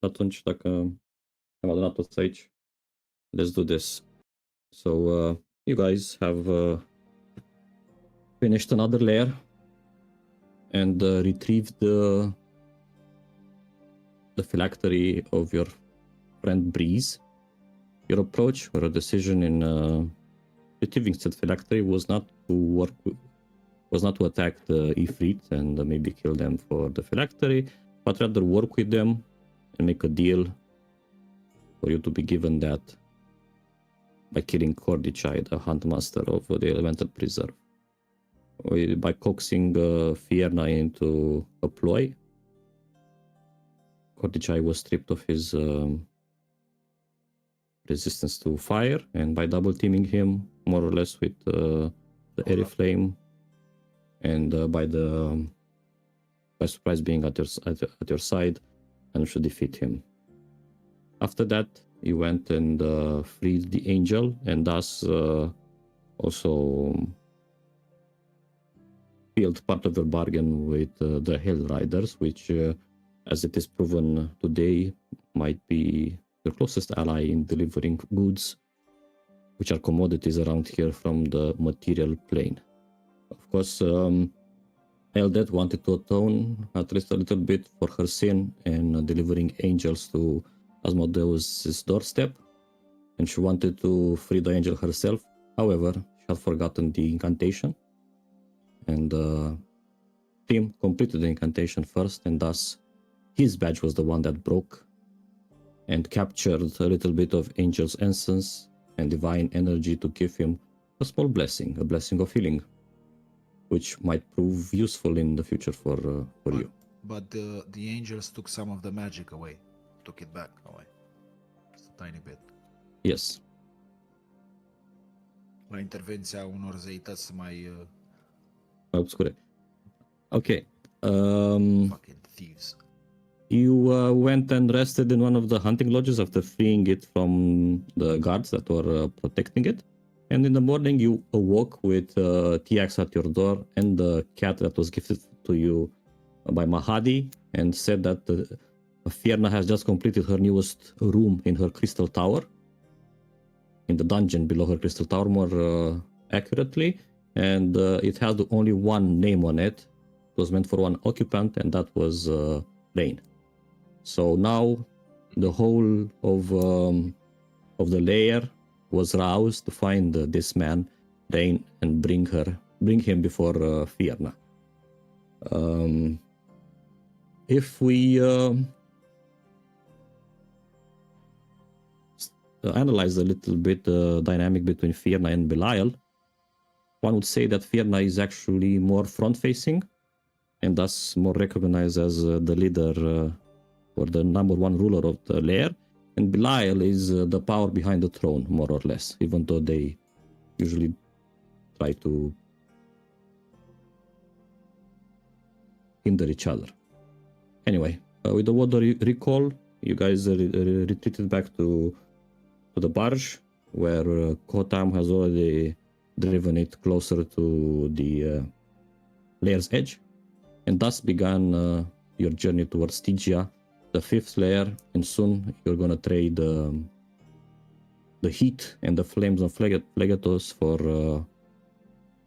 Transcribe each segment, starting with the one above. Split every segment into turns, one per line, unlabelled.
atunci, dacă am adunat toți aici, let's do this. So, you guys have finished another layer and retrieved the phylactery of your friend Breeze. Your approach or a decision in retrieving said phylactery was not to attack the Ifrit and maybe kill them for the phylactery, but rather work with them and make a deal for you to be given that by killing Cordychai, the hunt master of the Elemental Preserve. By coaxing Fierna into a ploy, Cordychai was stripped of his resistance to fire, and by double teaming him more or less with the airy flame, and by surprise being at your side, and should defeat him. After that, you went and freed the angel, and thus also filled part of your bargain with the Hell Riders, which, as it is proven today, might be your closest ally in delivering goods, which are commodities around here from the material plane. Of course, Eldet wanted to atone at least a little bit for her sin in delivering angels to Asmodeus' doorstep, and she wanted to free the angel herself. However, she had forgotten the incantation, and Tim completed the incantation first, and thus his badge was the one that broke and captured a little bit of angel's essence and divine energy to give him a small blessing, a blessing of healing, which might prove useful in the future for you.
But the angels took some of the magic away, took it back away, just a tiny bit.
Yes.
La intervenția unor zeități mai
obscure. Okay.
Fucking thieves.
You went and rested in one of the hunting lodges after freeing it from the guards that were protecting it. And in the morning, you awoke with TX at your door and the cat that was gifted to you by Mahadi, and said that Fierna has just completed her newest room in her crystal tower, in the dungeon below her crystal tower, more accurately. And it had only one name on it. It was meant for one occupant, and that was Rain. So now the whole of the layer was roused to find this man, Rain, and bring him before Fierna. If we analyze a little bit the dynamic between Fierna and Belial, one would say that Fierna is actually more front-facing, and thus more recognized as the leader or the number one ruler of the lair, and Belial is the power behind the throne, more or less, even though they usually try to hinder each other. Anyway, with the water recall, you guys retreated back to the barge, where Kotam has already driven it closer to the lair's edge, and thus began your journey towards Stygia, the fifth layer, and soon you're gonna trade the heat and the flames of Phlegetos for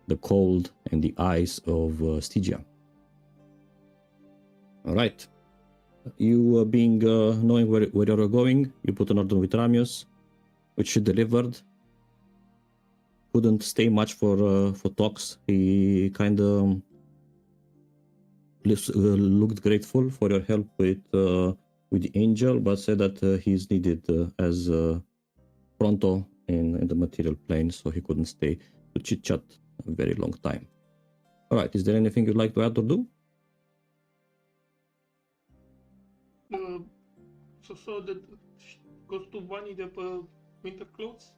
the cold and the ice of Stygia. All right, you knowing where you're going, you put an order with Ramius, which she delivered. Couldn't stay much for talks. He kind of looked grateful for your help with the angel, but said that he's needed as pronto in the material plane, so he couldn't stay to chit chat a very long time. All right, is there anything you'd like to add or do?
So that costul banii de pe Winter Clothes?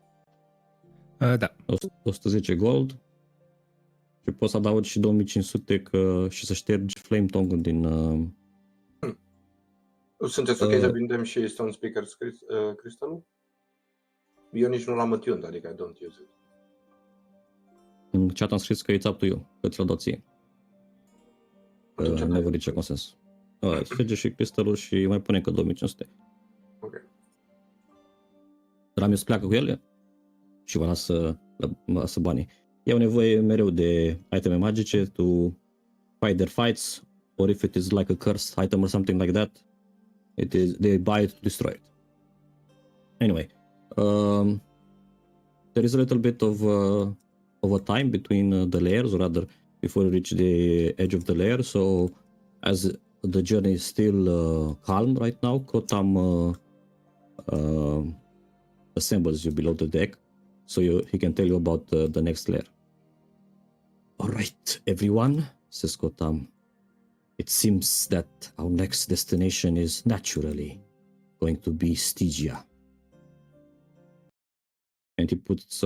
Da.
110 gold. Și poți să adaugi și 2500 și să ștergi Flame Tongue din...
Sunteți ok să vindem și Stone Speaker Crystal? Eu nici nu l-am attuned, adică I don't use it.
În chat am scris că it's up to you, că ți-l dau ție. Never reach a consens. Șterge și cristalul și mai pune că 2500. Ramius pleacă cu ele și vă lasă banii. Ei au nevoie mereu de iteme magice to fight their fights, or if it is like a cursed item or something like that, they buy it to destroy it. Anyway, there is a little bit of a time between the layers, or rather before you reach the edge of the layer, so as the journey is still calm right now, Kotam assembles you below the deck, so he can tell you about the next layer. All right, everyone, says Kotam. It seems that our next destination is naturally going to be Stygia. And he plops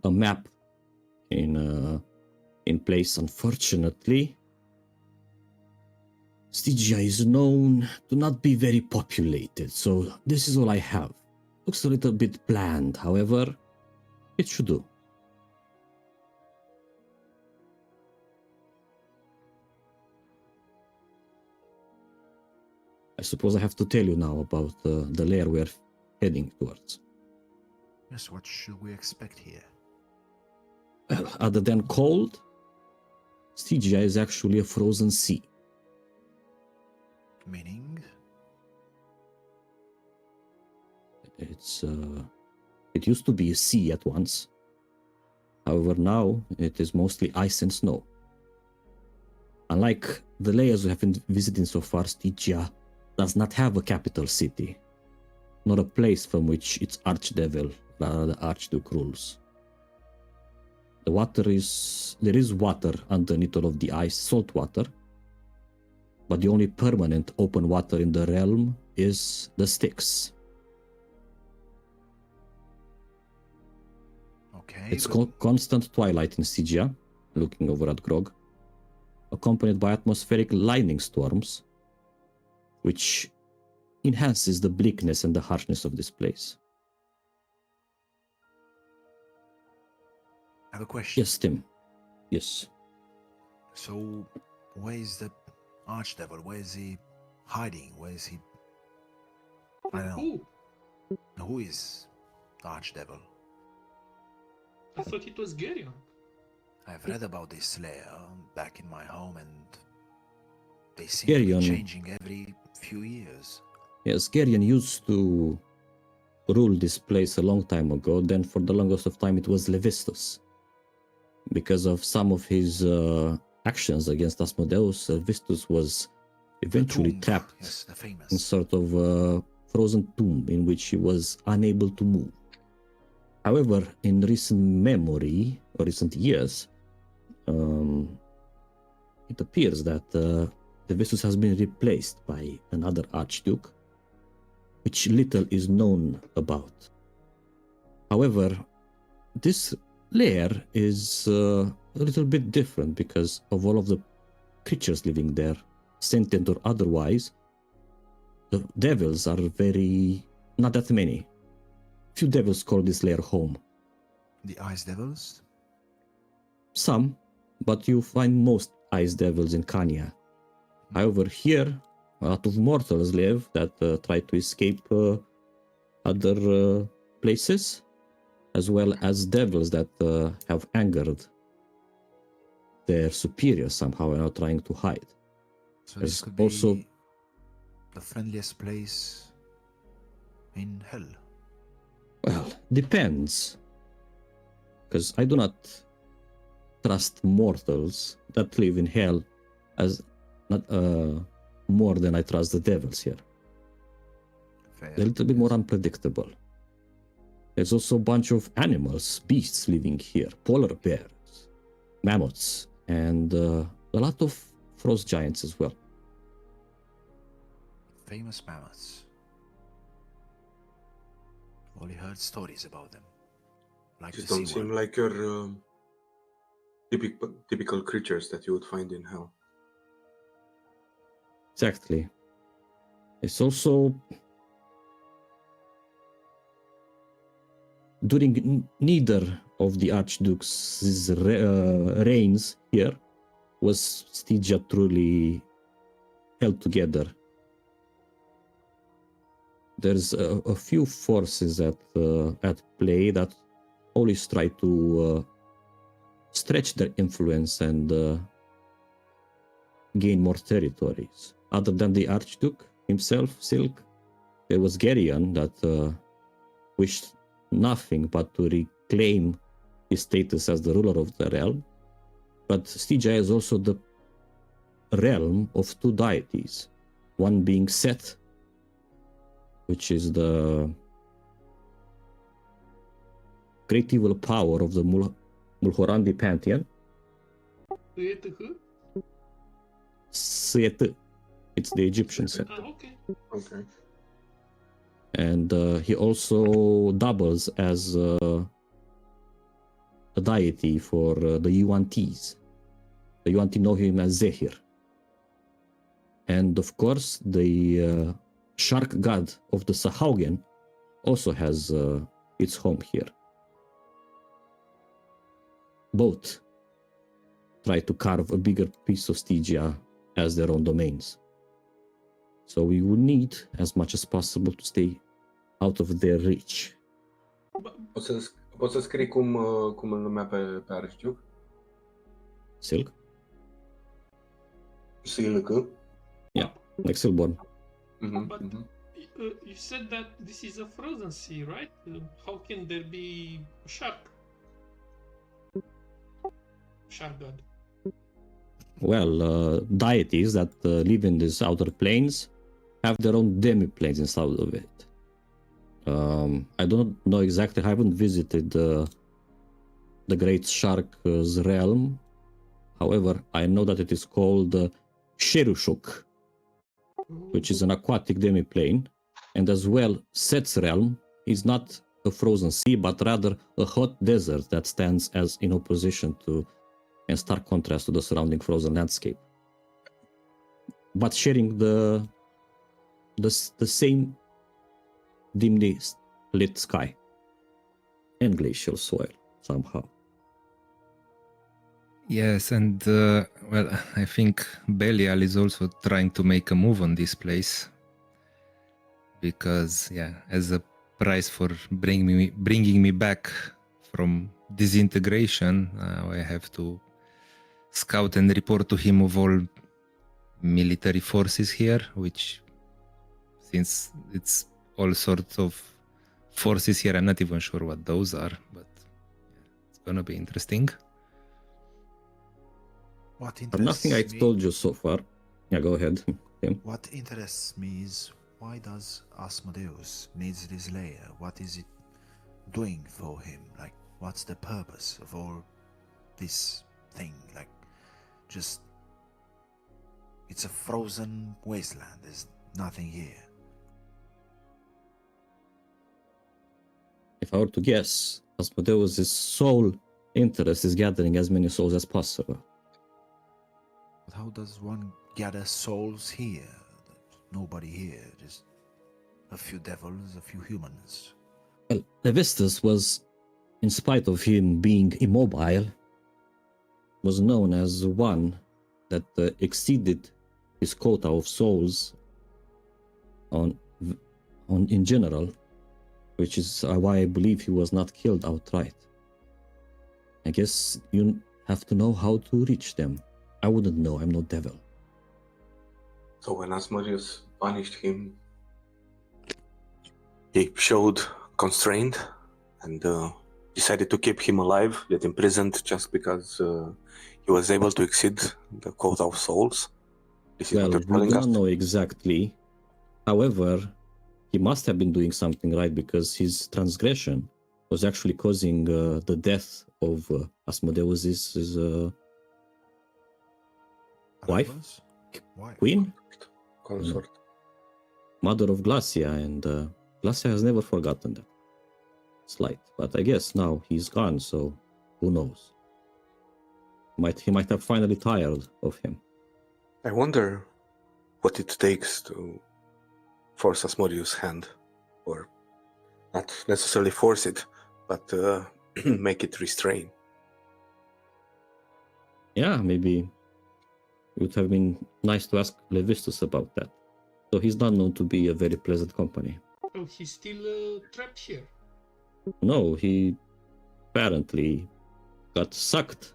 a map in place. Unfortunately, Stygia is known to not be very populated, so this is all I have. Looks a little bit bland, however, it should do. I suppose I have to tell you now about the lair we're heading towards.
Yes, what should we expect here?
Well, other than cold, Stygia is actually a frozen sea.
Meaning?
It used to be a sea at once. However, now it is mostly ice and snow. Unlike the layers we have been visiting so far, Stygia does not have a capital city, nor a place from which its archdevil, rather the archduke, rules. There is water underneath all of the ice, salt water, but the only permanent open water in the realm is the Styx.
Okay.
It's constant twilight in Stygia, looking over at Grog, accompanied by atmospheric lightning storms, which enhances the bleakness and the harshness of this place.
I have a question.
Yes, Tim. Yes.
So, where is the archdevil? Where is he hiding? Where is he? I don't know. Who is the archdevil?
I thought it was Geryon.
I've read about this lair back in my home, and they seem to
Geryon.
be changing every few years.
Yes, Geryon used to rule this place a long time ago. Then for the longest of time it was Levistus. Because of some of his actions against Asmodeus, Levistus was eventually trapped
Yes, the famous.
in sort of a frozen tomb in which he was unable to move. However, in recent memory, or recent years, it appears that Levistus has been replaced by another archduke, which little is known about. However, this lair is a little bit different because of all of the creatures living there, sentient or otherwise. The devils are not that many. Few devils call this lair home.
The ice devils?
Some, but you find most ice devils in Kanya. However, here, a lot of mortals live that try to escape other places, as well as devils that have angered their superiors somehow and are trying to hide.
So
There's
this could be
also-
the friendliest place in hell.
Well, depends. Because I do not trust mortals that live in hell as not more than I trust the devils here.
Fair.
They're a little bit
yes.
more unpredictable. There's also a bunch of animals, beasts living here, polar bears, mammoths, and a lot of frost giants as well.
Famous mammoths. Only heard stories about them. Like
These
to
don't
see
seem
one.
like your typical creatures that you would find in hell.
Exactly. It's also during neither of the archduke's reigns here was Stygia truly held together. there's a few forces at play that always try to stretch their influence and gain more territories. Other than the Archduke himself, Silk, there was Geryon that wished nothing but to reclaim his status as the ruler of the realm. But Stygia is also the realm of two deities, one being Set, which is the great evil power of the Mulhorandi pantheon. Set, it's the Egyptian Set.
Okay.
Okay.
And he also doubles as a deity for the Yuan-Tis. The Yuan-Ti know him as Zehir. And of course, the shark god of the Sahaugen also has its home here. Both try to carve a bigger piece of Stygia as their own domains. So we would need as much as possible to stay out of their reach.
Poți să scrii cum îl numea pe Archduke?
Silk?
Silk?
Yeah, like Silborn.
But you said that this is a frozen sea, right? How can there be a shark? Shark god.
Well, deities that live in these outer planes have their own demi-planes inside of it. I don't know exactly, I haven't visited the Great Shark's realm. However, I know that it is called Sherushuk, which is an aquatic demi-plane. And as well, Set's realm is not a frozen sea, but rather a hot desert that stands as in opposition to and stark contrast to the surrounding frozen landscape. But sharing the same dimly lit sky and glacial soil somehow.
Yes, and well, I think Belial is also trying to make a move on this place because, yeah, as a price for bringing me back from disintegration, I have to scout and report to him of all military forces here, which, since it's all sorts of forces here, I'm not even sure what those are, but it's gonna be interesting.
What
But nothing I've told you so far. Yeah, go ahead. Tim.
What interests me is why does Asmodeus needs this layer? What is it doing for him? Like, what's the purpose of all this thing? Like, just it's a frozen wasteland. There's nothing here.
If I were to guess, Asmodeus' sole interest is gathering as many souls as possible.
But how does one gather souls here? Nobody here, just a few devils, a few humans.
Well, Levistus was, in spite of him being immobile, was known as one that exceeded his quota of souls in general, which is why I believe he was not killed outright. I guess you have to know how to reach them. I wouldn't know, I'm no devil.
So when Asmodeus punished him, he showed constraint and decided to keep him alive, yet imprisoned, just because he was able to exceed the quota of souls. This is
Well,
what you're
we
telling
don't
us?
know exactly. However, he must have been doing something right because his transgression was actually causing the death of Asmodeus' wife,
Rebels? Why?
queen,
Consort.
mother of Glacia, and Glacia has never forgotten that slight. But I guess now he's gone, so who knows? He might have finally tired of him.
I wonder what it takes to force Asmodeus' hand, or not necessarily force it, but make it restrain.
Yeah, maybe it would have been nice to ask Levistus about that. So he's not known to be a very pleasant company.
Oh, he's still trapped here.
No, he apparently got sucked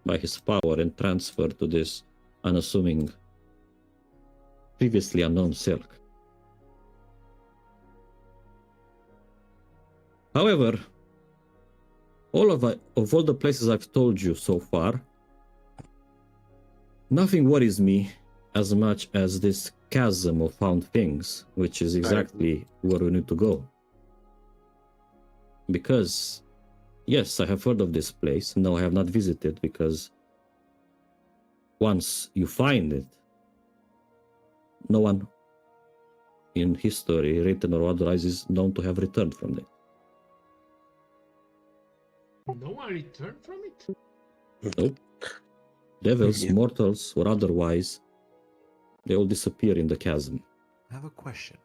by his power and transferred to this unassuming, previously unknown silk. However, all of all the places I've told you so far, nothing worries me as much as this chasm of found things, which is exactly where we need to go. Because, yes, I have heard of this place. No, I have not visited, because once you find it, no one in history, written or otherwise, is known to have returned from it.
No one returned from it?
Nope. Devils,
Yeah.
mortals, or otherwise, they all disappear in the chasm.
I have a question.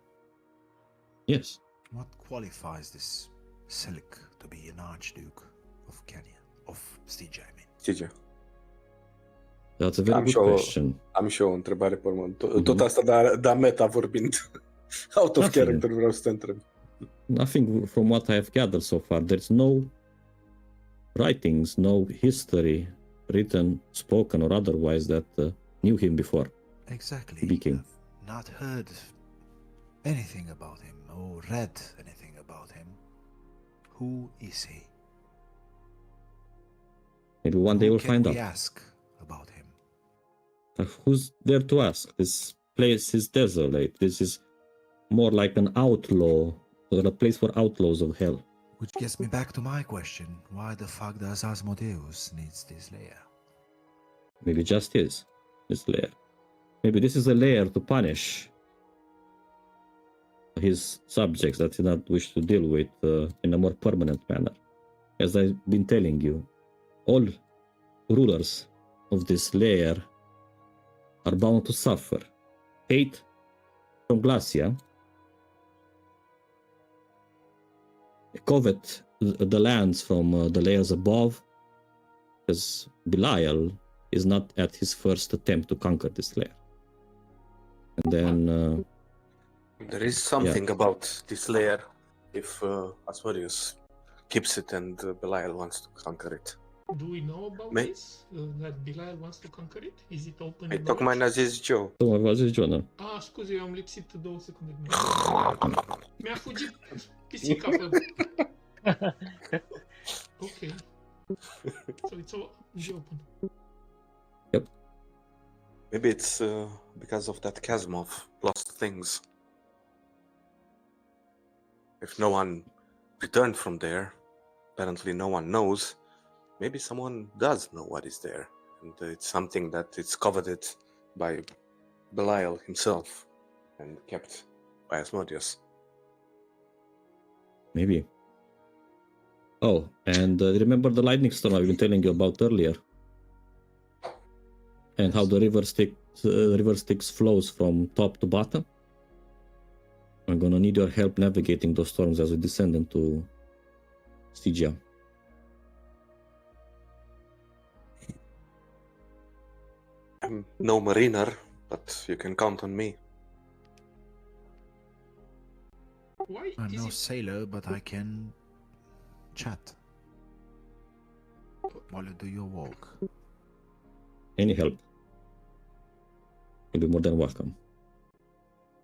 Yes.
What qualifies this Silk to be an Archduke of Kenya? Of Stygia, I mean.
Stygia.
That's a very good question.
Am și eu o întrebare pe urmă. Tot asta, dar meta vorbind. Out of
Nothing.
character vreau să te întreb.
Nothing from what I have gathered so far. There's no writings, no history, written, spoken, or otherwise, that knew him before.
Exactly.
He became.
I've not heard anything about him or read anything about him. Who is he?
Maybe one day
Who
we'll
can
find
we
out.
ask about him?
Who's there to ask? This place is desolate. This is more like an outlaw, or a place for outlaws of hell.
Which gets me back to my question. Why the fuck does Asmodeus needs this layer?
Maybe just is this lair. Maybe this is a lair to punish his subjects that he not wish to deal with in a more permanent manner. As I've been telling you, all rulers of this lair are bound to suffer hate from Glacia, covet the lands from the layers above, because Belial is not at his first attempt to conquer this lair. And then
There is something about this layer if Asmodeus keeps it and Belial wants to conquer it.
Do we know about
May-
this? That Belial wants to conquer it? Is it open?
Păi,
knowledge?
tocmai ne-a zis Joe.
tocmai v-a zis John,
Ah, scuze, eu am lipsit 2 secunde. Mi-a fugit pisica pe... Ok. So it's all open.
Maybe it's because of that chasm of lost things. If no one returned from there, apparently no one knows. Maybe someone does know what is there, and it's something that it's coveted by Belial himself and kept by Asmodeus.
maybe. Oh, and remember the lightning storm I've been telling you about earlier? And how the river Styx flows from top to bottom? I'm gonna need your help navigating those storms as we descend into Stygia.
I'm no mariner, but you can count on me.
Why
I'm
is
no
it...
sailor, but I can chat while you do your work.
Any help? You'll be more than welcome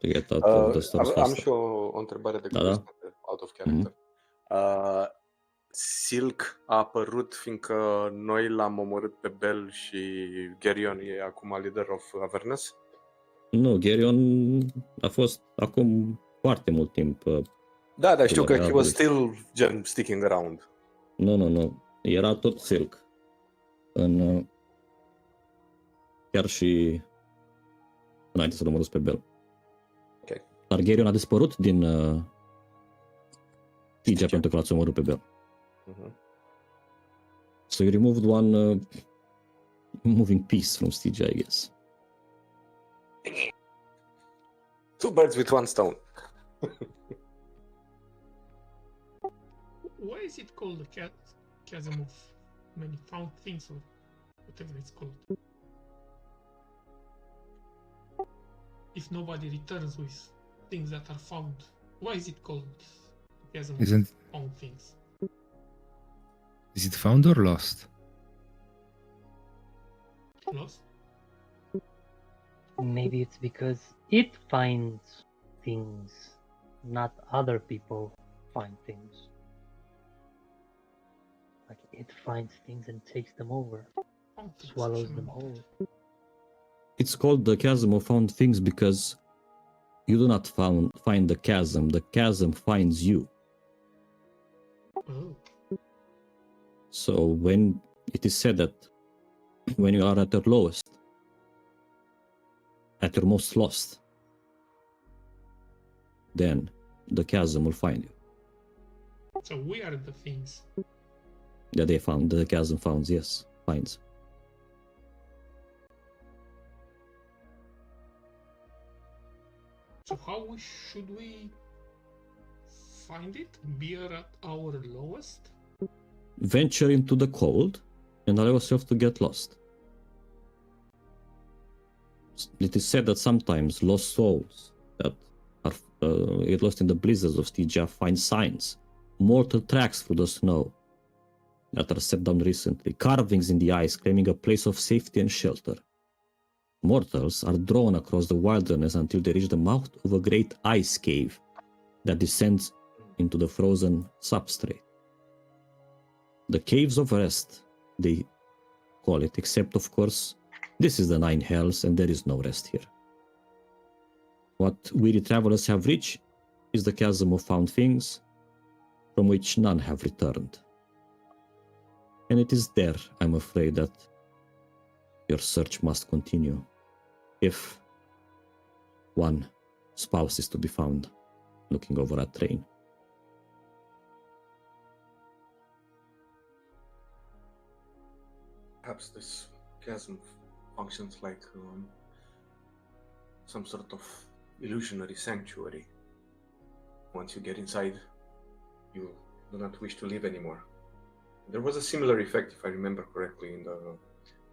to get out of the storms
Am
faster.
și o întrebare de
Da,
curiozitate, out of character. Silk a apărut fiindcă noi l-am omorât pe Bell și Geryon e acum leader of Avernus?
Nu, Geryon a fost acum foarte mult timp.
Da, știu că
Era
he was
lui.
still sticking around.
Nu. Era tot Silk. Chiar și înainte să-l omorâți pe Bell.
Ok.
Dar Geryon a dispărut din Stygia pentru că l-ați omorât pe Bell.
Mhm.
So you removed one moving piece from Stygia, I guess.
Two birds with one stone.
Why is it called the chasm of many found things or whatever it's called? If nobody returns with things that are found Why is it called chasm of
Isn't
found things?
is it found or lost?
Lost?
Maybe it's because it finds things, not other people find things. Like it finds things and takes them over,
Found things.
swallows
Shall
them
we-
whole.
It's called the chasm of found things because you do not find the chasm finds you.
Oh,
So when it is said that when you are at your lowest, at your most lost, then the chasm will find you.
so we are the things.
That they found, the chasm finds.
So how should we find it? Be at our lowest?
Venture into the cold and allow yourself to get lost. It is said that sometimes lost souls that are get lost in the blizzards of Stygia find signs, mortal tracks through the snow that are set down recently, carvings in the ice claiming a place of safety and shelter. Mortals are drawn across the wilderness until they reach the mouth of a great ice cave that descends into the frozen substrate. The Caves of Rest, they call it, except of course, this is the Nine Hells and there is no rest here. What weary travelers have reached is the chasm of found things, from which none have returned. And it is there, I'm afraid, that your search must continue, if one spouse is to be found looking over a train.
Perhaps this chasm functions like some sort of illusionary sanctuary. Once you get inside, you do not wish to leave anymore. There was a similar effect, if I remember correctly, in the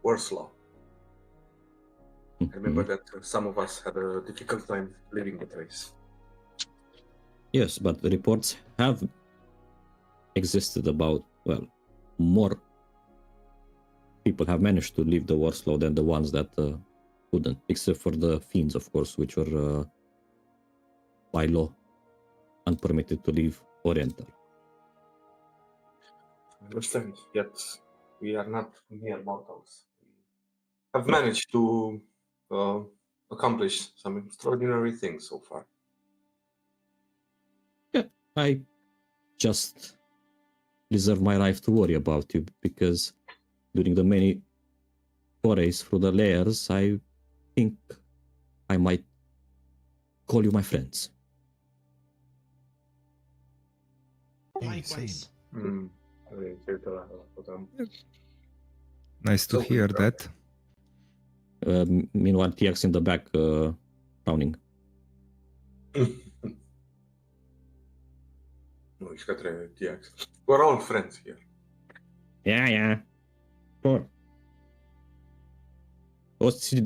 Warsaw. I remember that some of us had a difficult time leaving the place.
Yes, but the reports have existed about, well, more people have managed to leave the Warsaw than the ones that couldn't, except for the fiends, of course, which were by law unpermitted to leave or enter.
I understand, yet we are not mere mortals. We have managed to accomplish some extraordinary things so far.
Yeah, I just reserve my right to worry about you because during the many forays through the layers, I think I might call you my friends.
Hey, same.
Likewise.
Nice to
So
hear
we-
that.
Meanwhile, TX in the back frowning.
Nu, ești către DX. We're all friends here.
Yeah. Sure.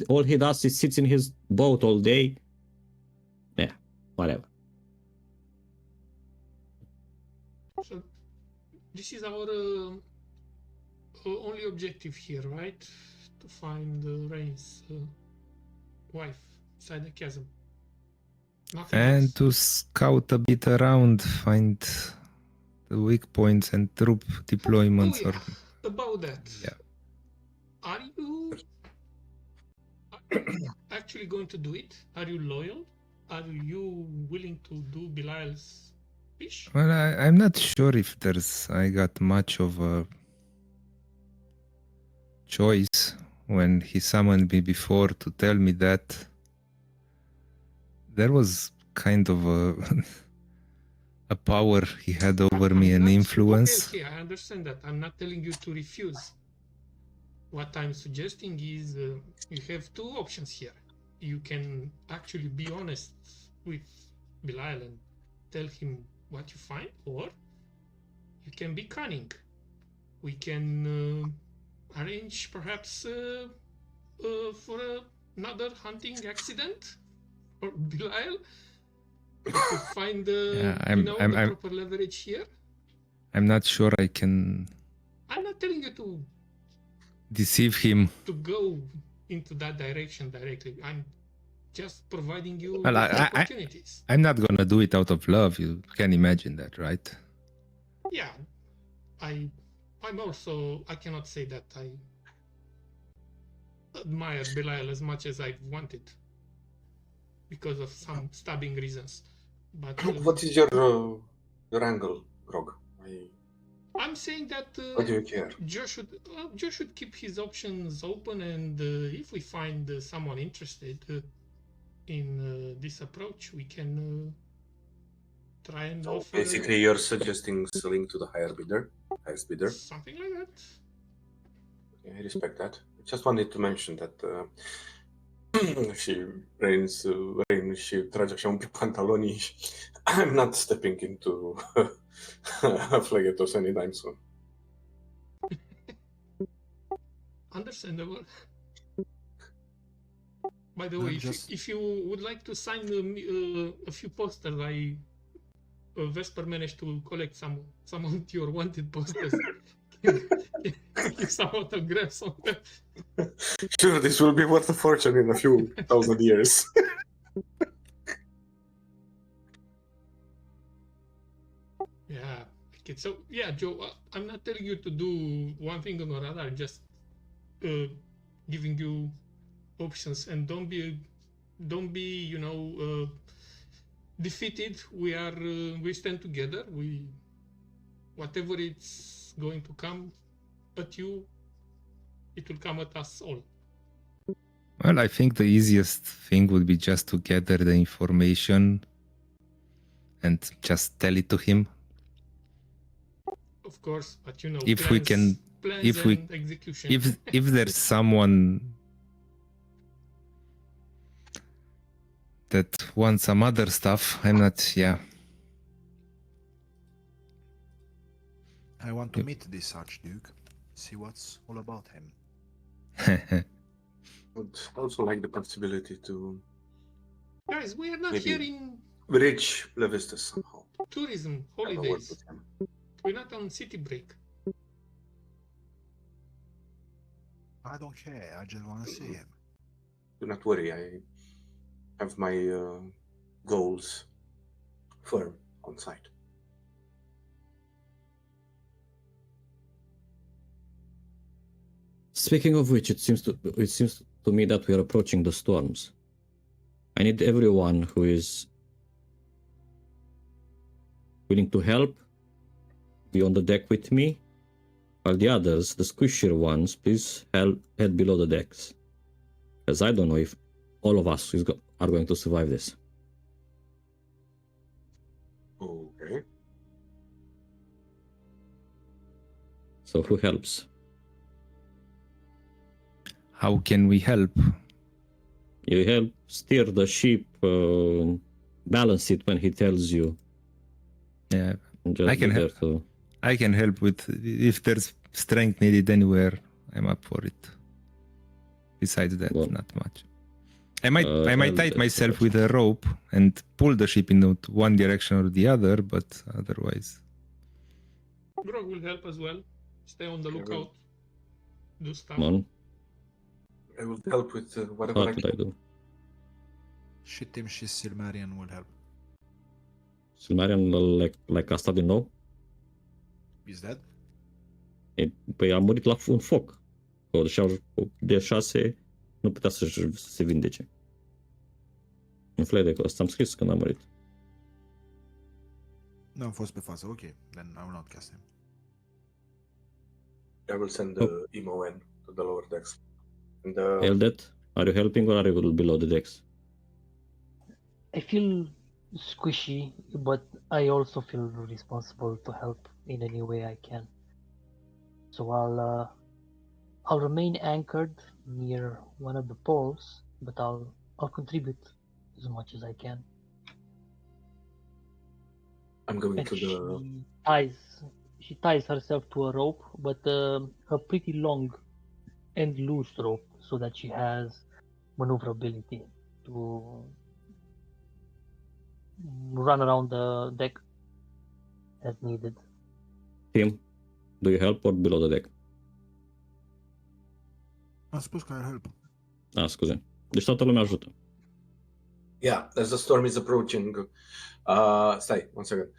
All he does is sits in his boat all day. Yeah, whatever.
So this is our only objective here, right? To find Rain's wife inside the chasm. Nothing
And
else.
to scout a bit around, find the weak points and troop deployments.
Oh, yeah. About that.
Yeah.
Are you actually going to do it? Are you loyal? Are you willing to do Belial's wish?
Well, I'm not sure if I got much of a choice when he summoned me before to tell me that. There was kind of a power he had over me, an influence.
Okay, I understand that. I'm not telling you to refuse. What I'm suggesting is you have two options here. You can actually be honest with Belial and tell him what you find, or you can be cunning. We can arrange perhaps for another hunting accident for Belial, If we find
Yeah,
the proper leverage here,
I'm not sure I can
I'm not telling you
deceive him.
to go into that direction directly. I'm just providing you
Well,
different opportunities.
I'm not gonna do it out of love. You can imagine that, right?
Yeah, I'm also, I cannot say that I admire Belial as much as I wanted because of some stabbing reasons. But
What is your angle, Grog?
I'm saying that
Why do you care?
Joe should keep his options open, and if we find someone interested in this approach, we can try and
So
offer
basically, you're suggesting selling to the highest bidder.
something like that.
Okay, I respect that. I just wanted to mention that și trage așa un pic pantalonii. I'm not stepping into Phlegetos anytime soon.
Understandable. By the
No,
way,
just-
if you would like to sign a few posters, Vesper managed to collect some of your wanted posters. Give some autographs on them.
Sure, this will be worth a fortune in a few thousand years.
Yeah. Okay. So yeah, Joe, I'm not telling you to do one thing or another. I'm just giving you options, and don't be defeated. We stand together. Whatever it's going to come at you, it will come at us all.
Well, I think the easiest thing would be just to gather the information and just tell it to him.
Of course, but
If we can-
plans
if we-
and execution.
If there's someone that wants some other stuff, I'm not. Yeah,
I want to meet this Archduke, see what's all about him.
Would also like the possibility to
Guys, we are not
Maybe.
here in
reach Levistus somehow.
tourism
Have a word
holidays.
with him.
We're not on city break.
I don't care, I just want to see him.
Do not worry, I have my goals firm on site.
Speaking of which, it seems to me that we are approaching the storms. I need everyone who is willing to help be on the deck with me, while the others, the squishier ones, please head below the decks, because I don't know if all of us are going to survive this.
Okay.
So who helps?
how can we help?
You help steer the ship, balance it when he tells you.
Yeah,
Just
I can
be there
help.
to-
I can help with if there's strength needed anywhere. I'm up for it. Besides that,
Well,
not much. I might
I'll
tie
just
myself
watch.
with a rope and pull the ship in one direction or the other, but otherwise,
Grog will help as well. Stay on the
Okay,
lookout. Do stuff.
Come on,
I will help with whatever
what
I
did I
can.
do?
Știm și Silmarian will help.
Silmarian, like asta din nou?
Is that?
Păi a murit la un foc. De 6 nu putea să se vindece. În Fledec, ăsta am scris când a murit.
Nu am fost pe față, ok. Then I will not cast him.
I will send
Oh.
the Emo N to the lower decks. And
Eldet, are you helping or are you below the decks?
I feel squishy, but I also feel responsible to help in any way I can. So I'll remain anchored near one of the poles, but I'll contribute as much as I can.
I'm going
And
to the
she ties herself to a rope, but a pretty long and loose rope, so that she has maneuverability to run around the deck as needed.
Tim, do you help or below the deck?
Am spus că I help.
Ah, scuze. Deci toată lumea ajută.
Yeah, as the storm is approaching, stay 1 second.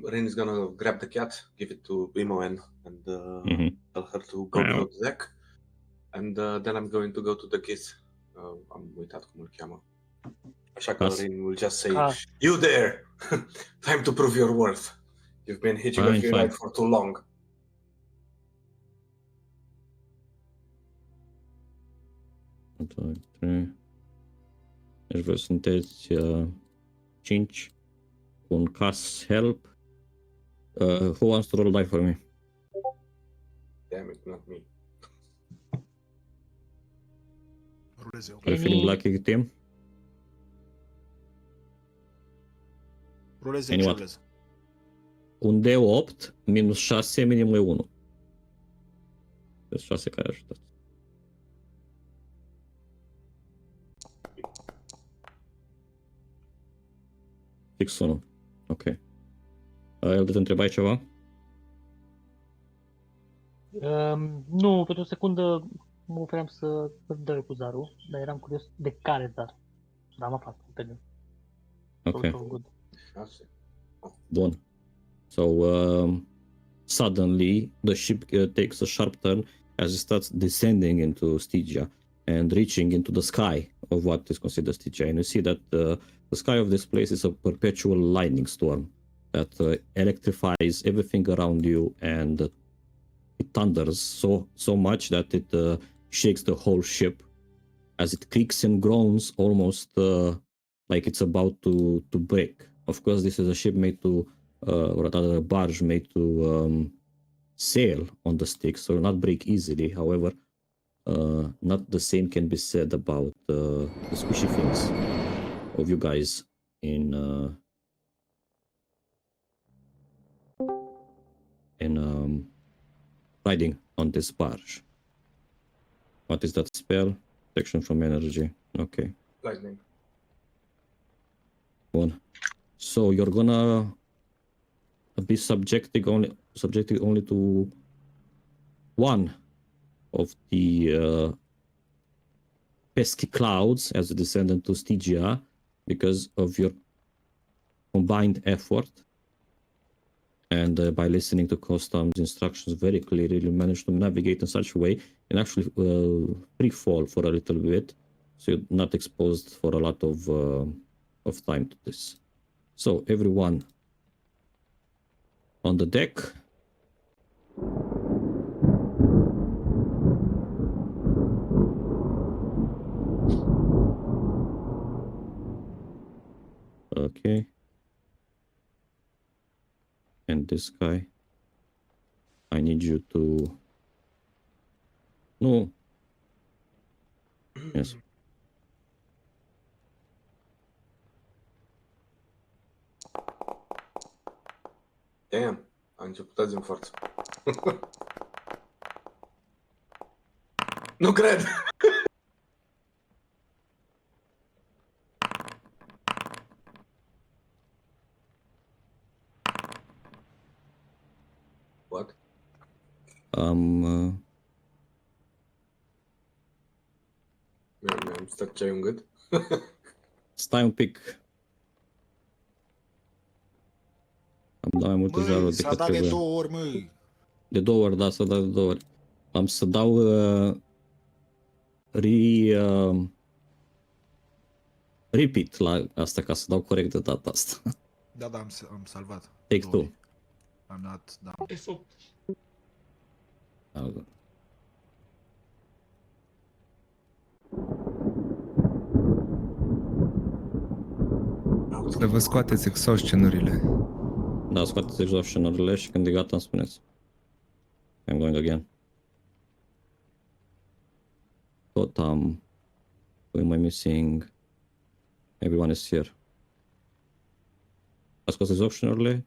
Rin is gonna grab the cat, give it to Imoen, and tell her to go below the deck. And then I'm going to go to the kids. Am uitat cum îl cheamă. Așa că Rin will just say, you there! Time to prove your worth. You've been hitching a free ride for too long.
Deci voi sunteți 5 cu un cast help. Who wants to roll die for me?
Damn it, not me.
Rulez eu.
Are you feeling lucky, Tim?
Rulez eu
Anyone?
și rulez.
Un D8 minus 6, minimul e 1. Deci 6 care ajută. Fix 1. Ok. El te întrebai ceva?
Nu, pentru o secundă mă ofeream să dă cu zarul, dar eram curios de care zar. Dar am aflat pe el.
Ok.
Good.
Bun. So, suddenly, the ship takes a sharp turn as it starts descending into Stygia and reaching into the sky of what is considered Stygia. And you see that the sky of this place is a perpetual lightning storm that electrifies everything around you, and it thunders so much that it shakes the whole ship as it creaks and groans, almost like it's about to break. Of course, this is a ship made to, or rather a barge made to sail on the Styx, so not break easily. However, not the same can be said about the squishy things of you guys in riding on this barge. What is that spell? Protection from energy. Okay.
Lightning.
One. So you're gonna be subjected only to one of the pesky clouds as a descendant to Stygia because of your combined effort. And by listening to Kostam's instructions very clearly, you managed to navigate in such a way and actually free-fall for a little bit, so you're not exposed for a lot of time to this. So everyone on the deck. Okay. And this guy, I need you to... No. Yes.
Damn, a început azi în forță. Nu cred! What? Mi-am stat ceai în gât.
Stai un pic. Am dat mai multe zaruri decât
s-a dat de
trebuie.
2 ori, măi.
De 2 ori, da, s-a dat de 2 ori. Am să dau repeat la asta ca să dau corect de data asta.
Da, am salvat.
Take 2.
I'm not down.
F8.
Să vă scoateți exhaustion-urile.
Da, scoateți exhaustion-urile și când e gata îmi spuneți. I'm going again. Totam. Who am I missing? Everyone is here. A scos exhaustion-urile?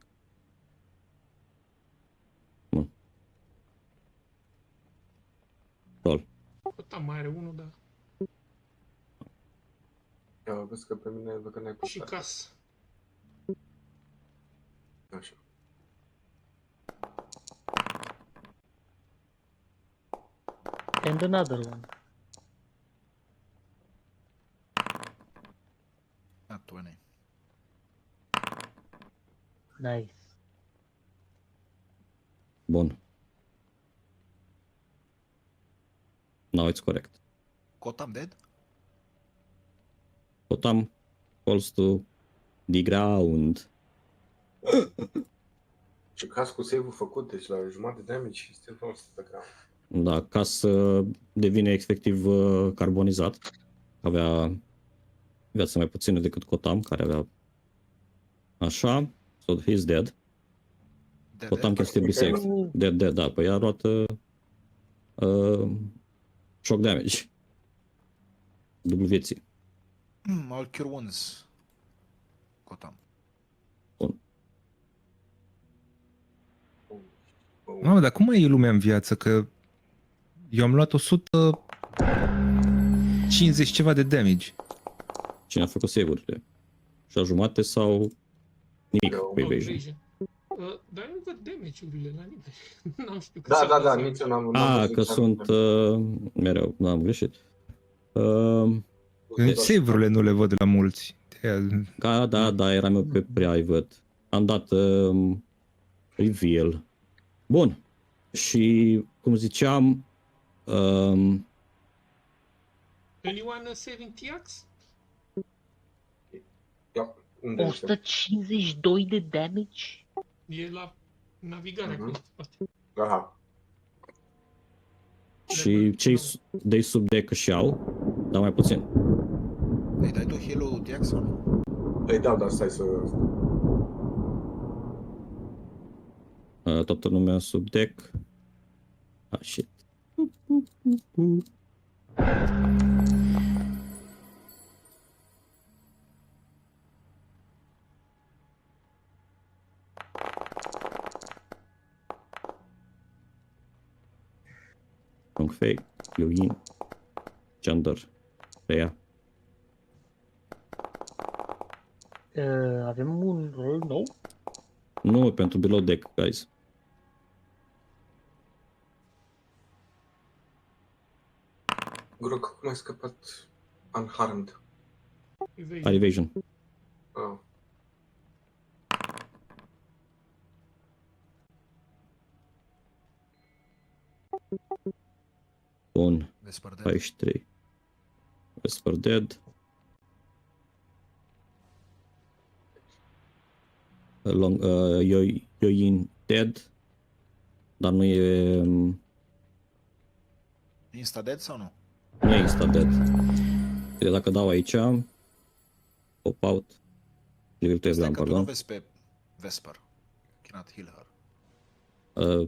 Bun. Roll.
Tot mai are unul, dar
Vezi că pe mine văd că n-ai
și
pus.
cas.
Așa.
And another one.
Not 20.
Nice.
Bun. Now it's correct.
Kotam dead?
Totam falls to the ground.
Și caz cu save-ul făcut, deci la jumătate de damage și still falls to the ground.
Da, ca să devine efectiv carbonizat. Avea viață mai puțină decât Cotam, care avea așa. So he's dead.
Dead,
Cotam
dead?
can still be saved. Dead, da. Păi a luat shock damage. Dublu vieții.
All cure wounds. Kotam.
Mamă, dar cum mai e lumea în viață? Că eu am luat 150 ceva de damage.
Cine a făcut save-urile? Și a jumate sau nimic cu evasion?
Evasion. Dar nu văd damage-urile la nimeni. N-am știut că
Da,
s-a
da, da,
păsat.
nici eu n-am
Ah,
văzut
că
ce
sunt mereu, n-am greșit.
Save-urile nu le văd la mulți.
Da, eram eu pe private. Am dat reveal. Bun. Și, cum ziceam,
Anyone saving TX?
Ia, unde este?
152 de damage?
E la navigare acolo, în spate.
Aha.
și cei de sub deck își iau, dar mai puțin.
Îi dai tu heal-ul DX sau nu?
Îi dau, dar stai să...
Toată lumea sub deck. Ah, shit. Long Fei, Yoyin, Gender, Rhea.
Avem un rol nou?
Nu, pentru below deck, guys.
Groc, cum ai scăpat unharmed?
Evasion.
Are evasion.
Ah.
Bun,
Vesper dead.
63. Vesper dead. Long, Yoyin dead. Dar nu e...
Insta dead sau nu?
Nu e insta dead. Bine, dacă dau aici... Pop out. Level 3
Stai
gram,
că tu nu
pardon.
vezi pe Vesper. Cannot heal her.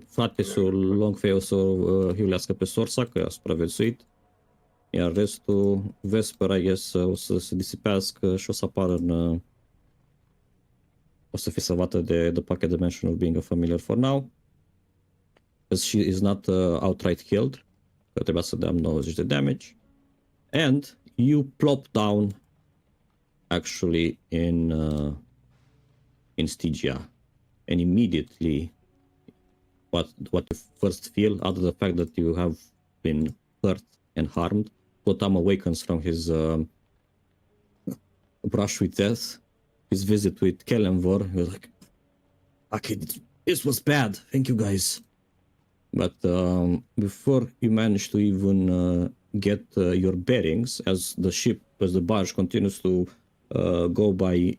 Frate-sul Longfei o să hiulească pe Sorsa, că a supraviețuit. Iar restul, Vesper, I guess, o să se disipească și o să apară în... o să fie salvată de The Pocket Dimension of Being a Familiar for now. Because she is not outright killed. Că trebuia să dăm 90 de damage. And you plop down actually in Stygia. And immediately what you first feel, out of the fact that you have been hurt and harmed, Gotham awakens from his brush with death, his visit with Kellenvor. He was like, okay, this was bad, thank you guys. But before you manage to even get your bearings, as the barge continues to go by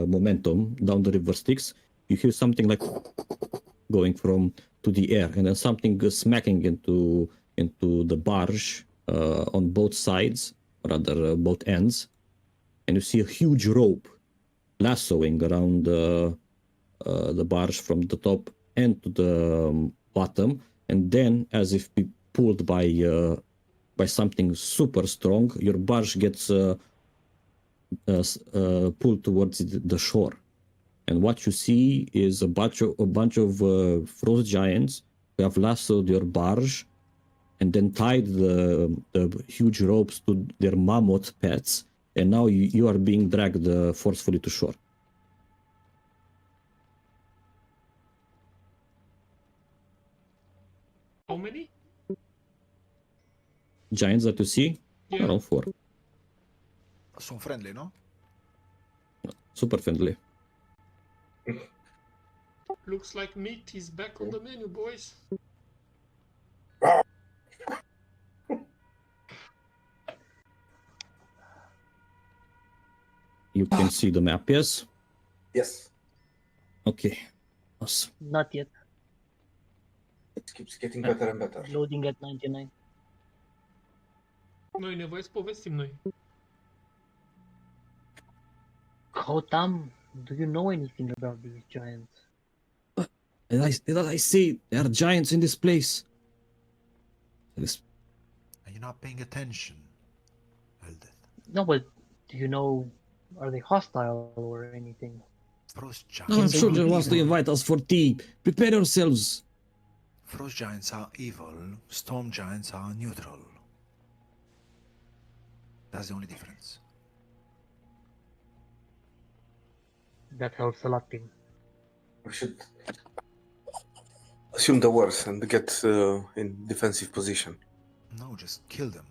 momentum down the river Styx, you hear something like going from to the air, and then something smacking into the barge on both sides, rather both ends, and you see a huge rope lassoing around the barge from the top and to the bottom, and then, as if be pulled by something super strong, your barge gets pulled towards the shore. And what you see is a bunch of frost giants who have lassoed your barge and then tied the huge ropes to their mammoth pets, and now you are being dragged forcefully to shore.
many?
Giants that you see,
Yeah.
around 4.
Sono friendly, no?
Super friendly.
Looks like meat is back on the menu, boys.
You can see the map, yes?
Yes.
Okay. Awesome.
Not yet.
It keeps getting better and better.
Loading at 99.
Noi nevoie să povestim noi.
Kotam, do you know anything about these giants?
Did I say there are giants in this place?
Are you not paying attention, Eldeth?
No, but do you know, are they hostile or anything?
Frost
No, I'm
giants.
sure
are
they wants to
evil.
invite us for tea. Prepare yourselves.
Frost giants are evil. Storm giants are neutral. That's the only difference.
That helps a lot, Tim.
We should assume the worst and get in defensive position.
No, just kill them.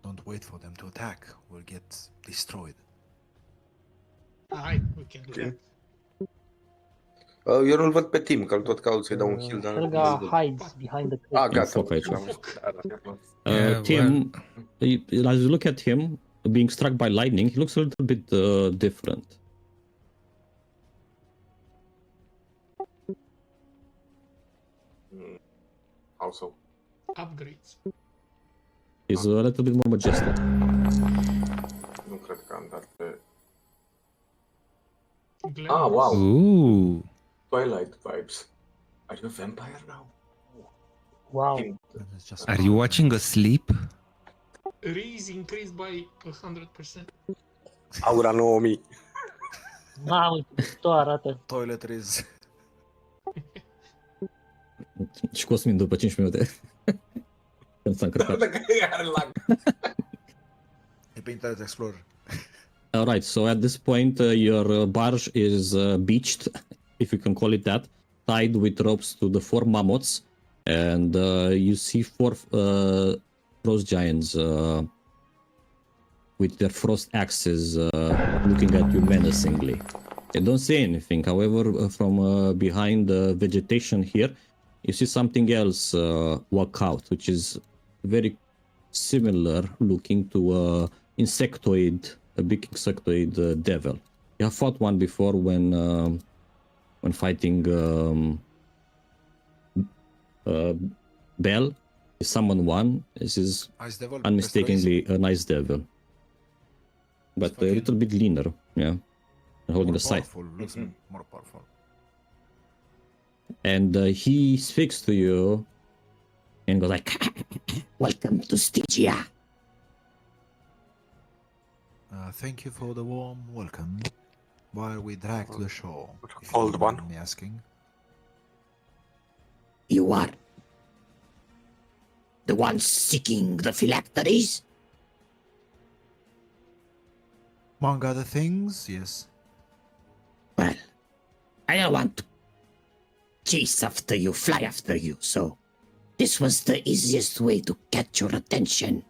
Don't wait for them to attack. We'll get destroyed.
Hai, we can do that.
Eu nu-l văd pe Tim, că-l tot caut să-i dau un heal, dar...
Helga
nu-l văd.
hides behind the
Ah,
crate.
gata.
Foc aici.
Foc.
Yeah,
Tim, as you look at him being struck by lightning, he looks a little bit different.
Also.
Upgrades.
He's a little bit more majestic.
Nu cred că am dat pe...
Glamorous.
wow.
Ooh.
Twilight vibes. Are you a vampire now?
Wow.
Tim,
It's just
Are you watching asleep?
Raise increased by 100%.
Aura 9000.
Mamă, tot arată.
Toiletries.
Și Cosmin după 5 minute. Când s-a încărcat.
Dacă are lag.
E pe Internet Explorer.
Alright, so at this point your barge is beached, if you can call it that, tied with ropes to the 4 mammoths, and you see 4 frost giants with their frost axes looking at you menacingly. They don't say anything, however, from behind the vegetation here, you see something else walk out, which is very similar looking to a big insectoid devil. You have fought one before when fighting Bell. You summon one. This is
Ice Devil.
unmistakably a nice devil, but a
fucking-
little bit leaner. Yeah, and holding a scythe.
Looks more powerful.
And he speaks to you and goes like, "Welcome to Stygia."
Thank you for the warm welcome. Why are we dragged to the shore? If you
Cold
don't
one.
mind me asking.
You are the ones seeking the phylacteries?
Among other things, yes.
Well, I don't want to chase after you, fly after you, so this was the easiest way to catch your attention.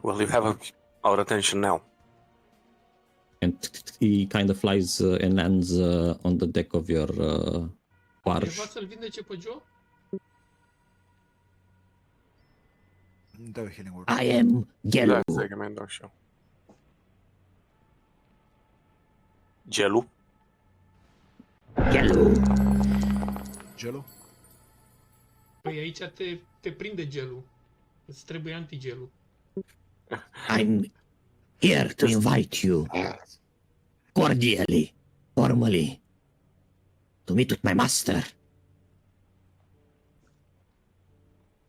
Well, you have our attention now.
And he kind of flies and lands on the deck of your barge.
Ceva să-l vindece pe Joe?
The healing word.
I am Gelu.
Da, segment, da, și eu. Gelu?
Gelu.
Jello?
Păi aici te prinde gelul. Îți trebuie antigelul.
I'm here to invite you cordially, formally, to meet with my master.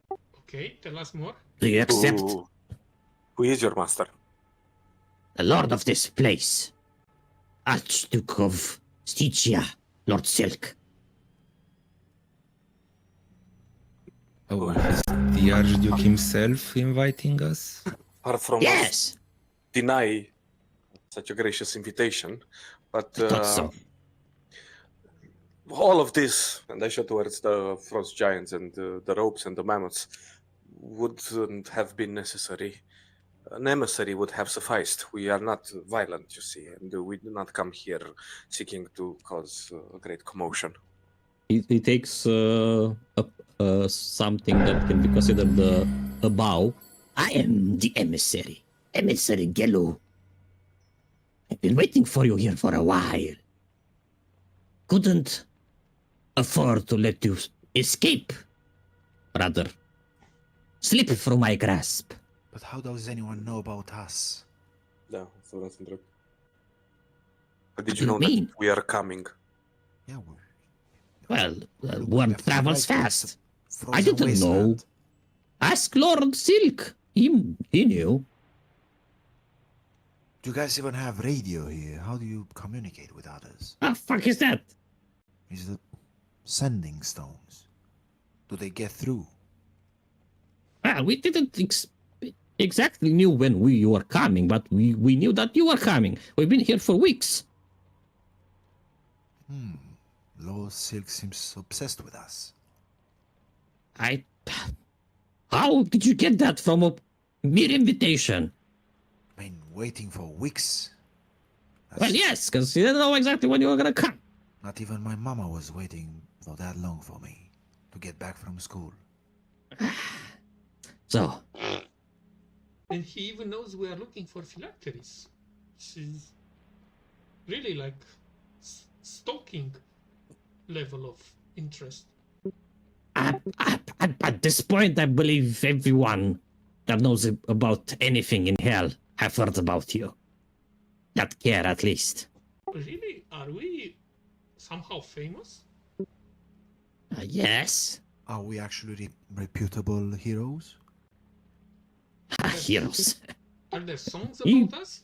Ok, te las more.
Do you accept?
Who is your master?
The lord of this place, Archduke of Stygia, Lord Silk.
Oh, is the Archduke himself inviting us?
Far from us
Yes,
deny such a gracious invitation, but
I thought so.
all of this, and I show towards the frost giants and the ropes and the mammoths, wouldn't have been necessary. An emissary would have sufficed. We are not violent, you see, and we do not come here seeking to cause a great commotion.
He takes something that can be considered a bow.
I am the emissary. Emissary Gelu. I've been waiting for you here for a while. Couldn't afford to let you escape. Rather, slip from my grasp.
But how does anyone know about us?
Da, să vreau să întreb. Did
you
you know
mean?
that we are coming?
Yeah,
Well,
look,
one
we have
travels
right
fast.
to the
I
frozen
didn't know.
wasteland.
Ask Lord Silk. He knew.
Do you guys even have radio here? How do you communicate with others?
Ah, fuck is that?
Is it sending stones? Do they get through?
Well, we didn't exactly knew when we were coming, but we knew that you were coming. We've been here for weeks.
Lord Silk seems obsessed with us.
How did you get that from a mere invitation?
I mean, waiting for weeks.
Well, yes, because you didn't know exactly when you were gonna come.
Not even my mama was waiting for that long for me to get back from school.
So,
And he even knows we are looking for phylacteries. She's really like stalking level of interest.
at this point, I believe everyone that knows about anything in hell have heard about you. That care, at least.
Really? Are we somehow famous?
Yes.
Are we actually reputable heroes?
Heroes.
Are there songs
You-
about us?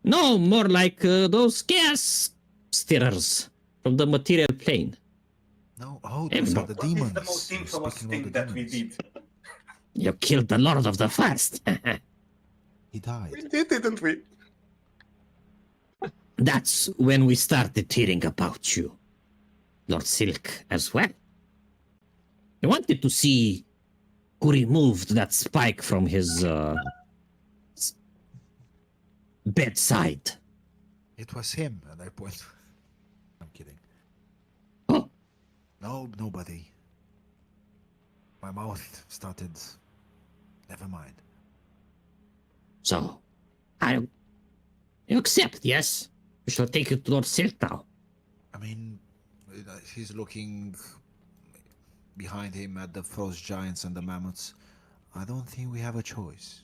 No, more like those gas stirrers from the material plane.
No. Oh, those are the
What
demons.
It's the most
You're
infamous
speaking
thing
about
that
the
we
demons.
did.
You killed the Lord of the Fast.
He died.
We did, didn't we?
That's when we started hearing about you. Lord Silk as well. I wanted to see who removed that spike from his bedside.
It was him at that point. I'm kidding.
Oh,
No, nobody. My mouth started. Never mind.
so you accept, yes? We shall take you to Lord Silk now.
I mean, he's looking behind him at the frost giants and the mammoths. I don't think we have a choice,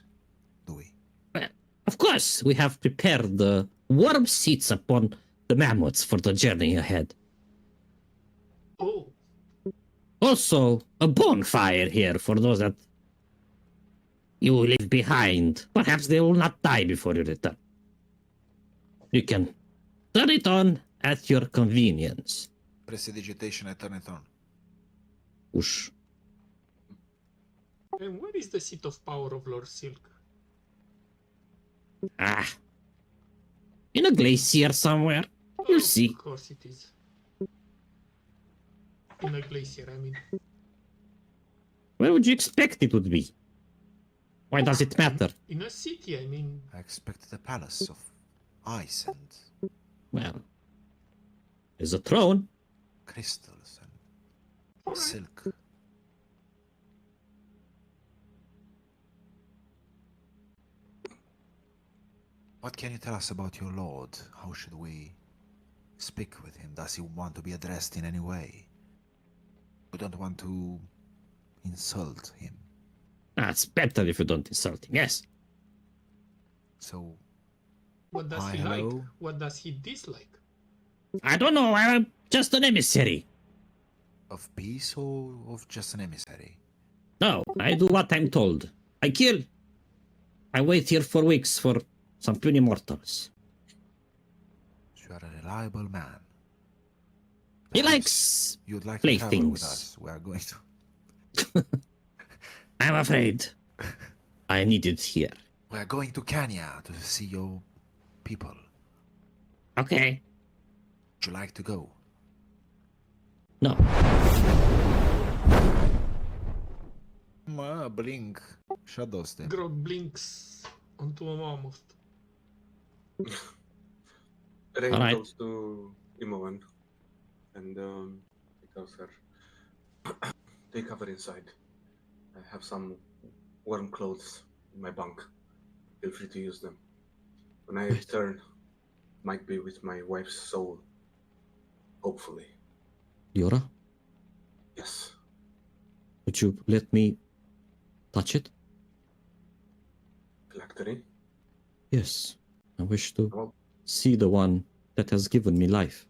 do we?
Well, of course, we have prepared the warm seats upon the mammoths for the journey ahead.
Oh,
Also, a bonfire here for those that you leave behind. Perhaps they will not die before you return. You can turn it on at your convenience.
Prestidigitation, I turn it on.
Whoosh.
and where is the seat of power of Lord Silk?
Ah. In a glacier somewhere. You'll see.
Of course it is. In a glacier, I mean.
Where would you expect it would be? Why does it matter?
In a city, I mean.
I expected a palace of ice and
Well, there's a throne.
crystals and
Alright.
silk. What can you tell us about your lord? How should we speak with him? Does he want to be addressed in any way? We don't want to insult him.
It's better if you don't insult him, yes.
So,
What does
Hi,
he like?
hello.
What does he dislike?
I don't know, I'm just an emissary.
of peace or of just an emissary?
No, I do what I'm told. I kill. I wait here for weeks for some puny mortals.
You are a reliable man.
He
Perhaps
likes
you'd like to travel with
playthings.
us. We are going to.
I'm afraid I need it here.
We are going to Kenya to see your people.
Okay.
Would you like to go?
No.
Blink. Shadow step.
Grog blinks onto a mammoth.
Rain
Alright.
goes to Imoen and he tells her, take cover inside. I have some warm clothes in my bunk. Feel free to use them. When I return, might be with my wife's soul. Hopefully.
Yora,
Yes.
would you let me touch it?
Phylactery?
Yes. I wish to
Well,
see the one that has given me life,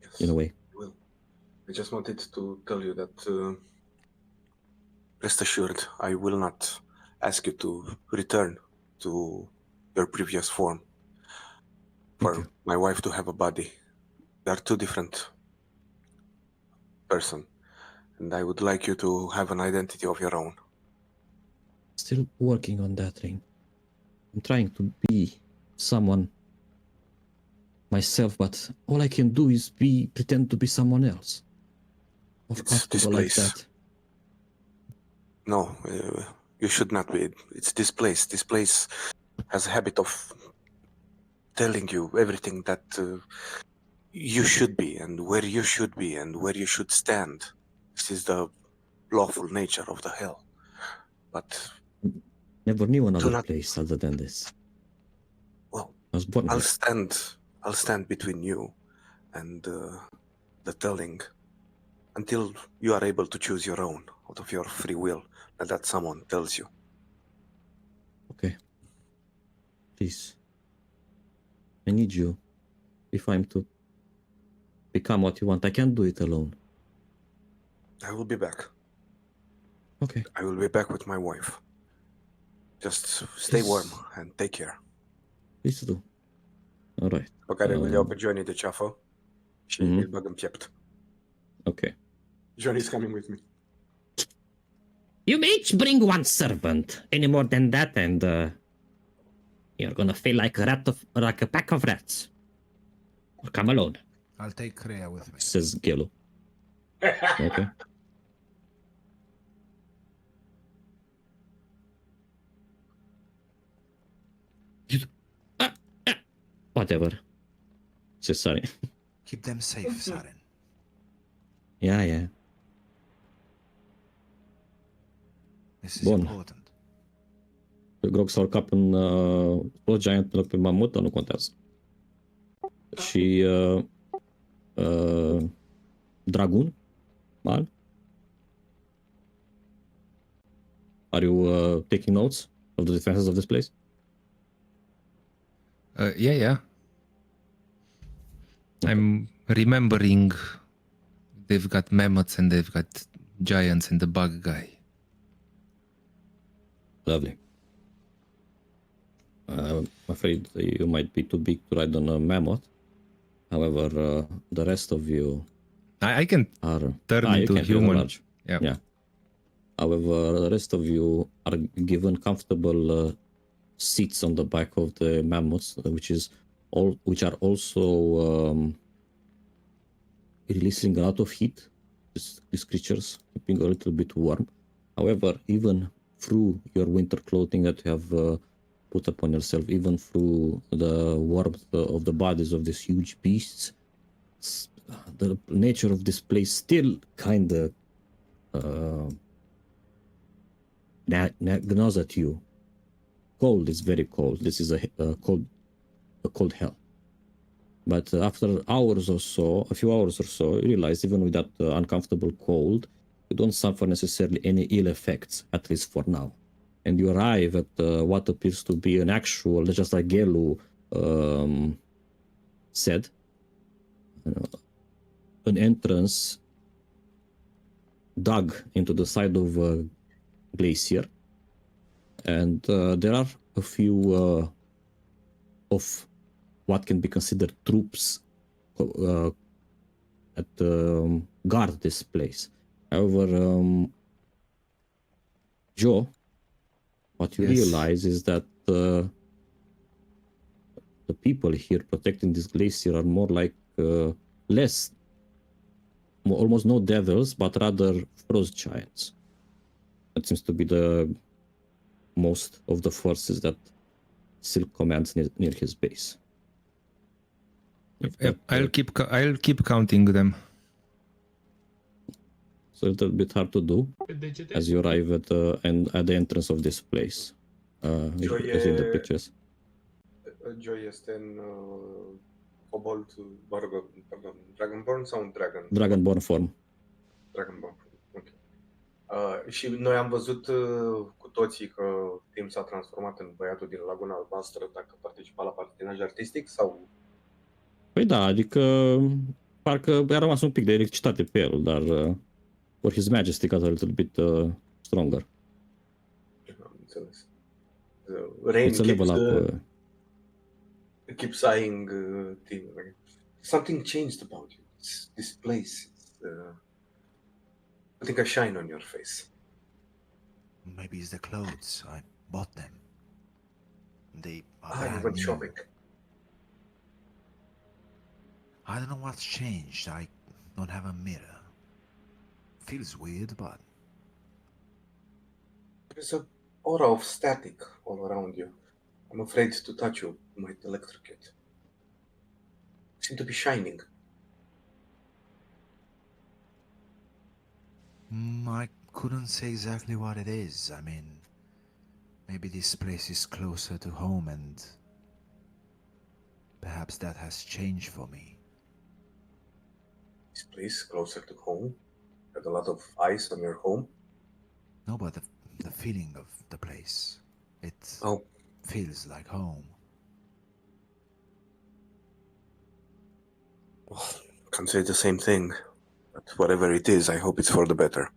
yes.
in a way.
I will. I just wanted to tell you that rest assured, I will not ask you to return to your previous form.
Thank
For
you.
my wife to have a body. We are two different person, and I would like you to have an identity of your own.
Still working on that thing. I'm trying to be someone myself, but all I can do is pretend to be someone else. More
It's this
comfortable like
place.
that.
No, you should not be. It's this place. This place has a habit of telling you everything that you should be, and where you should be, and where you should stand. This is the lawful nature of the hell. But
Never knew another
not-
place other than this.
well,
I was born
I'll
here.
stand between you and the telling until you are able to choose your own out of your free will, and that someone tells you.
Okay. Please. I need you. If I'm to become what you want, I can't do it alone.
I will be back.
Okay.
I will be back with my wife. Just stay
Yes.
warm and take care.
Please do. Alright.
Pe care îl iau pe Johnny de ceafă și îl bag în piept.
Okay.
Johnny's coming with me.
You may each bring one servant. Any more than that, and you're gonna feel like a pack of rats. Or come alone.
I'll take Kreia with me.
Says Gelo. Okay. Whatever. Says sorry.
Keep them safe, Saren.
Yeah.
This is
Bun.
important.
Grog s-a urcat în Slow Giant în loc pe mamut, dar nu contează. Și Dragoon? Man? Are you taking notes of the defenses of this place?
Yeah. I'm remembering they've got mammoths and they've got giants and the bug guy.
Lovely. I'm afraid you might be too big to ride on a mammoth. However, the rest of you
I can
are...
turn
you
into
can, you're
human.
large.
Yeah.
However, the rest of you are given comfortable seats on the back of the mammoths, which are also releasing a lot of heat. These creatures keeping a little bit warm. However, even through your winter clothing that you have put upon yourself, even through the warmth of the bodies of these huge beasts, the nature of this place still kind of gnaws at you. Cold is very cold. This is a cold hell. But after a few hours or so, you realize even with that uncomfortable cold, you don't suffer necessarily any ill effects, at least for now. And you arrive at what appears to be an actual, just like Gelu said, an entrance dug into the side of a glacier. And there are a few of what can be considered troops that guard this place. However, Joe, what you
Yes.
realize is that the people here protecting this glacier are more like less almost no devils, but rather frost giants. That seems to be the most of the forces that Silk commands near his base.
Yep,
But,
I'll keep counting them.
it's a little bit hard to do
Pe degete?
as you arrive at the entrance of this place. As in the pictures.
Joy este în Cobalt, pardon, Dragonborn sau un Dragon?
Dragonborn form.
Dragonborn. Ok. Și noi am văzut cu toții că Tim s-a transformat în băiatul din Laguna Albastră dacă participa la patinaj artistic sau...
Păi da, adică parcă a rămas un pic de electricitate pe el, dar or His Majesty got a little bit stronger.
Am înțeles. Rain
It's a level up.
keeps eyeing Tim. Like, something changed about you. This place. I think a shine on your face.
Maybe it's the clothes. I bought them. They are
I
brand
went
new.
shopping.
I don't know what's changed. I don't have a mirror. Feels weird, but
There's an aura of static all around you. I'm afraid to touch you. You might electrocute. You seem to be shining.
I couldn't say exactly what it is. I mean, maybe this place is closer to home and perhaps that has changed for me.
This place closer to home. Had a lot of ice on your home.
No, but the feeling of the place. It
Oh,
feels like home.
can't say the same thing. But whatever it is, I hope it's for the better.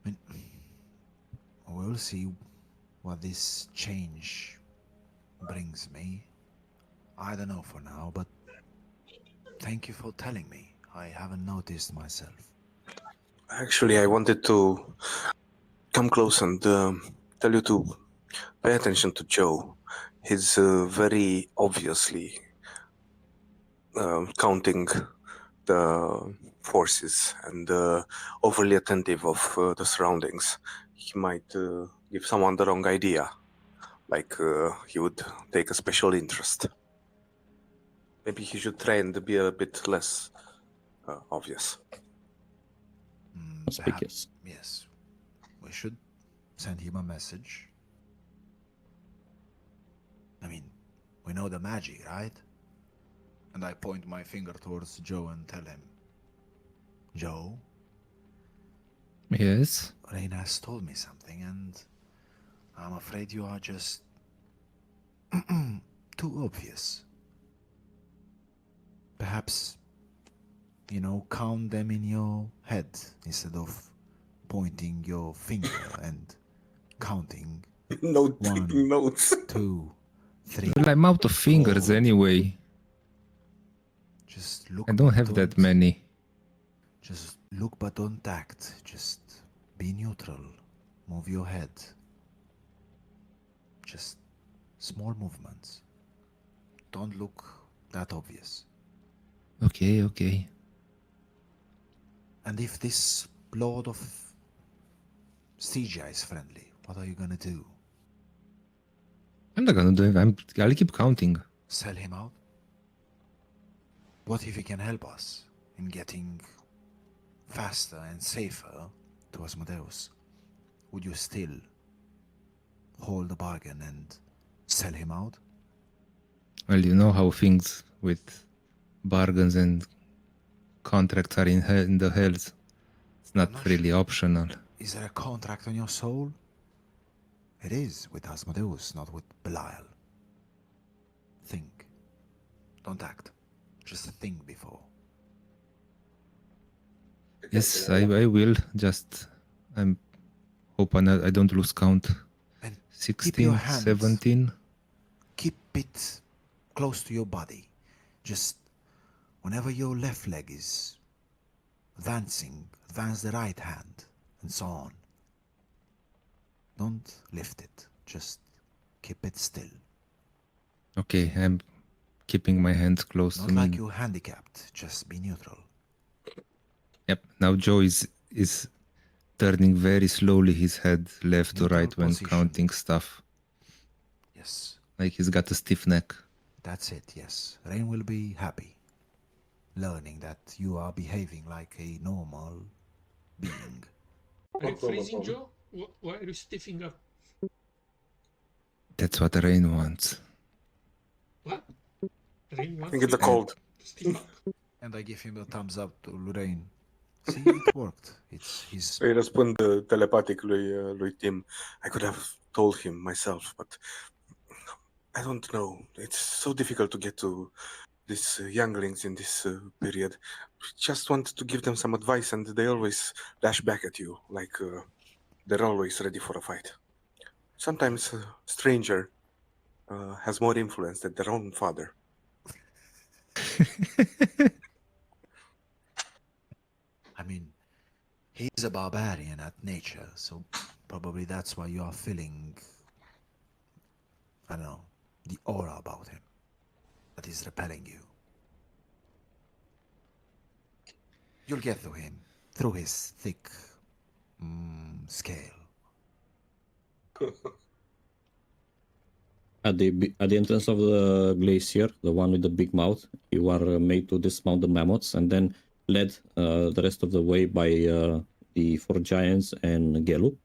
I mean, we'll see what this change brings me. I don't know for now, but thank you for telling me. I haven't noticed myself.
Actually, I wanted to come close and tell you to pay attention to Joe. He's very obviously counting the forces and overly attentive of the surroundings. He might give someone the wrong idea, like he would take a special interest. Maybe he should try and be a bit less obvious.
Conspicuous.
Yes. We should send him a message. I mean, we know the magic, right? And I point my finger towards Joe and tell him, Joe,
Yes.
Rain has told me something, and I'm afraid you are just too obvious. Perhaps, count them in your head instead of pointing your finger and counting
No
One.
taking notes.
2, 3.
Well, I'm out of fingers
Oh.
anyway.
Just look.
I don't
but
have that many.
Just look, but don't act. Just be neutral. Move your head. Just small movements. Don't look that obvious.
Okay.
And if this Lord of Stygia is friendly, what are you gonna do?
I'm not gonna do it. I'll keep counting.
Sell him out? What if he can help us in getting faster and safer to Asmodeus? Would you still hold the bargain and sell him out?
Well, you know how things with bargains and contracts are in the hells. It's not
I'm not
really optional.
Is there a contract on your soul? It is with Asmodeus, not with Belial. Think. Don't act. Just think before.
Yes, I will. Just I'm hoping I don't lose count.
And keep your
16,
hands.
17.
Keep it close to your body. Just whenever your left leg is advancing, advance the right hand, and so on. Don't lift it. Just keep it still.
Okay, I'm keeping my hands close
Not
to
like
me.
you're handicapped. Just be neutral.
Yep. Now Joe is turning very slowly his head left to
Neutral
right when
position.
counting stuff.
Yes,
Like he's got a stiff neck.
that's it, yes. Rain will be happy, learning that you are behaving like a normal being.
Are you freezing, Joe? Why are you stiffing up?
That's what Rain wants.
What? Rain
I
wants
think it's a
you
cold.
to stiff up.
And I give him a thumbs up to Lorraine. See, it worked. It's his.
Îi răspund telepatic lui Tim. I could have told him myself, but I don't know. It's so difficult to get to these younglings in this period. Just want to give them some advice, and they always dash back at you like they're always ready for a fight. Sometimes a stranger has more influence than their own father.
I mean, he's a barbarian at nature, so probably that's why you are feeling, I don't know, the aura about him that is repelling you. You'll get through him, through his thick scale.
At the entrance of the glacier, the one with the big mouth, you are made to dismount the mammoths and then led the rest of the way by the four giants and Gelu.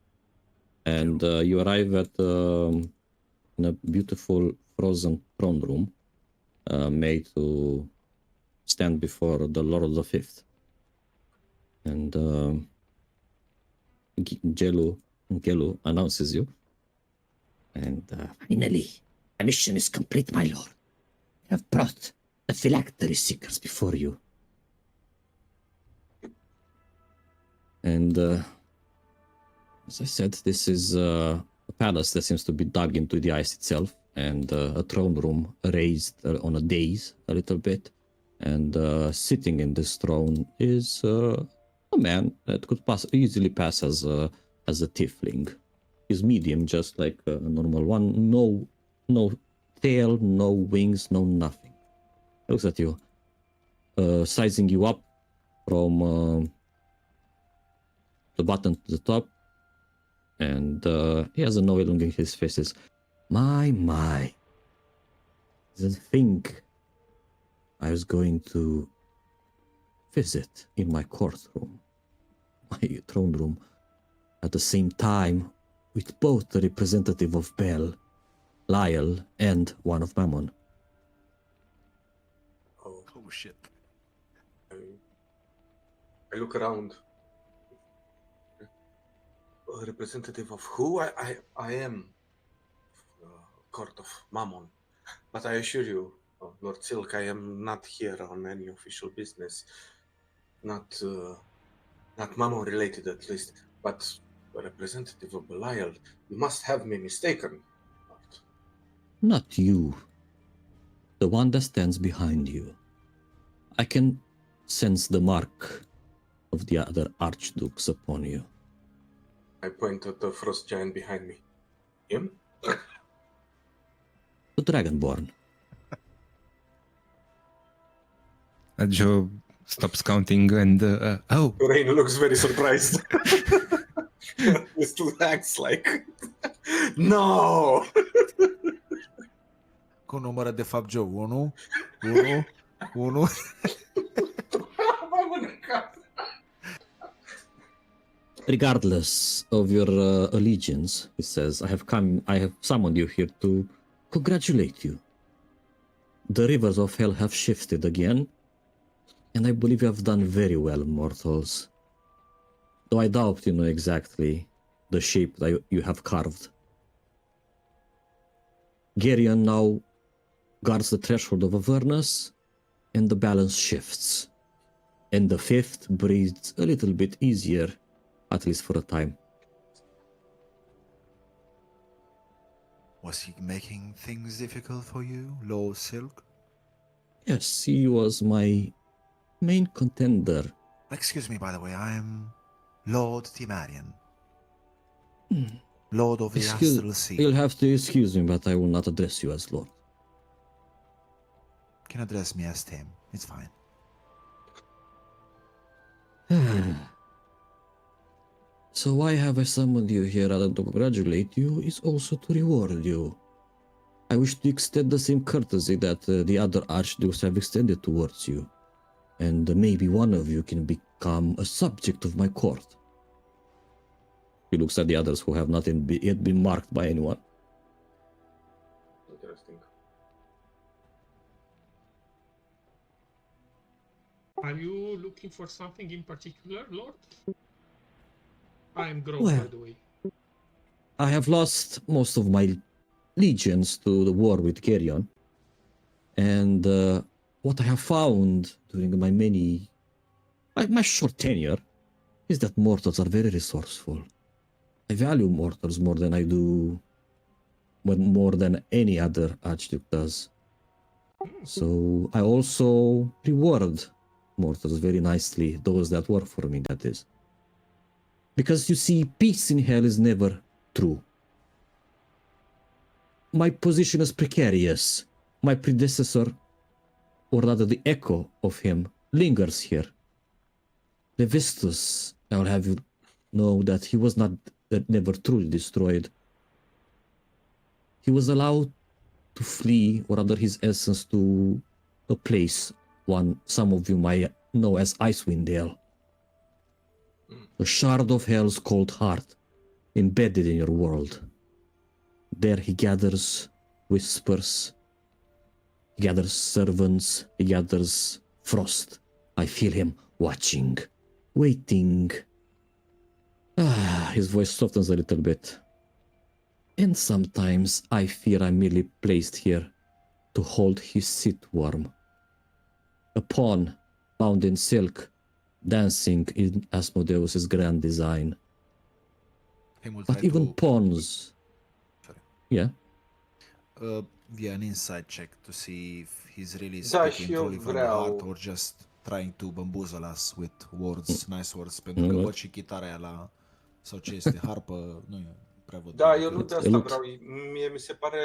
And you arrive at in a beautiful frozen throne room made to stand before the Lord of the Fifth. And Gelu announces you. And
Finally, my mission is complete, my lord. I have brought the phylactery seekers before you.
And as I said, this is a palace that seems to be dug into the ice itself, and a throne room raised on a dais a little bit. And sitting in this throne is a man that could easily pass as a tiefling. He's medium, just like a normal one. No tail, no wings, no nothing. Looks at you, sizing you up from the bottom to the top, and he has a no look in his faces. My, didn't think I was going to visit in my courtroom, my throne room, at the same time with both the representative of Bel, Lyle, and one of Mammon.
Oh,
Oh shit.
I look around. A representative of who? I am court of Mammon, but I assure you, Lord Silk, I am not here on any official business. Not Mammon related, at least, but a representative of Belial. You must have me mistaken, Lord.
Not you. The one that stands behind you. I can sense the mark of the other archdukes upon you.
I point at the frost giant behind me. Him?
The Dragonborn.
Joe stops counting and oh,
Rain looks very surprised. With two hands, like, no!
Cu numără de fapt Joe. 1.
Regardless of your allegiance, he says, I have summoned you here to congratulate you. The rivers of hell have shifted again, and I believe you have done very well, mortals. Though I doubt you know exactly the shape that you have carved. Geryon now guards the threshold of Avernus, and the balance shifts. And the fifth breathes a little bit easier, at least for a time.
Was he making things difficult for you, Lord Silk?
Yes, he was my main contender.
Excuse me, by the way, I am Lord Timarian.
Hmm.
Lord of the Astral Sea.
You'll have to excuse me, but I will not address you as Lord.
You can address me as Tim. It's fine.
So why have I summoned you here rather than to congratulate you is also to reward you. I wish to extend the same courtesy that the other archdukes have extended towards you, and maybe one of you can become a subject of my court. He looks at the others who have not yet been marked by anyone.
Interesting.
Are you looking for something in particular, Lord? I am Grove,
Well,
by the way.
I have lost most of my legions to the war with Geryon, and what I have found during my short tenure is that mortals are very resourceful. I value mortals more than I do, more than any other archduke does. So I also reward mortals very nicely, those that work for me, that is. Because you see, peace in hell is never true. My position is precarious. My predecessor, or rather the echo of him, lingers here. Levistus, I will have you know that he was never truly destroyed. He was allowed to flee, or rather his essence, to a place some of you might know as Icewind Dale. A shard of hell's cold heart, embedded in your world. There he gathers whispers, he gathers servants, he gathers frost. I feel him watching, waiting. His voice softens a little bit. And sometimes I fear I'm merely placed here to hold his seat warm. A pawn bound in silk, dancing in Asmodeus' grand design.
Him will
But
try
even
to
pawns...
Sorry.
Yeah?
Via an inside check to see if he's really
Da,
speaking
și eu
truly from the
vreau.
heart or just trying to bamboozle us with words, nice words, pentru că
Mm.
văd și chitara aia la, sau ce este, harpă, nu e prea văd.
Da, eu nu de asta
Elut.
vreau. Mie mi se pare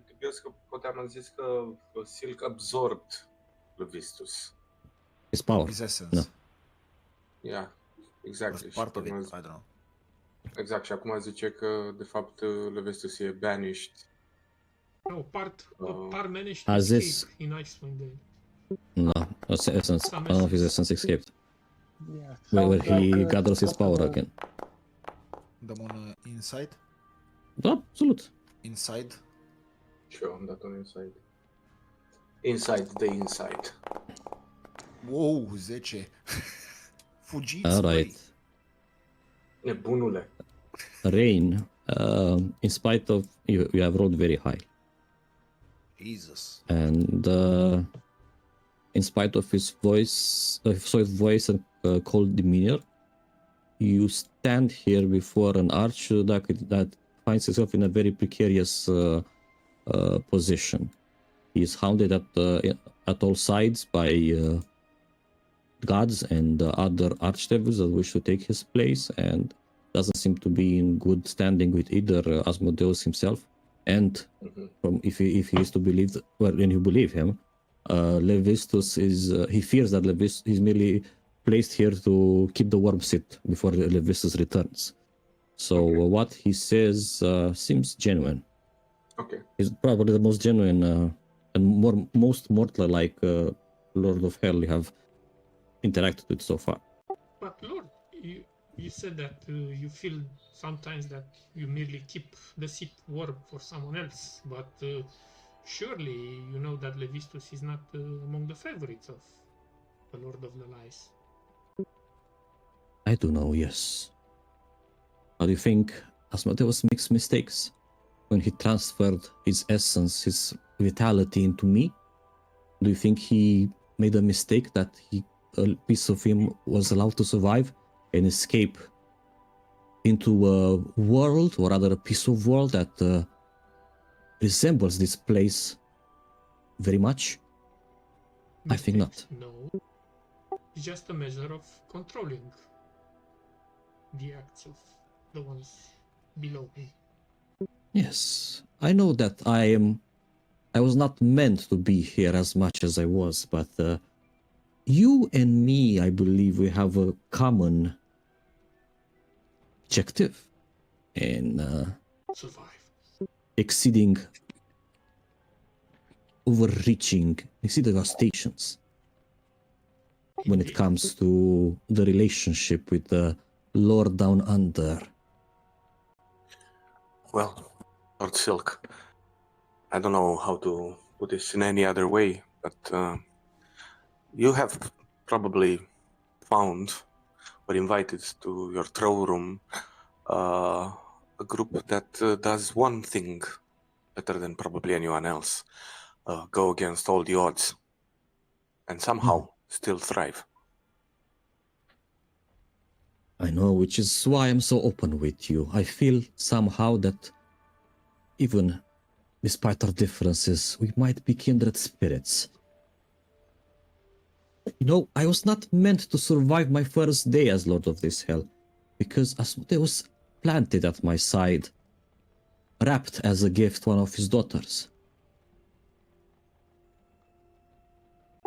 dubios că poate am zis că Silk absorbed Levistus.
His power.
His essence.
No.
Yeah, exactly. Și
Part of it,
acum-
I don't know.
exact, și acum zice că de fapt Levistus e banished.
No, part managed to
As
escape
is-
in Icewind Dale.
No, that's essence. I don't know if his essence escaped.
Yeah,
Where
sounds
he
like,
gathers his power
possible.
again.
Dăm un inside?
Da, absolut.
Inside?
Și eu am dat un inside. Inside the inside.
Wow, 10. Fugiți,
Alright.
Nebunule.
Rain, in spite of... You have rolled very high.
Jesus.
And in spite of his soft voice and cold demeanor, you stand here before an archduke that finds himself in a very precarious position. He is hounded at all sides by gods and other archdevils that wish to take his place, and doesn't seem to be in good standing with either Asmodeus himself. And from if he is to believe, well, and you believe him, Levistus is he fears that Levistus is merely placed here to keep the worm sit before Levistus returns. So what he says seems genuine.
Okay.
He's probably the most genuine and most mortal-like Lord of Hell you have interacted with so far.
But Lord, you said that you feel sometimes that you merely keep the seat warm for someone else, but surely you know that Levistus is not among the favorites of the Lord of the Lies.
I do know, yes. How do you think Asmodeus makes mistakes when he transferred his essence, his vitality into me? Do you think he made a mistake that a piece of him was allowed to survive and escape into a world, or rather a piece of world that resembles this place very much? I think not.
No. It's just a measure of controlling the acts of the ones below him.
Yes, I know that I was not meant to be here as much as I was, but you and me, I believe we have a common
objective in
Survive.
exceeding our stations when it
Indeed.
comes to the relationship with the Lord Down Under.
Well, Lord Silk, I don't know how to put this in any other way, but you have probably found or invited to your throne room a group that does one thing better than probably anyone else, go against all the odds, and somehow still thrive.
I know, which is why I'm so open with you. I feel somehow that even despite our differences, we might be kindred spirits. You know, I was not meant to survive my first day as Lord of this Hell, because Asmodeus planted at my side, wrapped as a gift one of his daughters.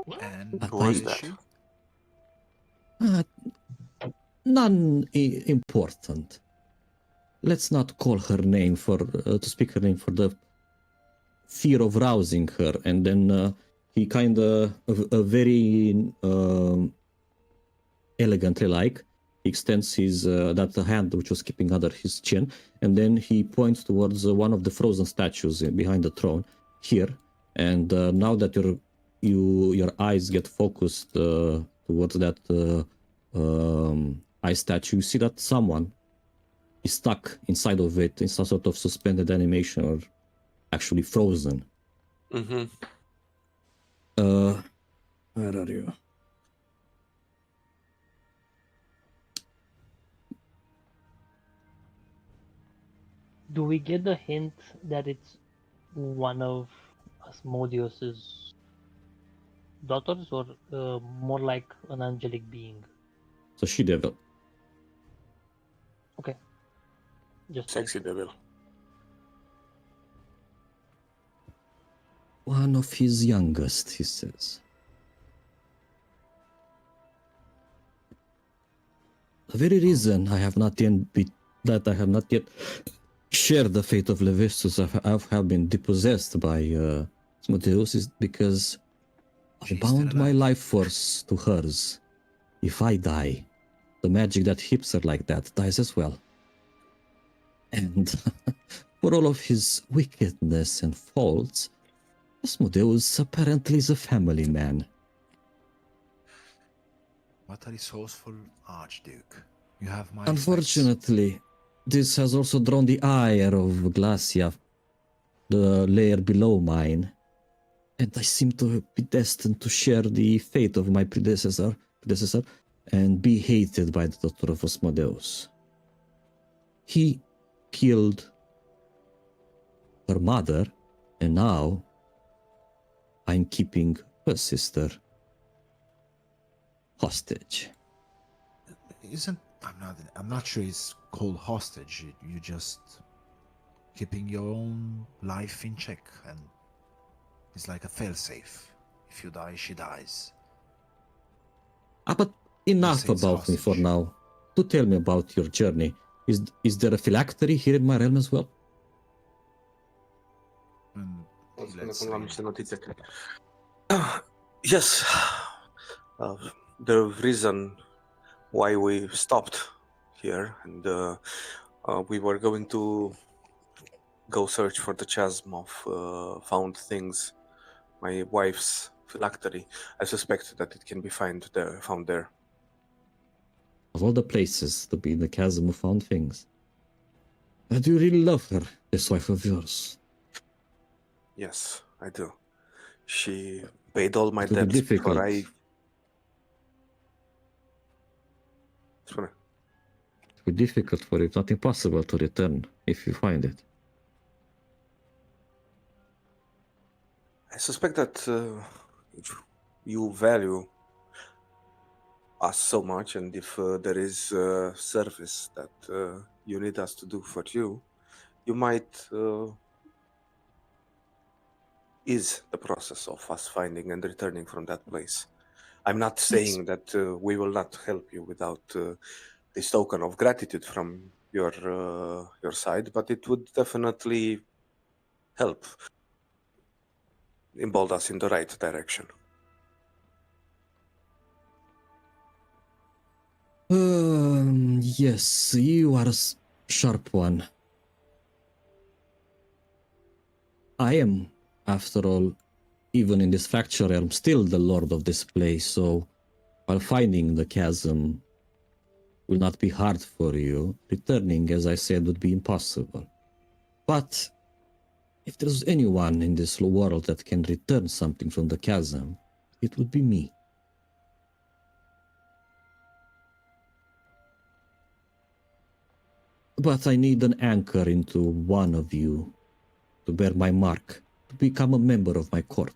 What?
And
Who
who
was
is
that?
she?
None important. Let's not call her name to speak her name for the fear of rousing her. And then he kind of, a very elegantly like, he extends his that hand which was keeping under his chin, and then he points towards one of the frozen statues behind the throne here. And now that your eyes get focused towards that eye statue, you see that someone is stuck inside of it in some sort of suspended animation, or actually frozen.
Mm-hmm.
Where are you?
Do we get the hint that it's one of Asmodeus's daughters, or more like an angelic being?
So she devil.
Okay. Just
Sexy devil.
One of his youngest, he says. The very reason I have not yet shared the fate of Levistus, I have been depossessed by Asmodeus, is because I
She's
bound
still
my
alive.
life force to hers. If I die, the magic that hips her like that dies as well. And for all of his wickedness and faults, Asmodeus apparently is a family man.
What a resourceful Archduke. You have my
Unfortunately, this has also drawn the ire of Glacia, the layer below mine, and I seem to be destined to share the fate of my predecessor, and be hated by the daughter of Asmodeus. He killed her mother, and now I'm keeping her sister hostage.
Isn't I'm not sure it's called hostage. You just keeping your own life in check, and it's like a failsafe. If you die, she dies.
But enough
say it's
about me for
hostage.
now. To tell me about your journey. Is there a phylactery here in my realm as well?
Let's see.
Yes. The reason why we stopped here, and we were going to go search for the chasm of found things, my wife's phylactery. I suspect that it can be found there.
Of all the places to be in the chasm of found things. Do you really love her, this wife of yours?
Yes, I do. She paid all my
It will be
debts before
difficult.
I... Sorry.
It will be difficult for you, if not impossible, to return if you find it.
I suspect that if you value us so much, and if there is service that you need us to do for you, you might ease the process of us finding and returning from that place. I'm not saying that we will not help you without this token of gratitude from your side, but it would definitely help impulse us in the right direction.
Yes, you are a sharp one. I am, after all, even in this fracture realm, still the lord of this place, so while finding the chasm will not be hard for you, returning, as I said, would be impossible. But if there's anyone in this world that can return something from the chasm, it would be me. But I need an anchor into one of you to bear my mark, to become a member of my court.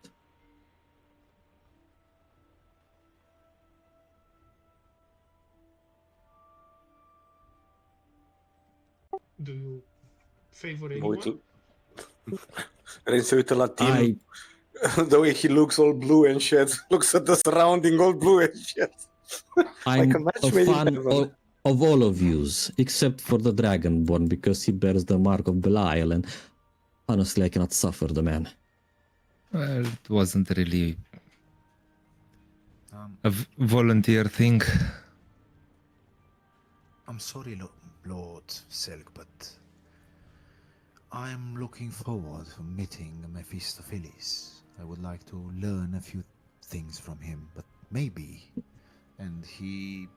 Do you favor
Mă
anyone?
uit, Ren se uită la Tim,
I
the way he looks all blue and shit, looks at the surrounding all blue and shit. Like a
I'm
match
a
made in
fan
heaven.
of all of yous, except for the Dragonborn, because he bears the mark of Belial, and honestly, I cannot suffer the man.
Well, it wasn't really
Um,
a volunteer thing.
I'm sorry, Lord Selk, but I'm looking forward to meeting Mephistopheles. I would like to learn a few things from him, but maybe. And he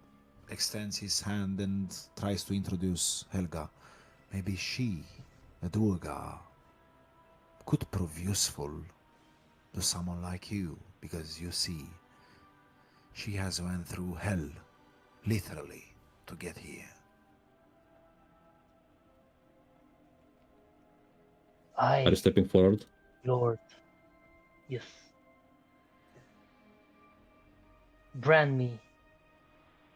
extends his hand and tries to introduce Helga. Maybe she, a Durga, could prove useful to someone like you, because you see, she has went through hell, literally, to get here.
Are you
I,
stepping forward?
Lord, yes. Brand me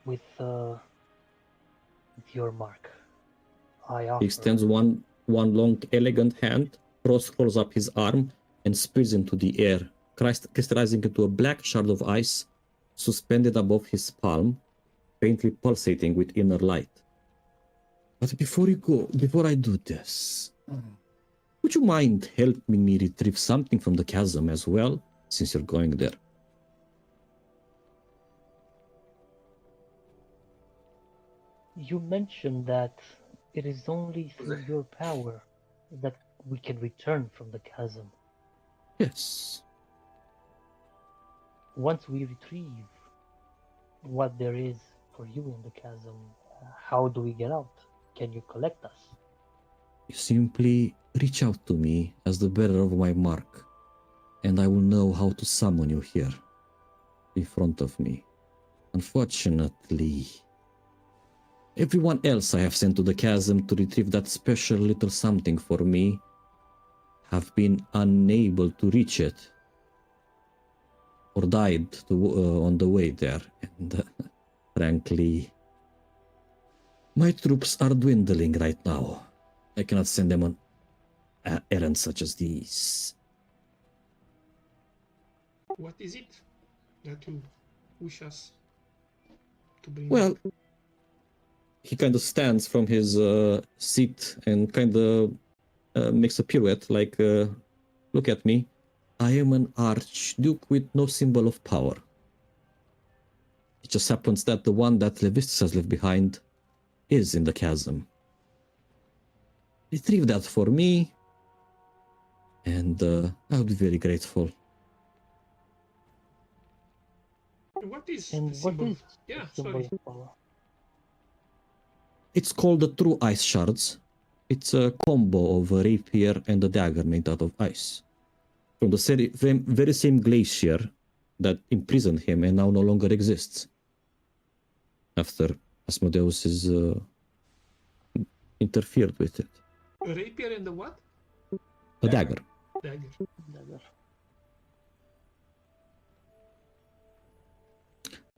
with your mark. I
He
offer.
extends one long, elegant hand, rolls up his arm, and spears into the air, crystallizing into a black shard of ice suspended above his palm, faintly pulsating with inner light. But before I do this, would you mind helping me retrieve something from the chasm as well, since you're going there?
You mentioned that it is only through your power that we can return from the chasm.
Yes.
Once we retrieve what there is for you in the chasm, how do we get out? Can you collect us?
You simply reach out to me as the bearer of my mark, and I will know how to summon you here, in front of me. Unfortunately, everyone else I have sent to the chasm to retrieve that special little something for me have been unable to reach it, or died on the way there, and frankly, my troops are dwindling right now. I cannot send them on errands such as these.
What is it that you wish us to bring?
Well, he kind of stands from his seat and kind of makes a pirouette, like, look at me. I am an archduke with no symbol of power. It just happens that the one that Levistus has left behind is in the chasm. Retrieve that for me, and I would be very grateful.
What is
And
the
what
symbol?
is
Yeah,
the symbol
sorry.
of power?
It's called the True Ice Shards. It's a combo of a rapier and a dagger made out of ice. From the very same glacier that imprisoned him and now no longer exists. After Asmodeus is interfered with it.
A rapier and a what?
A dagger.
Dagger.
Dagger.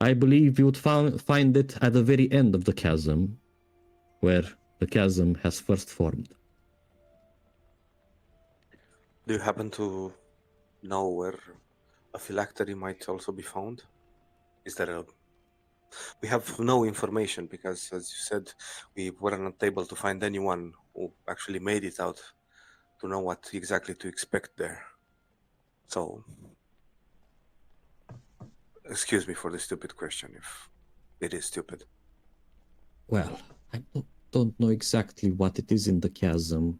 I believe you would find it at the very end of the chasm, where the chasm has first formed.
Do you happen to know where a phylactery might also be found? Is there a We have no information because, as you said, we were not able to find anyone who actually made it out to know what exactly to expect there. So, excuse me for the stupid question if it is stupid.
Well, I don't know exactly what it is in the chasm.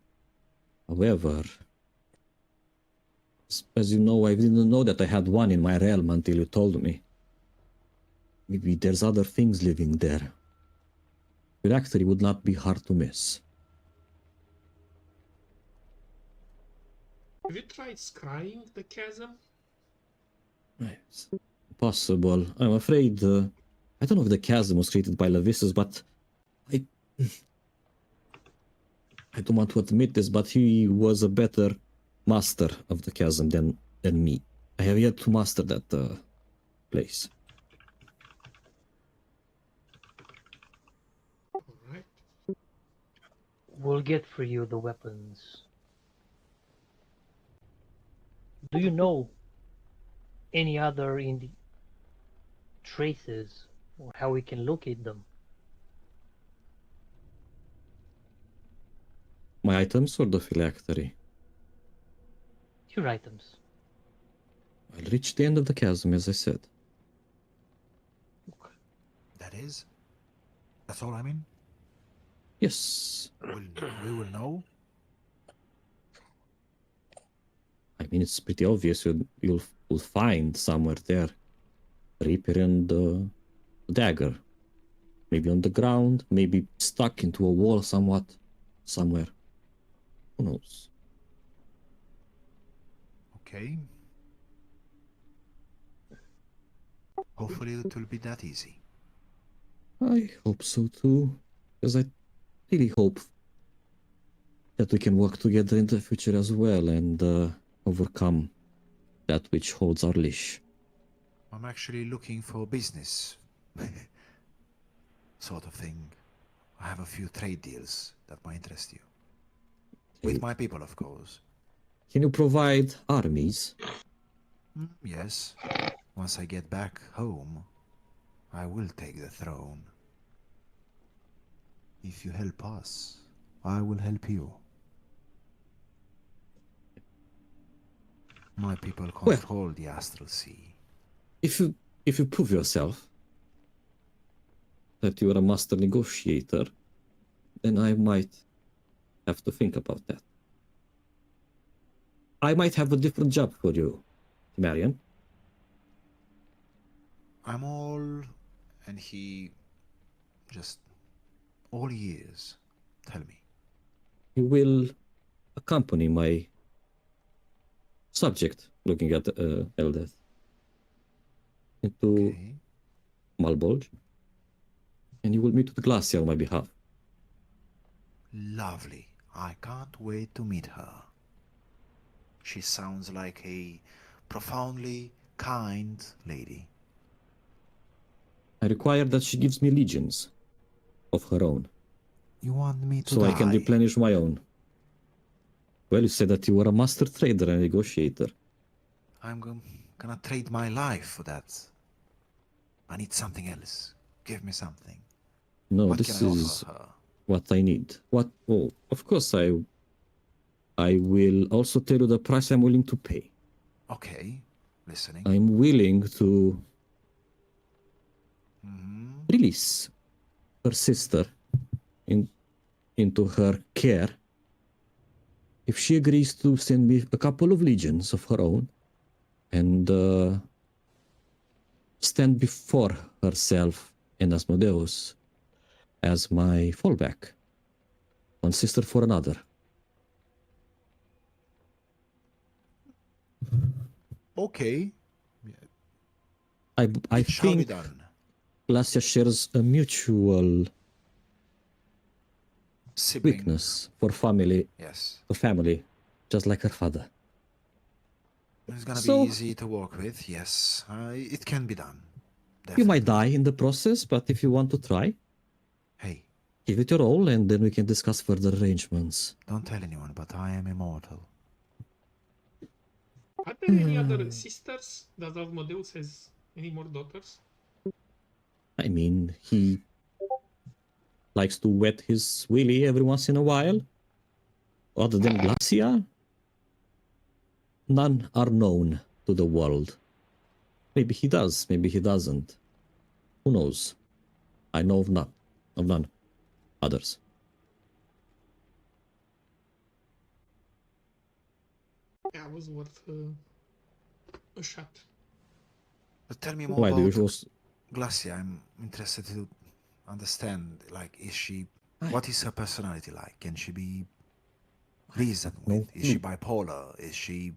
However, as you know, I didn't know that I had one in my realm until you told me. Maybe there's other things living there. Phylactery would not be hard to miss.
Have you tried scrying the chasm?
It's possible. I'm afraid. I don't know if the chasm was created by Levisus, but I. I don't want to admit this, but he was a better master of the chasm than me. I have yet to master that place.
Alright.
We'll get for you the weapons. Do you know any other traces or how we can locate them?
My items or the phylactery?
Your items.
I'll reach the end of the chasm, as I said.
That is? That's all I mean?
Yes.
We will know?
I mean, it's pretty obvious you'll find somewhere there Reaper and the dagger. Maybe on the ground, maybe stuck into a wall somewhere. Who knows?
Okay. Hopefully it will be that easy.
I hope so too, because I really hope that we can work together in the future as well and overcome that which holds our leash.
I'm actually looking for business. Sort of thing. I have a few trade deals that might interest you. With my people, of course.
Can you provide armies?
Yes. Once I get back home, I will take the throne. If you help us, I will help you. My people control the Astral Sea.
If you prove yourself that you are a master negotiator, then I might have to think about that. I might have a different job for you, Marion.
I'm all... and he... just... all ears. Tell me.
You will accompany my subject, looking at Eldeth, into
Okay.
Malbolge, and you will meet with Glacia on my behalf.
Lovely. I can't wait to meet her. She sounds like a profoundly kind lady.
I require that she gives me legions of her own,
You want me to
so
die?
I can replenish my own. Well, you said that you were a master trader and negotiator.
I'm gonna trade my life for that. I need something else. Give me something.
No,
What
this
can I
is
offer her?
what I need. What? Oh, of course I will also tell you the price I'm willing to pay.
Okay, listening.
I'm willing to release her sister into her care if she agrees to send me a couple of legions of her own and stand before herself and Asmodeus as my fallback. One sister for another.
Okay,
I
it shall be
think
done.
Glacia shares a mutual
Sibling.
weakness for family,
Yes.
just like her father.
It's gonna
So-
be easy to work with. Yes, it can be done.
You might
Definitely.
die in the process, but if you want to try,
Hey,
give it your all and then we can discuss further arrangements.
don't tell anyone, but I am immortal.
Are there any other sisters? Does Asmodeus has any more daughters?
I mean, he likes to wet his willy every once in a while. Other than Glacia, none are known to the world. Maybe he does, maybe he doesn't. Who knows? I know of none others.
Yeah, it was worth a shot.
But tell me more
Why do
about
you also...
Glacia. I'm interested to understand. Like, what is her personality like? Can she be reasoned
No
with? Is she
clue.
bipolar? Is she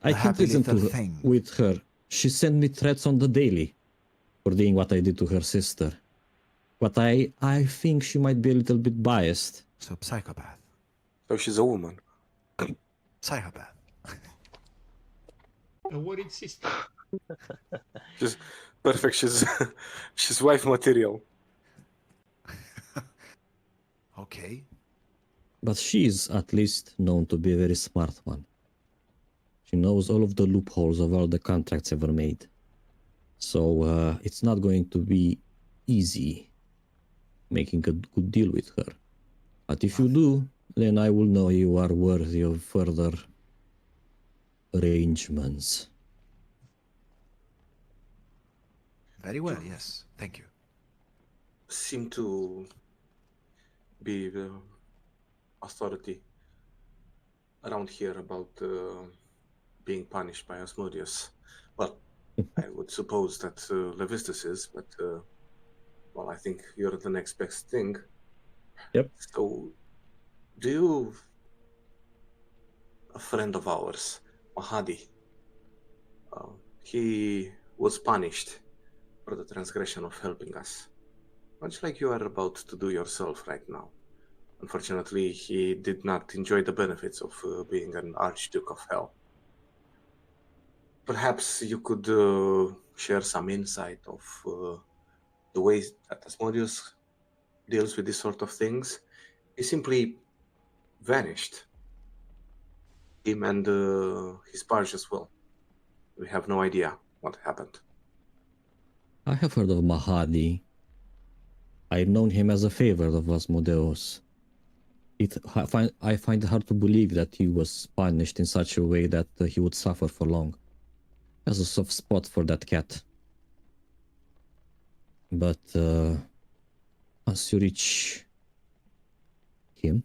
I
a
can't
happy
listen to
little
her,
thing?
with her. She sent me threats on the daily for doing what I did to her sister. But I think she might be a little bit biased.
So psychopath.
So she's a woman.
Psychopath.
A worried sister.
She's perfect. She's she's wife material.
Okay.
But she's at least known to be a very smart one. She knows all of the loopholes of all the contracts ever made. So it's not going to be easy making a good deal with her. But if you do, then I will know you are worthy of further arrangements.
Very well, yes. Thank you.
Seem to be the authority around here about being punished by Asmodeus. Well, I would suppose that Levistus is, but well, I think you're the next best thing.
Yep.
So, do you, a friend of ours, Mahadi, he was punished for the transgression of helping us, much like you are about to do yourself right now. Unfortunately, he did not enjoy the benefits of being an Archduke of Hell. Perhaps you could share some insight of the ways that Asmodeus deals with these sort of things. He simply vanished. Him and his barge as well. We have no idea what happened.
I have heard of Mahadi. I've known him as a favorite of Asmodeus. I find it hard to believe that he was punished in such a way that he would suffer for long. Has a soft spot for that cat. But once you reach him,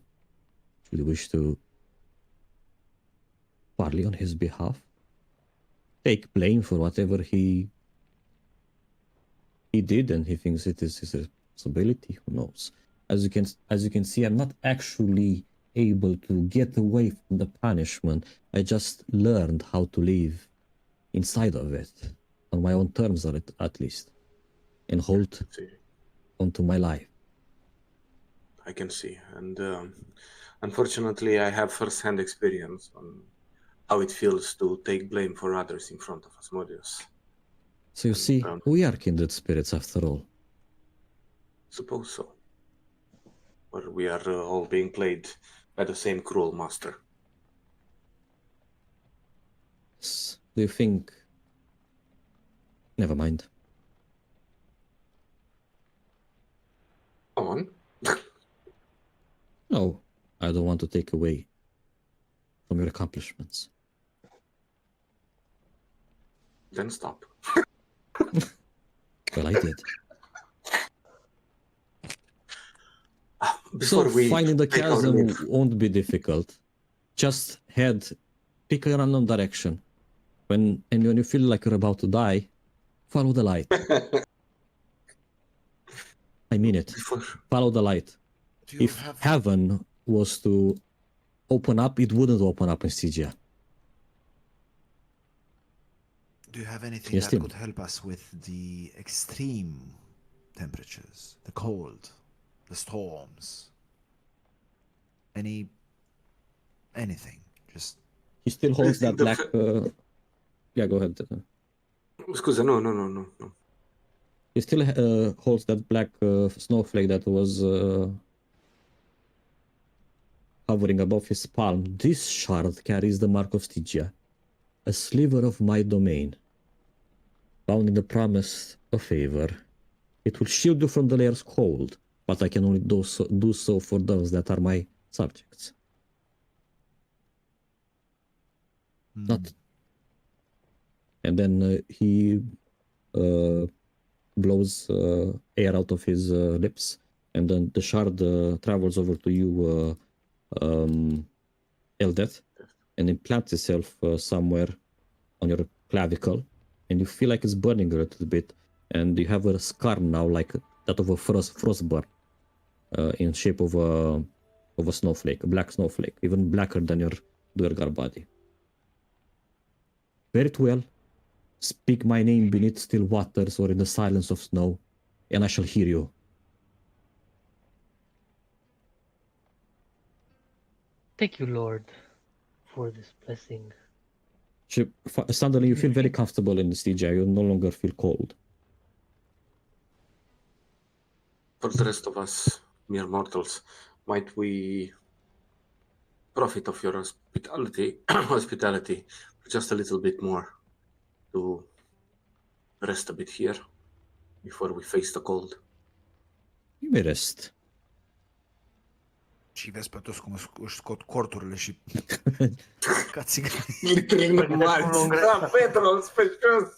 should you wish to parley on his behalf, take blame for whatever he did, and he thinks it is his responsibility. Who knows? As you can see, I'm not actually able to get away from the punishment. I just learned how to live inside of it on my own terms, at least, and hold onto my life.
I can see, and unfortunately, I have first-hand experience on how it feels to take blame for others in front of Asmodeus.
So you see, we are kindred spirits after all.
Suppose so. Or we are all being played by the same cruel master.
Do you think... Never mind.
Come on.
No, I don't want to take away from your accomplishments.
Then stop.
Well, I did.
Before
So
we
finding the
take our
chasm
leave,
won't be difficult. Just pick a random direction. And when you feel like you're about to die, follow the light. I mean it. Follow the light. If heaven was to open up, it wouldn't open up in Stygia.
Do you have anything
Yes,
that
Tim.
could help us with the extreme temperatures, the cold, the storms? Anything? Just
He still holds that black... Yeah, go ahead.
Scusa, no.
He still holds that black snowflake that was hovering above his palm. This shard carries the mark of Stygia, a sliver of my domain, bound in the promise of favor. It will shield you from the layer's cold, but I can only do so for those that are my subjects. Not. And then he blows air out of his lips, and then the shard travels over to you, Eldeth, and implants itself somewhere on your clavicle, and you feel like it's burning a little bit, and you have a scar now like that of a frostburn in shape of a snowflake, a black snowflake, even blacker than your Duergar body. Bear it well. Speak my name beneath still waters or in the silence of snow, and I shall hear you.
Thank you, Lord, for this blessing.
Suddenly you feel very comfortable in the CGI. You no longer feel cold.
For the rest of us, mere mortals, might we profit of your hospitality for just a little bit more to rest a bit here before we face the cold?
You may rest.
Și vezi pe toți cum își scot corturile și ca țigani.
Literally normali. Da, Pedro, specios.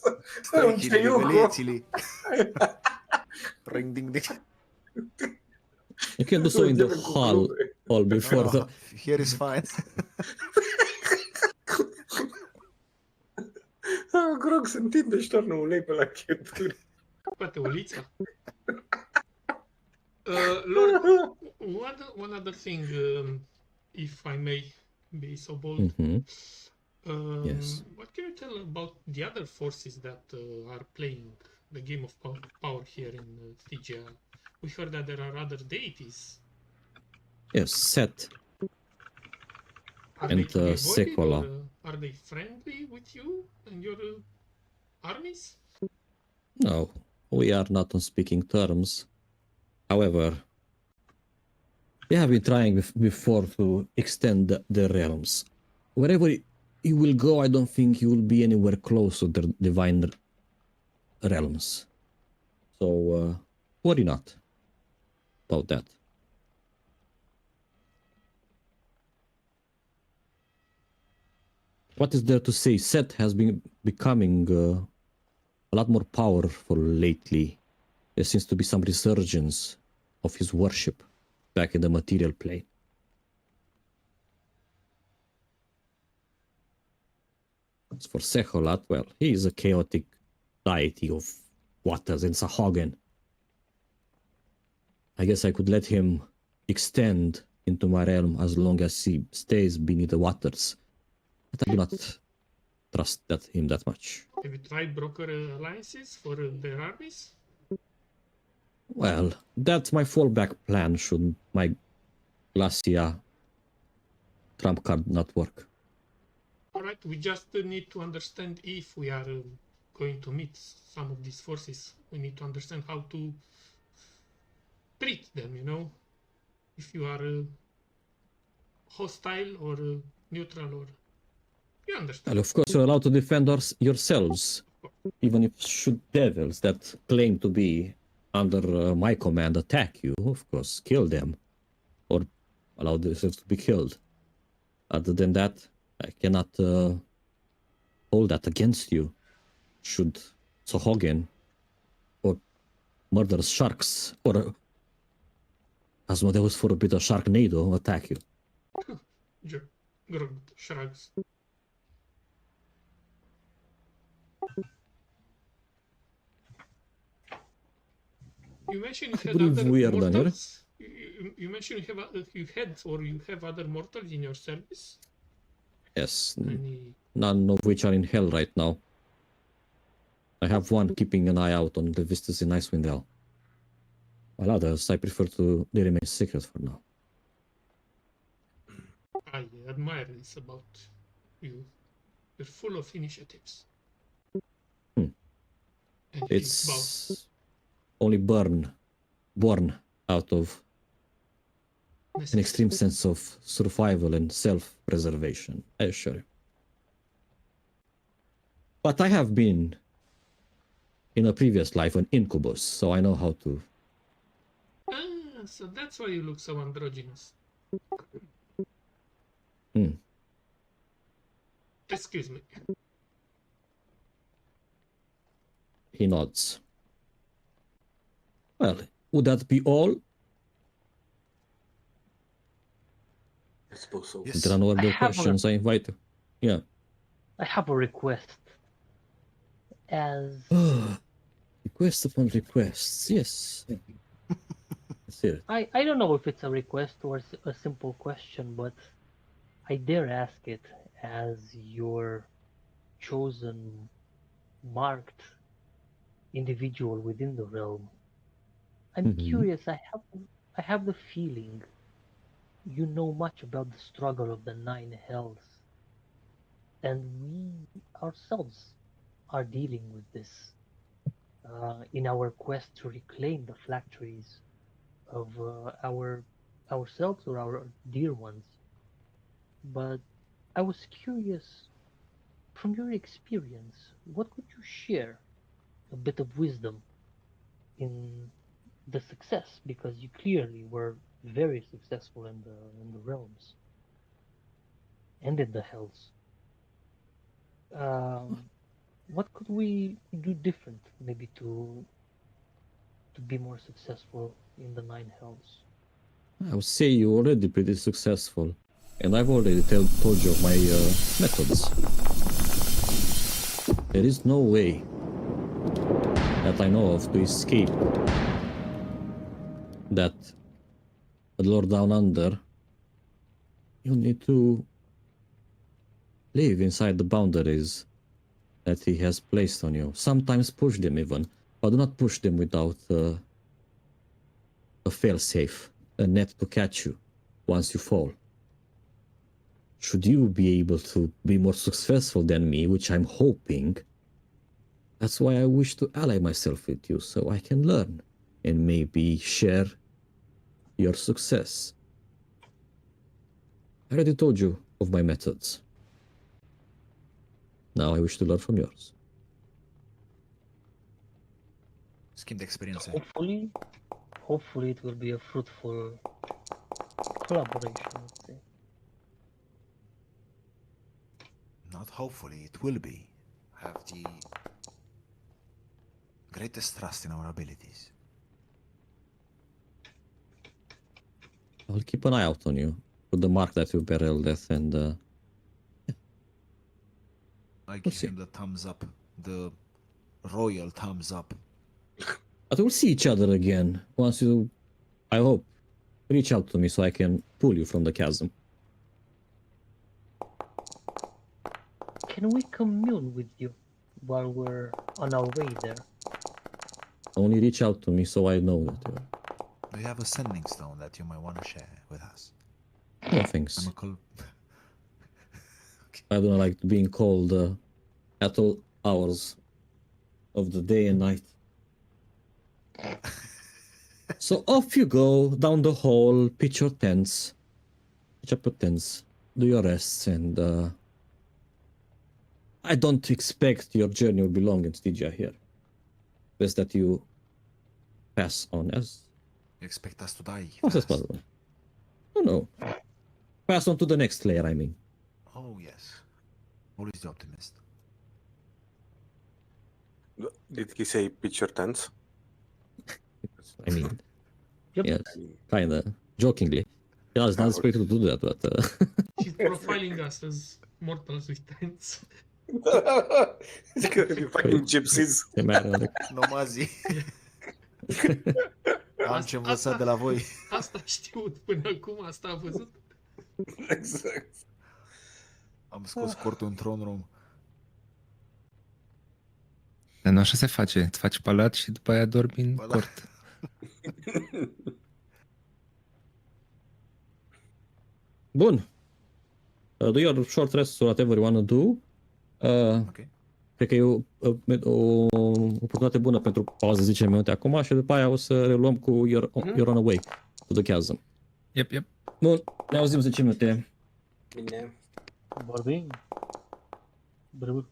Gălețile. Ring ding ding.
You can do so in the hall before the...
Here is fine.
Grog se întinde și toarnă ulei pe la cheturi.
Poate ulița. Lord, one other thing, if I may be so bold.
Yes.
What can you tell about the other forces that are playing the game of power here in Stygia? We heard that there are other deities.
Yes, Set.
Are
And,
they to be avoided,
Sekola.
or, are they friendly with you and your armies?
No, we are not on speaking terms. However, they have been trying before to extend the realms. Wherever you will go, I don't think you will be anywhere close to the divine realms. So, worry not about that. What is there to say? Set has been becoming a lot more powerful lately. There seems to be some resurgence of his worship back in the material plane. As for Seholat, well, he is a chaotic deity of waters in Sahagen. I guess I could let him extend into my realm as long as he stays beneath the waters. But I do not trust him that much.
Have you tried broker alliances for their armies?
Well, that's my fallback plan should my Glacia trump card not work.
Alright, we just need to understand if we are going to meet some of these forces. We need to understand how to treat them, you know? If you are hostile or neutral, or... You understand.
Well, of course, you're allowed to defend yourselves, even if should devils that claim to be under my command attack you, of course, kill them, or allow themselves to be killed. Other than that, I cannot hold that against you. Should Sohogen or murderous sharks or Asmodeus for a bit of Sharknado attack you.
Grog shrugs. You mentioned you had
believe
other
we are done here.
mortals. You mentioned you have other mortals in your service.
Yes,
Any...
none of which are in hell right now. I have one keeping an eye out on the vistas in Icewind Dale. While others, I prefer to they remain secret for now.
I admire this about you. You're full of initiatives.
Hmm.
And
It's only born out of an extreme sense of survival and self-preservation, I assure you. But I have been in a previous life an incubus, so I know how to.
Ah, so that's why you look so androgynous.
Hmm.
Excuse me.
He nods. Well, would that be all?
I suppose so.
If
Yes.
there are no other
I have a-
questions, I invite you. Yeah.
I have a request. As
Request upon requests. Yes. Let's hear it.
I don't know if it's a request or a simple question, but I dare ask it as your chosen, marked individual within the realm. I'm
Mhm.
curious. I have the feeling you know much about the struggle of the Nine Hells, and we ourselves are dealing with this in our quest to reclaim the phylacteries of ourselves or our dear ones. But I was curious, from your experience, what could you share a bit of wisdom in the success? Because you clearly were very successful in the realms and in the hells. What could we do different, maybe to be more successful in the nine hells?
I would say you're already pretty successful, and I've already told you of my methods. There is no way that I know of to escape that Lord Down Under. You need to live inside the boundaries that he has placed on you. Sometimes push them even, but do not push them without a fail-safe, a net to catch you once you fall. Should you be able to be more successful than me, which I'm hoping, that's why I wish to ally myself with you, so I can learn and maybe share your success. I already told you of my methods. Now I wish to learn from yours.
Schimb de experiențe.
Hopefully it will be a fruitful collaboration, let's say.
Not hopefully, it will be. Have the greatest trust in our abilities.
I'll keep an eye out on you for the mark that you bear death, and
I give
see.
him the thumbs up, the royal thumbs up.
but we'll see each other again once you, I hope, reach out to me so I can pull you from the chasm.
Can we commune with you while we're on our way there?
Only reach out to me so I know that you're.
Do you have a sending stone that you might want to share with us?
No thanks.
I'm a col-
I don't like being called at all hours of the day and night. So off you go down the hall, pitch your tents, pitch up your tents, do your rests, and I don't expect your journey will be long in Stygia here. Best that you pass on as
You expect us to die
fast as
fast?
possible. No. Pass on to the next layer, I mean.
Oh, yes. Always the optimist.
Did he say picture tense?
I mean,
Yep.
yes,
I mean,
kinda jokingly. Yeah, I was not expected to do that, but
She's profiling us as mortals with tents.
it's gonna be fucking gypsies.
Nomazi. Am ce învățat de la voi.
Asta a știut până acum, asta a văzut.
Exact.
Am scos cortul în throne room.
Dar nu așa se face. Îți faci palat și după aia dormi în
Ba da.
cort.
Bun. Do your short rest or whatever you want to do.
Ok.
Cred că e o oportunitate bună pentru pauză 10 minute acum și după aia o să reluăm cu You're on a way to the chasm.
Yep.
Bun, ne auzim 10 minute.
Bine.
Vorbim. Brut.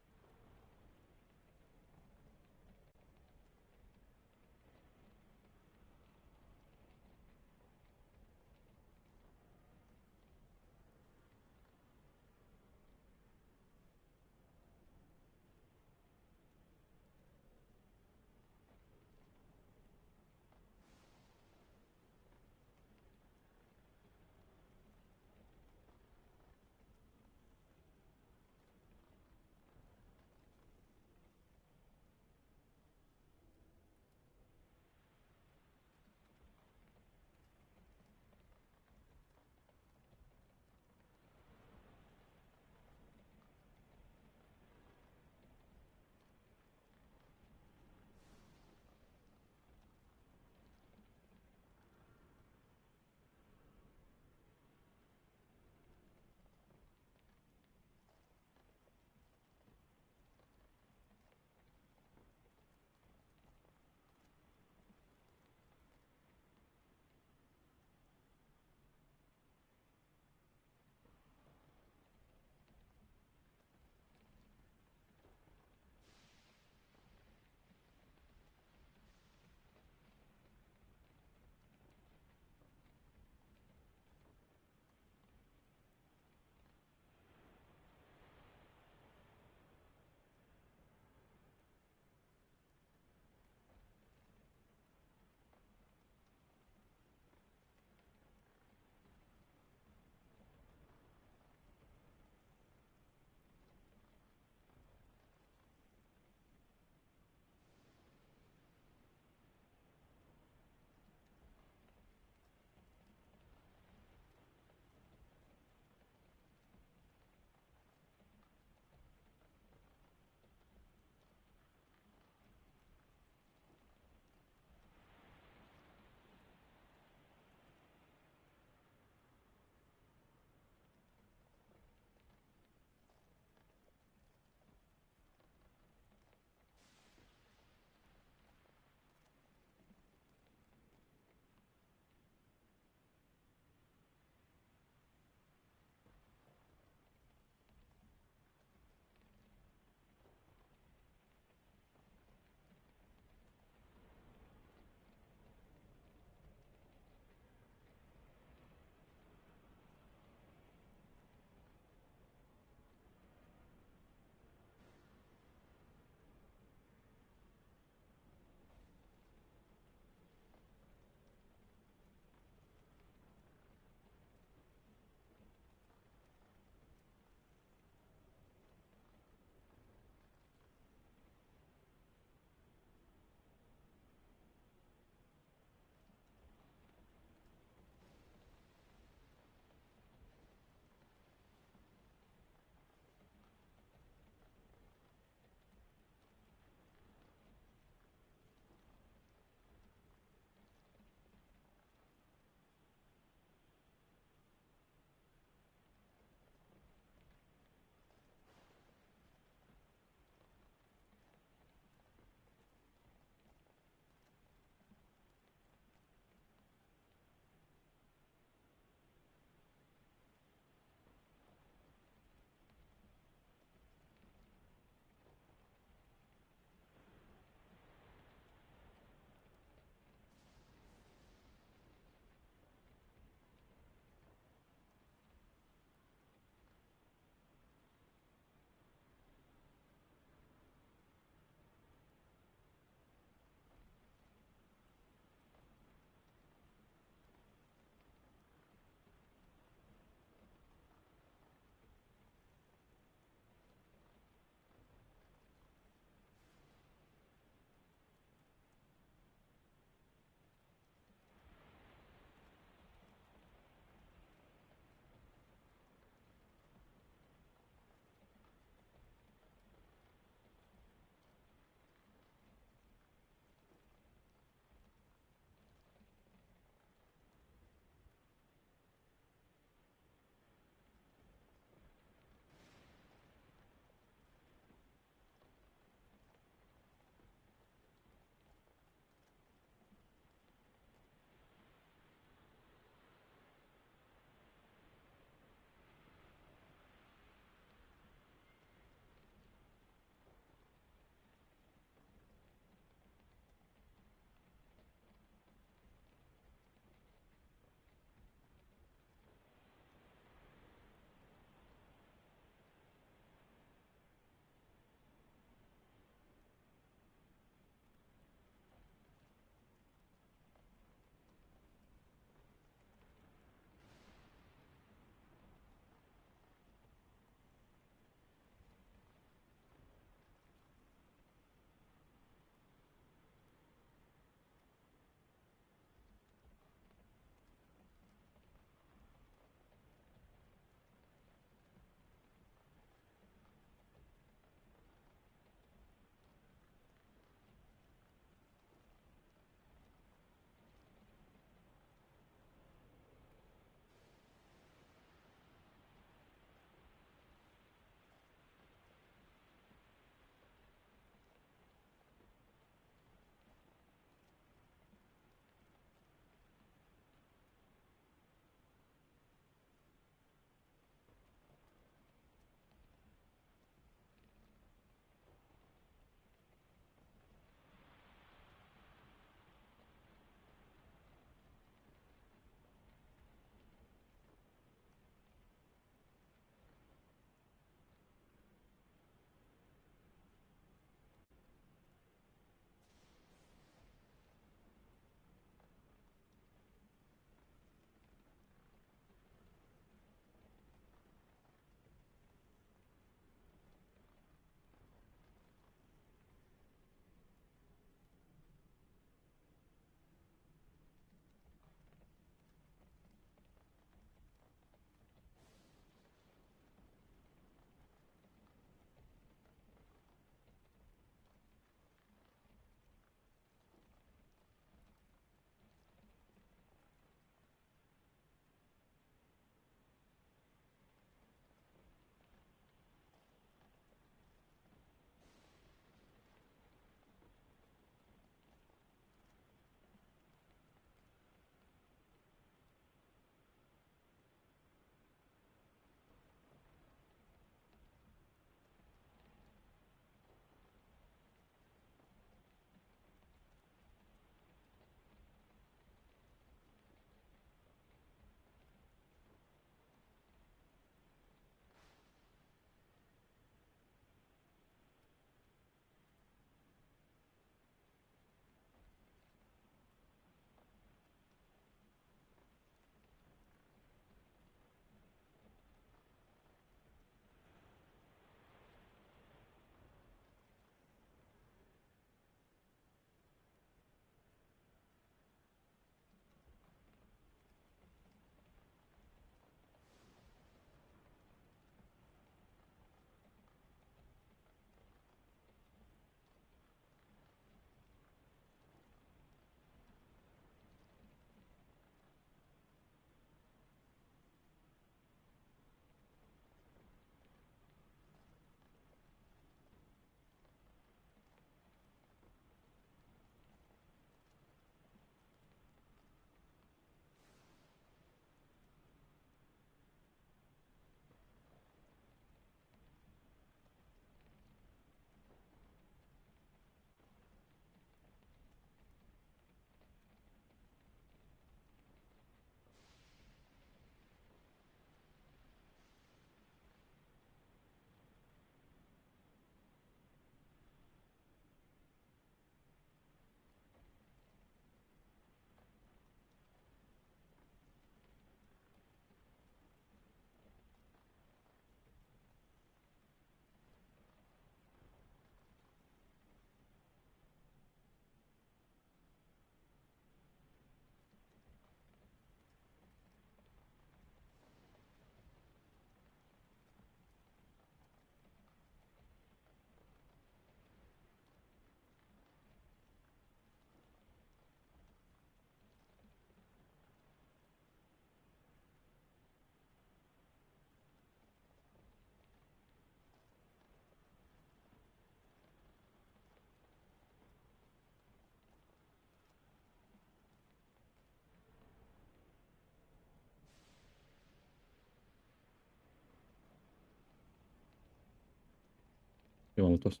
Eu m-am întors.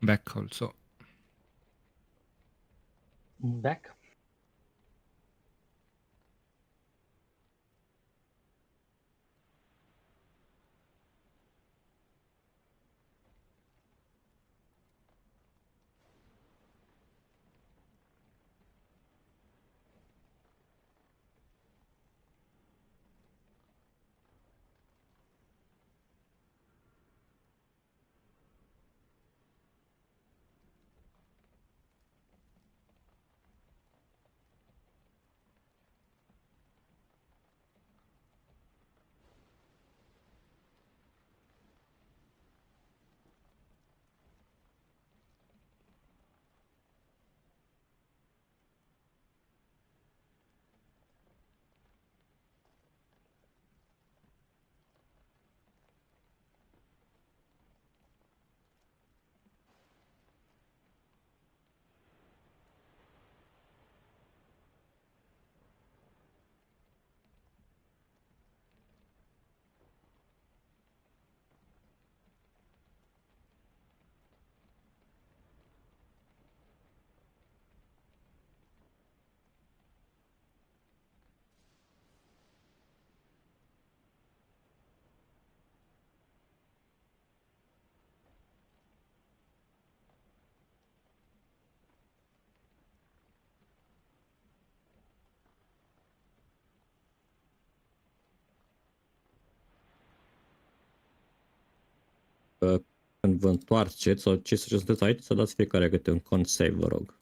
Back also.
Back.
Când vă întoarceți sau ce să sunteți aici, să dați fiecare câte un con save, vă rog.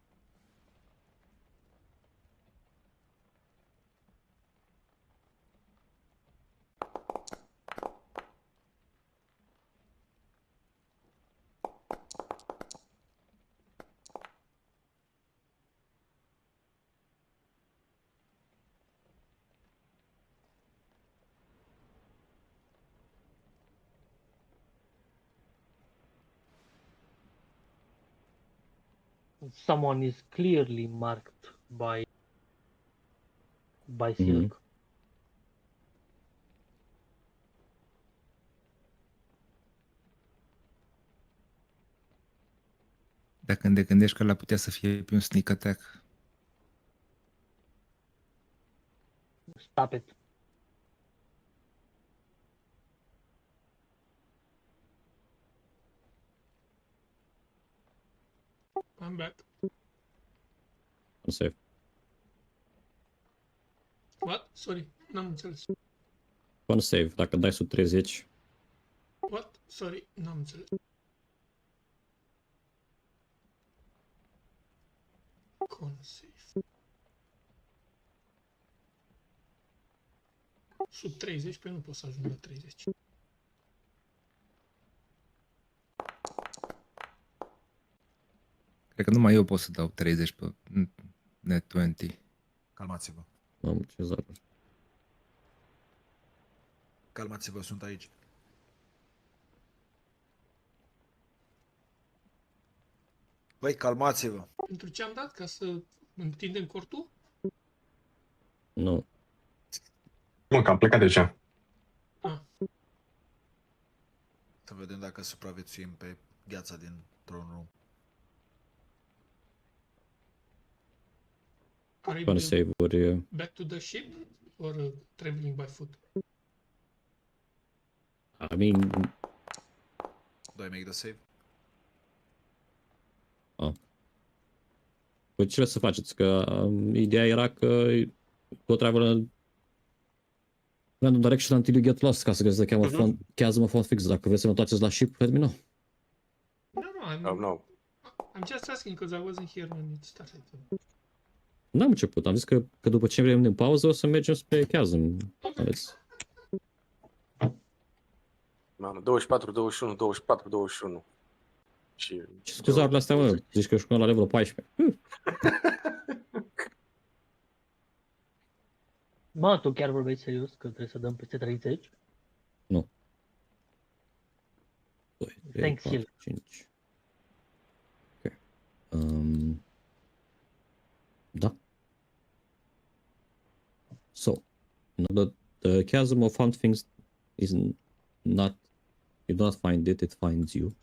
Someone is clearly marked by silk.
Dacă te gândești că l-ar putea să fie pe un sneak attack.
Stop it.
I'm back.
Con save.
What? Sorry, n-am înțeles.
Con save. Dacă dai sub 30,
What? Sorry, n-am înțeles. Con save. Sub 30, pe nu pot să ajung la 30.
Cred că numai eu pot să dau 30 pe net 20.
Calmați-vă.
mamă, ce zaruri.
Calmați-vă, sunt aici. Băi, calmați-vă.
Pentru ce am dat? Ca să întindem cortul?
Nu.
Nu, că am plecat deja.
Ah,
Să vedem dacă supraviețuim pe gheața din throne room.
are
Con
you
save-uri.
back to the ship or traveling by foot?
I mean,
Do I make the save?
păi ce vreți să faceți? Că ideea era că go travel in random direction until you get lost, ca să găsiți the chasm of fix. Dacă vreți să mă întoarceți la ship, let me know.
No,
Oh no.
I'm just asking because I wasn't here when it started.
N-am început, am zis că după ce vrem în pauză o să mergem spre chasm. Aveți.
Mamă, 24, 21, 24, 21. Și...
Ce scuzarile astea, mă? Zici că jucăm la level 14.
Mă, tu chiar vorbești serios că trebuie să dăm peste 30?
2, 3,
Thanks,
4,
Hill.
5. Ok. Da. So, in order The chasm of found things is not, you do not find it, it finds you.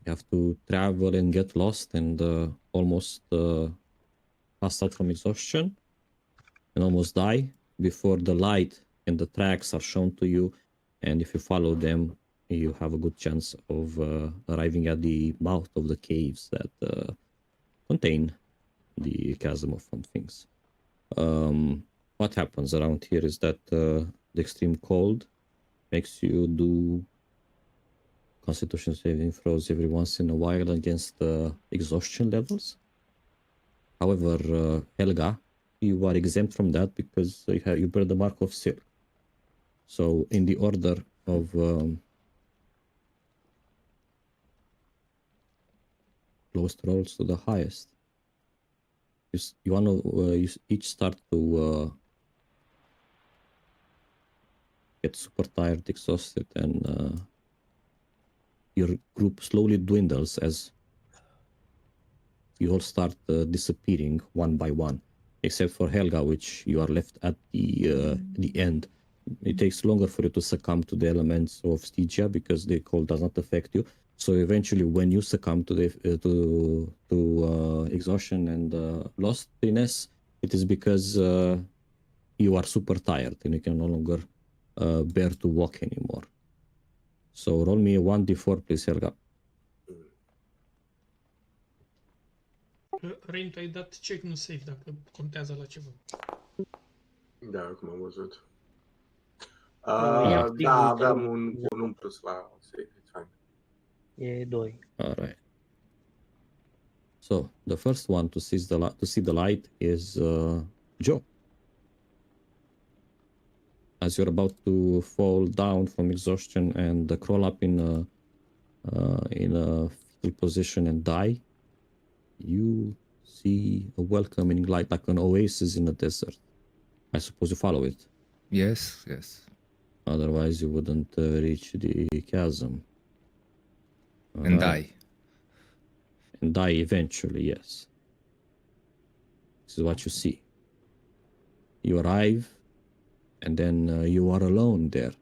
You have to travel and get lost and almost pass out from exhaustion and almost die before the light and the tracks are shown to you. And if you follow them, you have a good chance of arriving at the mouth of the caves that contain the chasm of found things. What happens around here is that the extreme cold makes you do Constitution saving throws every once in a while against exhaustion levels. However, Helga, you are exempt from that because you bear the mark of silk. So, in the order of lowest rolls to the highest, you each start to get super tired, exhausted, and your group slowly dwindles as you all start disappearing one by one, except for Helga, which you are left at the end. It takes longer for you to succumb to the elements of Stygia because the cold does not affect you. So eventually, when you succumb to the exhaustion and lostness, it is because you are super tired and you can no longer bear to walk anymore. So roll me a 1d4, please, Helga.
Rain, tu ai dat check, nu save, dacă contează la ceva.
Da, acum am văzut.
Ia
Da, aveam un plus la save, it's fine.
E 2.
All right. So the first one to see the light is Joe. As you're about to fall down from exhaustion and crawl up in a fetal position and die, you see a welcoming light like an oasis in the desert. I suppose you follow it.
Yes.
Otherwise, you wouldn't reach the chasm.
And
Alright.
die.
And die eventually, yes. This is what you see. You arrive, and then you are alone there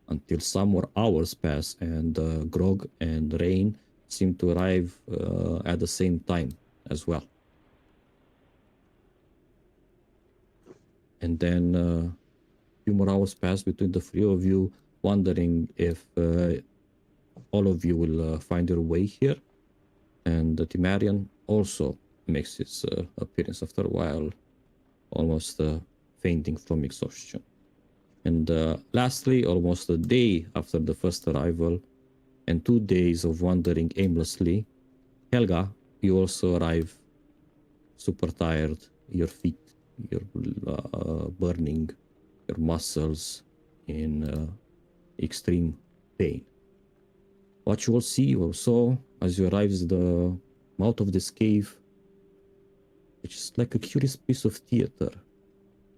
until some more hours pass, and Grog and Rain seem to arrive at the same time as well. And then a few more hours pass between the three of you, wondering if all of you will find your way here. And the Timarian also makes its appearance after a while, almost fainting from exhaustion. And lastly, almost a day after the first arrival, and 2 days of wandering aimlessly, Helga, you also arrive super tired, your feet, you're burning, your muscles in extreme pain. What you will see also as you arrive is the mouth of this cave, which is like a curious piece of theater.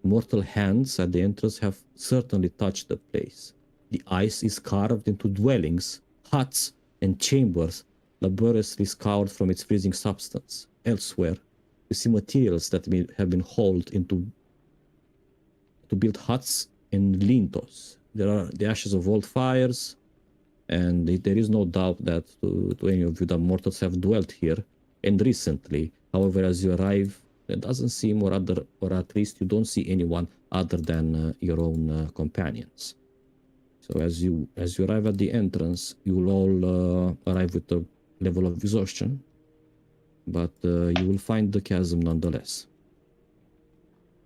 Mortal hands at the entrance have certainly touched the place. The ice is carved into dwellings, huts, and chambers, laboriously scoured from its freezing substance. Elsewhere, you see materials that have been hauled into to build huts and lintos. There are the ashes of old fires, and there is no doubt that to any of you that mortals have dwelt here, and recently. However, as you arrive, it doesn't seem, or at least you don't see anyone other than your own companions. So as you arrive at the entrance, you will all arrive with a level of exhaustion, but you will find the chasm nonetheless.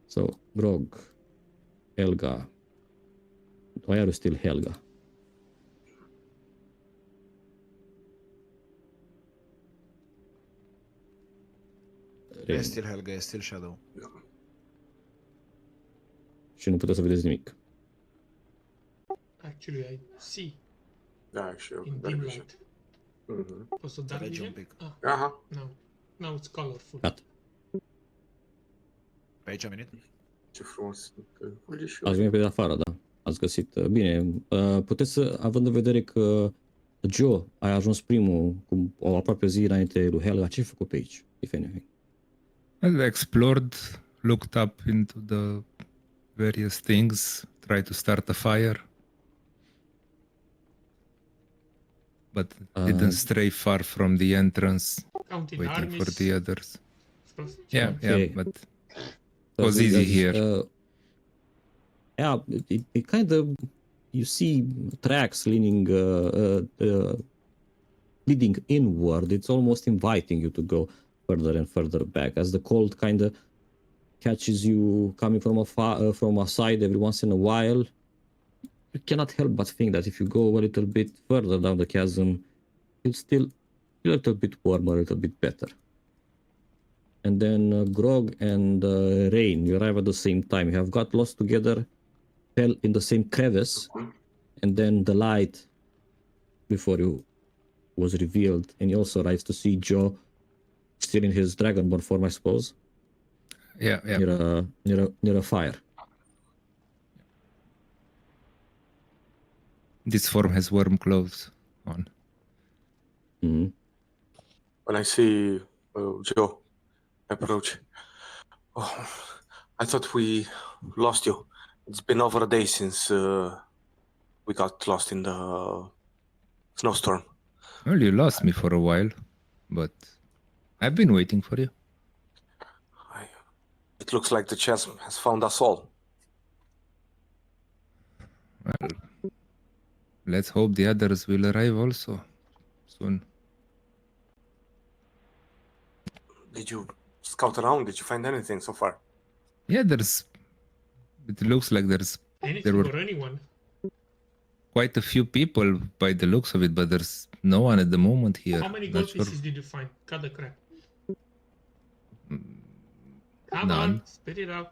So, Grog, Helga, why are you still Helga?
E still Helga, e still Shadow.
Și nu puteți să vedeți nimic.
Actually, I see
Da, actually,
in
dark
dim
vision.
light.
Mhm.
Also dark
Alege un
vision?
pic.
Ah,
Aha.
now it's colorful.
Gata.
Pe aici am venit?
Ce frumos.
Ați venit pe de afară, da. Ați găsit. Bine, puteți să, având în vedere că Joe ai ajuns primul cu o aproape zi înainte lui Helga, ce ai făcut pe aici, if anything?
I explored, looked up into the various things, try to start a fire. But didn't stray far from the entrance,
Counting
waiting for
armies.
the others.
Stuff.
Yeah,
Okay.
yeah, but
So
was easy
as,
here.
Yeah, it kind of, you see tracks leaning leading inward. It's almost inviting you to go further and further back as the cold kind of catches you coming from a side every once in a while. You cannot help but think that if you go a little bit further down the chasm, you'll still feel a little bit warmer, a little bit better. And then Grog and Rain, you arrive at the same time. You have got lost together, fell in the same crevice, and then the light before you was revealed, and you also arrives to see Joe still in his dragonborn form, I suppose.
Yeah, yeah.
Near a fire.
This form has warm clothes on.
Mm-hmm.
When I see Joe approach, oh, I thought we lost you. It's been over a day since we got lost in the snowstorm.
Well, you lost me for a while, but I've been waiting for you.
It looks like the chasm has found us all.
Well, let's hope the others will arrive also soon.
Did you scout around? Did you find anything so far?
Yeah, it looks like
Anything
were
or anyone.
quite a few people by the looks of it, but there's no one at the moment here.
How many
Not
gold
sure.
pieces did you find? Cut the crap. Come
None.
on, spit it out.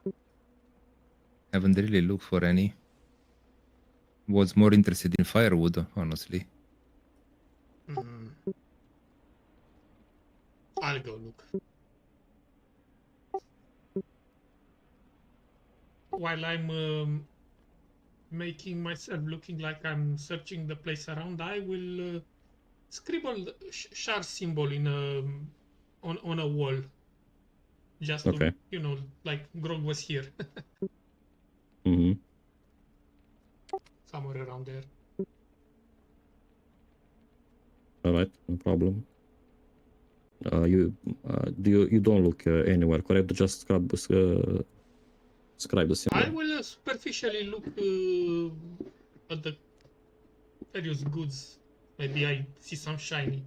Haven't really looked for any. Was more interested in firewood, honestly.
I'll go look. While I'm making myself looking like I'm searching the place around, I will scribble the shard symbol in on a wall. Just
Okay.
to, like Grog was here.
Mm-hmm.
Somewhere around there.
All right, no problem. You don't look anywhere, correct? Just scribe the symbol.
I will superficially look at the various goods. Maybe I see some shiny.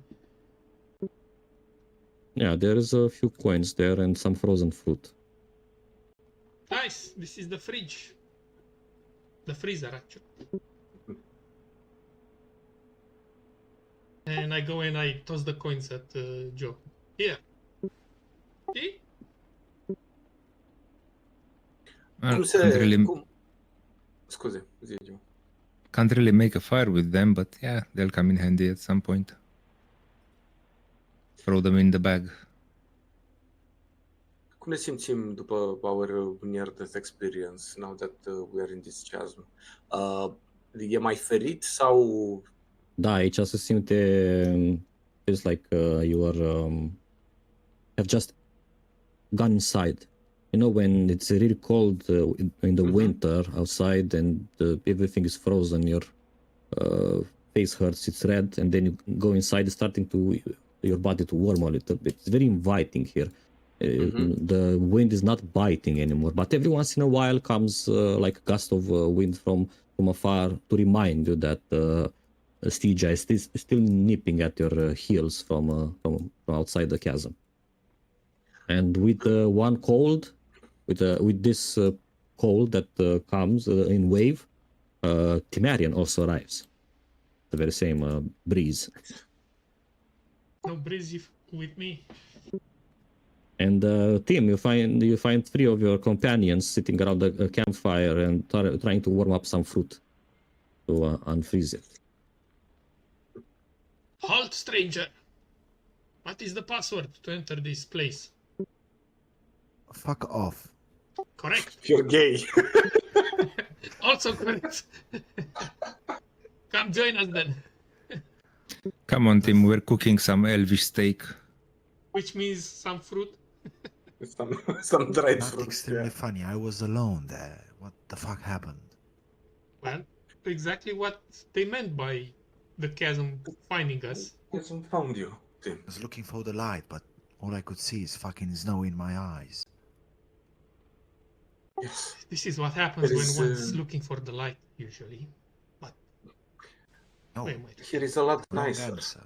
Yeah, there is a few coins there and some frozen fruit.
Nice. This is the fridge. The freezer, actually. And I go and I toss the coins at Joe. Here. See?
Well,
Scusi, zi, Joe.
can't really make a fire with them, but yeah, they'll come in handy at some point. Throw them in the bag.
Cum ne simțim după our near-death experience, now that we are in this chasm? E mai ferit sau...
Da, aici se simte, feels like you are, have just gone inside. You know, when it's really cold in the winter outside and everything is frozen, your face hurts, it's red, and then you go inside, it's starting your body to warm a little bit. It's very inviting here. The wind is not biting anymore, but every once in a while comes like a gust of wind from afar to remind you that Stygia is still nipping at your heels from outside the chasm. And with one cold, with this cold that comes in wave, Timarian also arrives. The very same breeze.
No breeze with me.
And Tim, you find three of your companions sitting around the campfire and trying to warm up some fruit to unfreeze it.
Halt, stranger! What is the password to enter this place?
Fuck off.
Correct.
You're gay.
Also correct. Come join us then.
Come on, Tim, we're cooking some elvish steak.
Which means some fruit.
some dried
Not
fruit.
extremely funny. I was alone there. What? the fuck happened?
Well, exactly what they meant by the chasm finding us.
Hasn't found you, Tim.
I was looking for the light, but all I could see is fucking snow in my eyes.
Yes.
This is what happens
There
when
is,
one's looking for the light, usually. But
No,
wait, wait.
Here is a lot
wrong
nicer.
answer.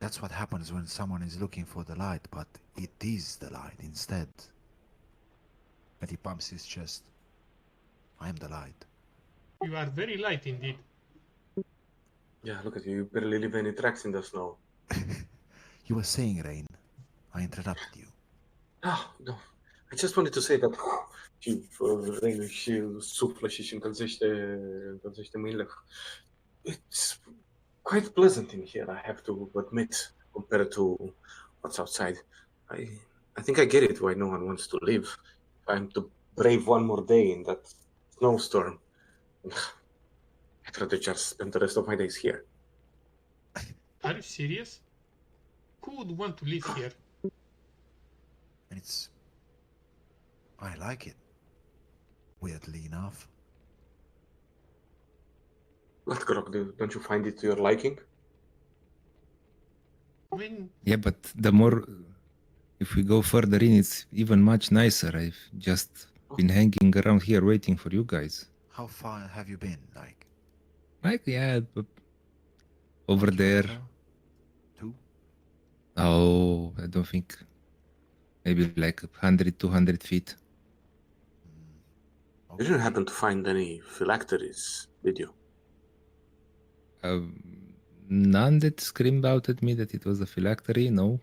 That's what happens when someone is looking for the light, but it is the light instead. And he pumps his chest. I am the light.
You are very light indeed.
Yeah, look at you. You barely leave any tracks in the snow.
You were saying, Rain. I interrupted you.
Ah, no. I just wanted to say that și suflă și încălzește mâinile. It's quite pleasant in here, I have to admit, compared to what's outside. I think I get it why no one wants to live. I'm to brave one more day in that snowstorm. I'd rather just spend the rest of my days here.
Are you serious? Who would want to live here?
And I like it. Weirdly enough.
What, Grog, don't you find it to your liking?
I mean,
Yeah, but the more, if we go further in, it's even much nicer. I've just been hanging around here waiting for you guys.
How far have you been?
Like, yeah, but over there.
Kilometer? 2?
Oh, I don't think. Maybe like 100, 200 feet.
You didn't happen to find any phylacteries, did you?
None that screamed out at me that it was a phylactery, no.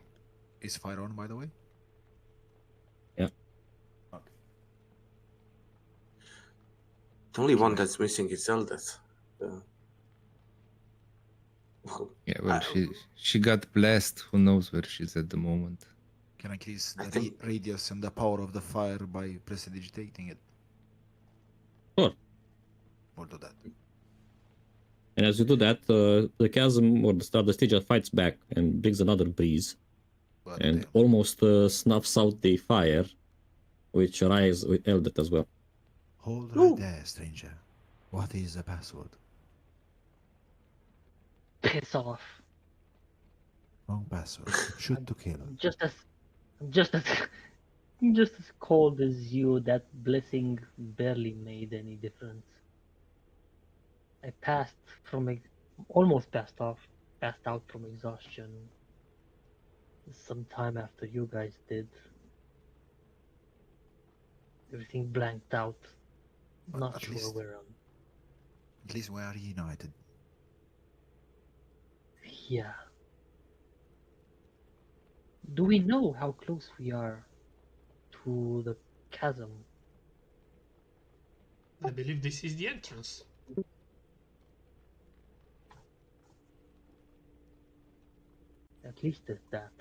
Is fire on, by the way?
Yeah.
Okay.
The only one that's missing is Eldeth. Well,
Yeah, well, she got blessed. Who knows where she's at the moment.
Can I increase
I
the
think-
radius and the power of the fire by prestidigitating it?
Sure.
We'll do that.
And as you do that, the chasm or the star the stage fights back and brings another breeze
But
and almost snuffs out the fire, which arrives with Eldet as well.
hold
Ooh.
right there, stranger. What is the password?
Piss off.
Wrong password. Shoot to kill.
I'm just as I'm just as cold as you. That blessing barely made any difference. I almost passed out from exhaustion sometime after you guys did. Everything blanked out.
But
Not
at
sure
least-
where
At least we are united.
Yeah. Do we know how close we are to the chasm?
I believe this is the entrance.
At least it's that.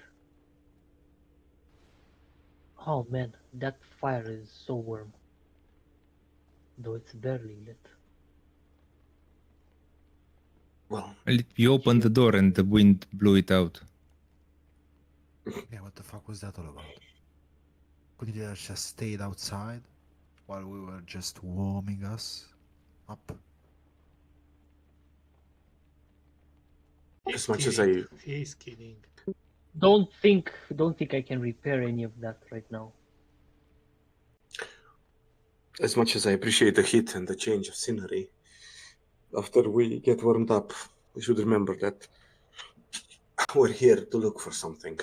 Oh man, that fire is so warm. Though it's barely lit.
well,
Well, you opened the door and the wind blew it out.
Yeah, what the fuck was that all about? Couldn't you have just stayed outside while we were just warming us up?
He's
As much as
kidding. He's kidding.
Don't think I can repair any of that right now.
as much as I appreciate the heat and the change of scenery, after we get warmed up, we should remember that we're here to look for something.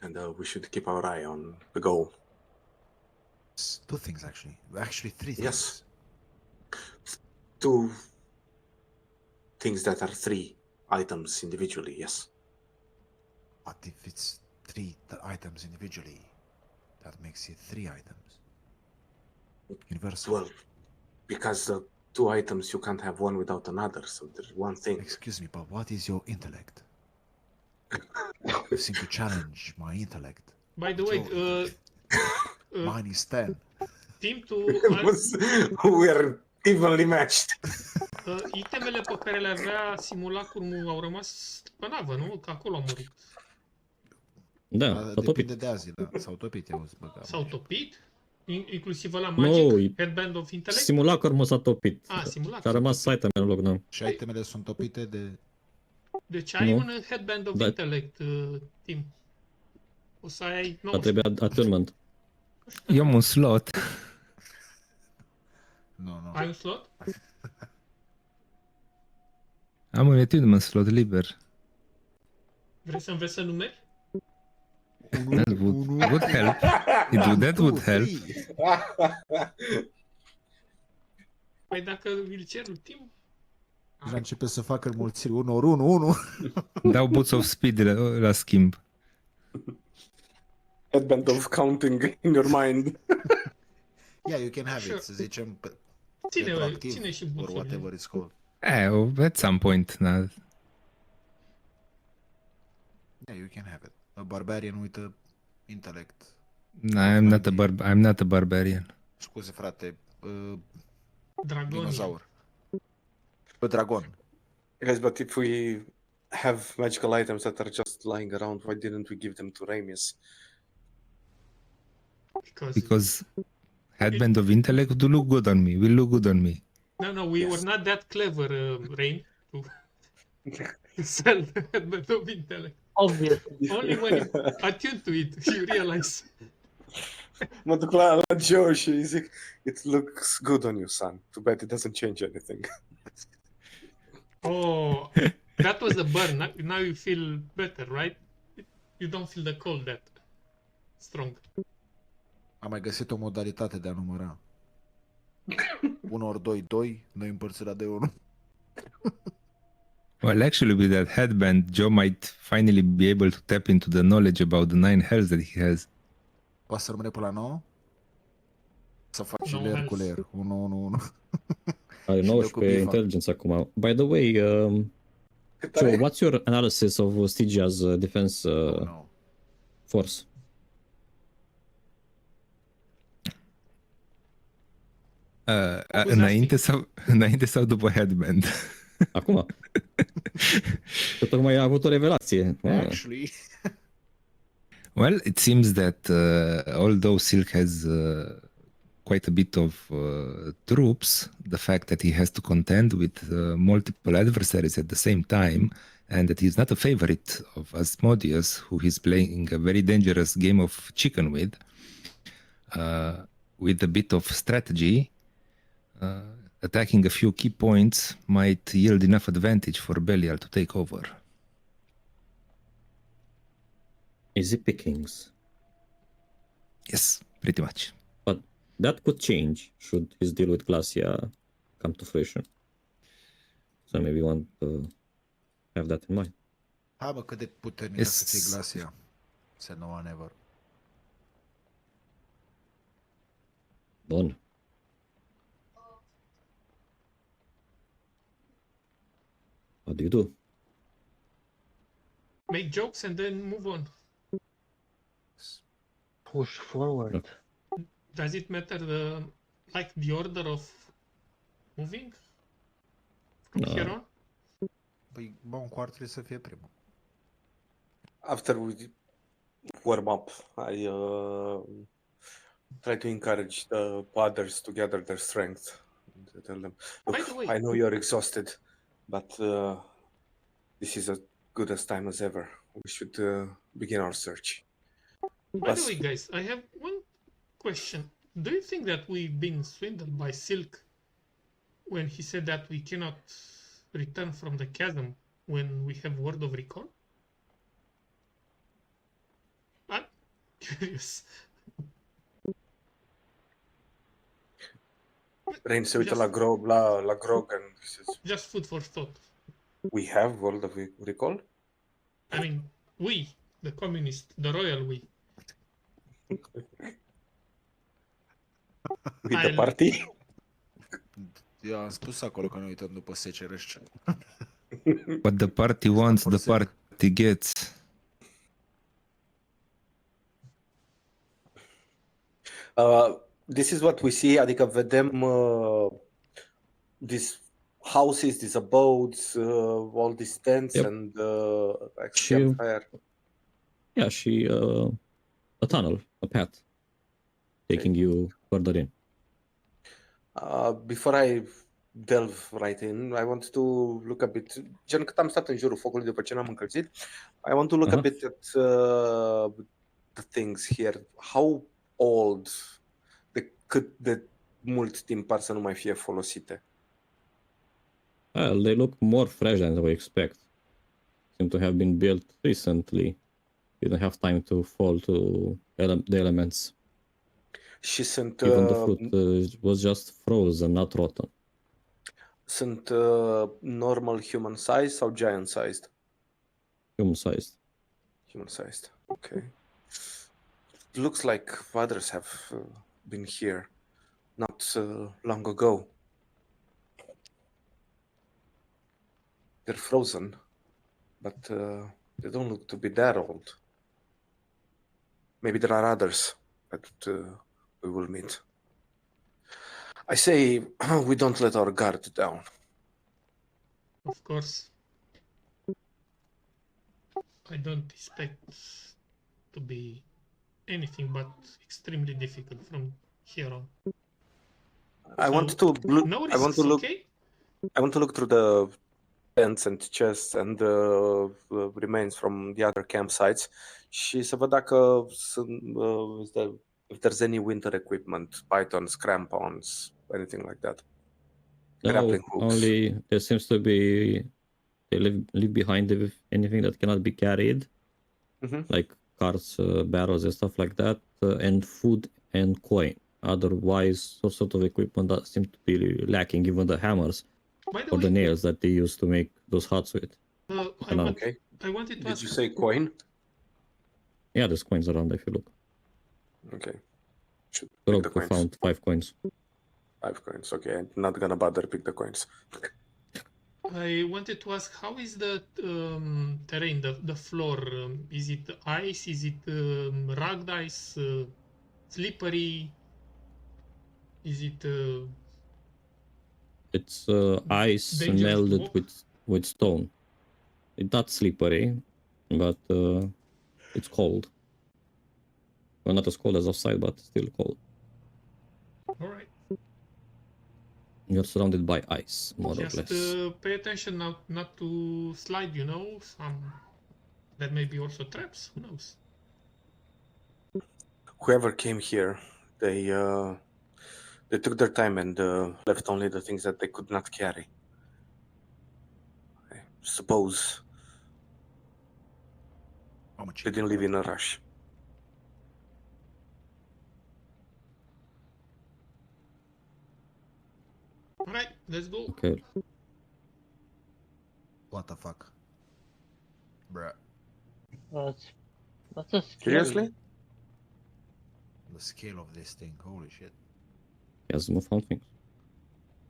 And we should keep our eye on the goal.
Two things actually. Actually, three things.
Yes. Two things that are 3 items individually, yes.
But if it's three items individually, that makes it 3 items. Universal.
Well, because the 2 items, you can't have one without another, so there's one thing.
Excuse me, but what is your intellect? You seem to challenge my intellect.
By the way,
Mine is 10.
Team to
We are evenly matched.
itemele pe care le avea simulacrul au rămas pe navă, nu? Că acolo au murit.
Da, s-a topit.
Depinde de azi, da. S-au topit, eu băga.
S-au topit? Inclusiv la
No,
Magic,
e-
Headband of Intellect?
Simulacru m-a s-a topit.
Simulacru
Și a
s-a
rămas
topit.
site în loc, da.
Și itemele sunt topite de...
Deci ai
Nu.
un Headband of
Da.
Intellect, Tim. O să ai
Dar
19.
trebuie attunement.
Eu am un slot.
Nu, nu.
Ai un slot?
Am un attunement slot liber.
Vrei să înveți să numeri?
That would help. That would help.
Păi dacă îl cer lui Tim,
Deja începe să facă înmulțiri. 1 ori 1, 1.
Dau boots of speed la schimb.
Headband of counting in your mind.
Yeah, you can have
Sure.
it, să zicem,
ține
retroactiv,
și
or
buțurile.
whatever it's called.
At some point, na.
Yeah, you can have it. A barbarian with a intellect.
I'm not a barbarian.
Scuze, frate,
Dragon.
dinozaur. A dragon.
Guys, but if we have magical items that are just lying around, why didn't we give them to Ramius?
Because Headband of Intellect will look good on me. Will look good on me.
No, we
Yes.
were not that clever, Rain, to sell the Headband of Intellect.
Obviously.
Only when you attune to it, you realize.
Mă duc la Joe și îi zic, it looks good on you, son. Too bad it doesn't change anything.
Oh, that was a burn. Now you feel better, right? You don't feel the cold that strong.
Am mai găsit o modalitate de a număra. 1 ori 2, 2, noi împărțirea de 1.
Well, actually, with that headband, Joe might finally be able to tap into the knowledge about the 9 health that he has.
Poate să rămâne până la 9? Să faci și
No
layer
health.
cu layer. 1, 1, 1.
Are
Și
19
de cu
intelligence acum. By the way, Joe, what's your analysis of Stygia's defense
No.
force?
Înainte sau după headband?
Acum. Că tocmai a avut o revelație.
Actually,
Well, it seems that although Silk has quite a bit of troops, the fact that he has to contend with multiple adversaries at the same time, and that he's not a favorite of Asmodeus, who he's playing a very dangerous game of chicken with a bit of strategy, attacking a few key points might yield enough advantage for Belial to take over.
Easy pickings.
Yes, pretty much.
But that could change should his deal with Glacia come to fruition. So maybe you want to have that in mind.
hai bă, cât de puternică
Yes.
să fie Glacia. Said no one ever.
Bun. What do you do?
Make jokes and then move on.
Push forward.
Does it matter the order of moving from
No.
here on?
Păi, Bon Quart trebuie să fie primul.
After we warm up, I try to encourage the others to gather their strength. To tell them,
By
"Look,
the way-
I know you're exhausted, but this is as good as time as ever. We should begin our search."
By the
Plus-
way, guys, I have one question. Do you think that we've been swindled by Silk when he said that we cannot return from the chasm when we have word of recall? I'm curious.
Rain se uită
Just-
la Grog and he says,
Just food for thought.
"We have word of recall."
I mean, we, the communist, the royal we.
With the
I'll-
party.
Eu am spus acolo că ne uităm după secerești.
What the party wants, the party gets.
This is what we see, adică vedem these houses, these abodes, all these tents
Yep.
and like
Și-
campfire.
Yeah, și a tunnel, a path taking you further in.
Before I delve right in, I want to look a bit, gen cât am stat în jurul focului după ce n-am încălzit, I want to look a bit at the things here. How old, cât de mult timp par să nu mai fie folosite?
Well, they look more fresh than we expect. Seem to have been built recently. Didn't have time to fall to the elements.
Și sunt
Even the fruit was just frozen, not rotten.
sunt normal human size sau giant sized?
Human sized.
Human sized. Okay. Looks like others have been here not long ago. They're frozen, but they don't look to be that old. Maybe there are others that we will meet. I say we don't let our guard down.
Of course. I don't expect to be anything but extremely difficult from here on.
I want
So,
to look.
No
I want
risks,
to look.
okay?
I want to look through the tents and chests and the remains from the other campsites și să văd dacă sunt, if there's any winter equipment, pythons, crampons, anything like that.
No,
Grappling hooks.
only there seems to be they leave behind anything that cannot be carried, like carts, barrels, and stuff like that, and food and coin. Otherwise, all sort of equipment that seems to be lacking, even the hammers
By the
or the
way,
nails that they used to make those huts with.
Okay.
I wanted to
Did
ask.
you say coin?
Yeah, there's coins around if you look.
Okay. Should pick the
Rob
coins.
found 5 coins.
5 coins. Okay, I'm not gonna bother pick the coins.
I wanted to ask, how is the terrain, the floor? Is it ice? Is it rugged ice? Slippery? Is it
It's ice
dangerous to
melded
walk?
with stone. It's not slippery, but it's cold. Well, not as cold as outside, but still cold.
all right?
You're surrounded by ice, more
Just
or less.
pay attention not to slide. You know, that may be also traps. Who knows?
Whoever came here, they took their time and left only the things that they could not carry. I suppose
How much?
they didn't live in a rush.
All right, let's go.
Okay.
What the fuck? Bruh.
That's a scary.
Seriously?
The scale of this thing, holy shit.
He has not found things.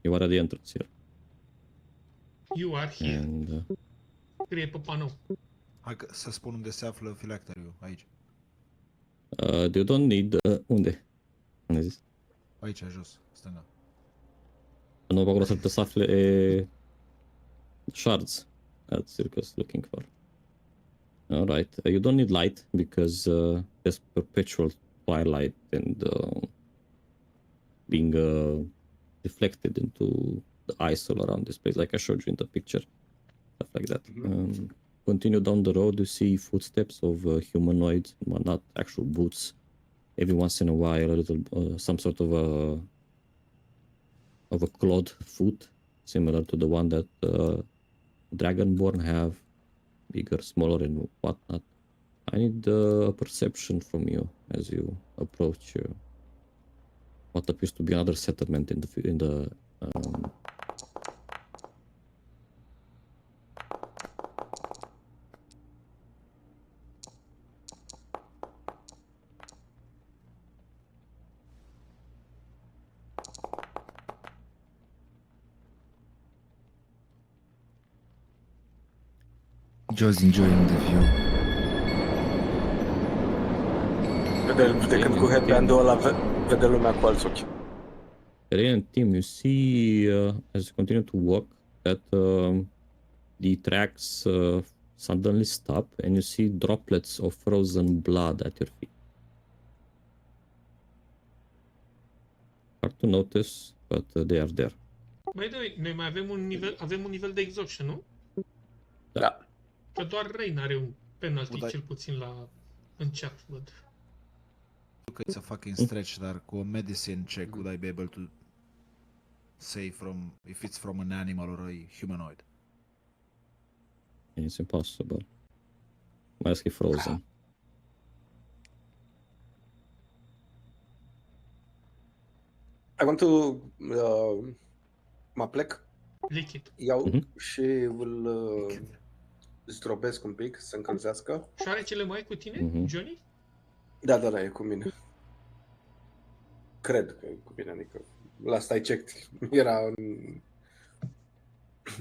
You are at the entrance here.
You are here.
And
Scrie pe panou.
Hai să spun unde se află filacteriul, aici.
you don't need... unde? Unde zis?
Aici, jos, stânga.
Nu, pe acolo să afle shards that Circus looking for. Alright, you don't need light because there's perpetual twilight and being deflected into the ice all around this place, like I showed you in the picture, stuff like that. Continue down the road, you see footsteps of humanoids, well, not actual boots. Every once in a while, a little some sort of a clawed foot, similar to the one that Dragonborn have, bigger, smaller, and whatnot. I need a perception from you as you approach what appears to be another settlement in the
Just enjoying the view.
De când cu headband-ul ăla vede lumea cu alți ochi.
Radiant team, you see as you continue to walk that the tracks suddenly stop and you see droplets of frozen blood at your feet. Hard to notice, but they are there.
By the way, noi mai avem un nivel de exhaustion, nu?
Da.
Că doar Rain are un penalty,
Would I-
cel puțin în chat, văd.
Look, it's a fucking stretch, dar cu a medicine check, would I be able to say from if it's from an animal or a humanoid?
It's impossible. Mai ales că e frozen.
I want to... mă plec,
Lichid.
iau
Mhm.
și îl zdrobesc un pic, să se încălzească.
Șoarecele mai e cu tine,
Mhm.
Johnny?
Da, e cu mine. Cred că e cu mine, adică last I checked era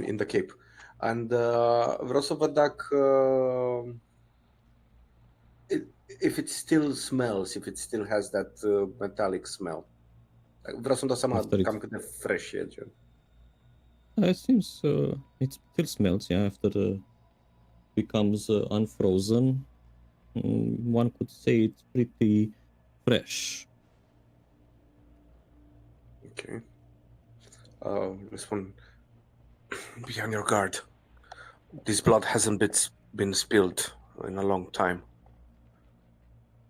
in the Cape. And vreau să văd dacă if it still smells, if it still has that metallic smell. Vreau să-mi dau seama
After it-
cam cât de fresh e, gen.
It seems it still smells, yeah, after becomes unfrozen. One could say it's pretty fresh.
Ok. Le spun, be on your guard. This blood hasn't been spilled in a long time.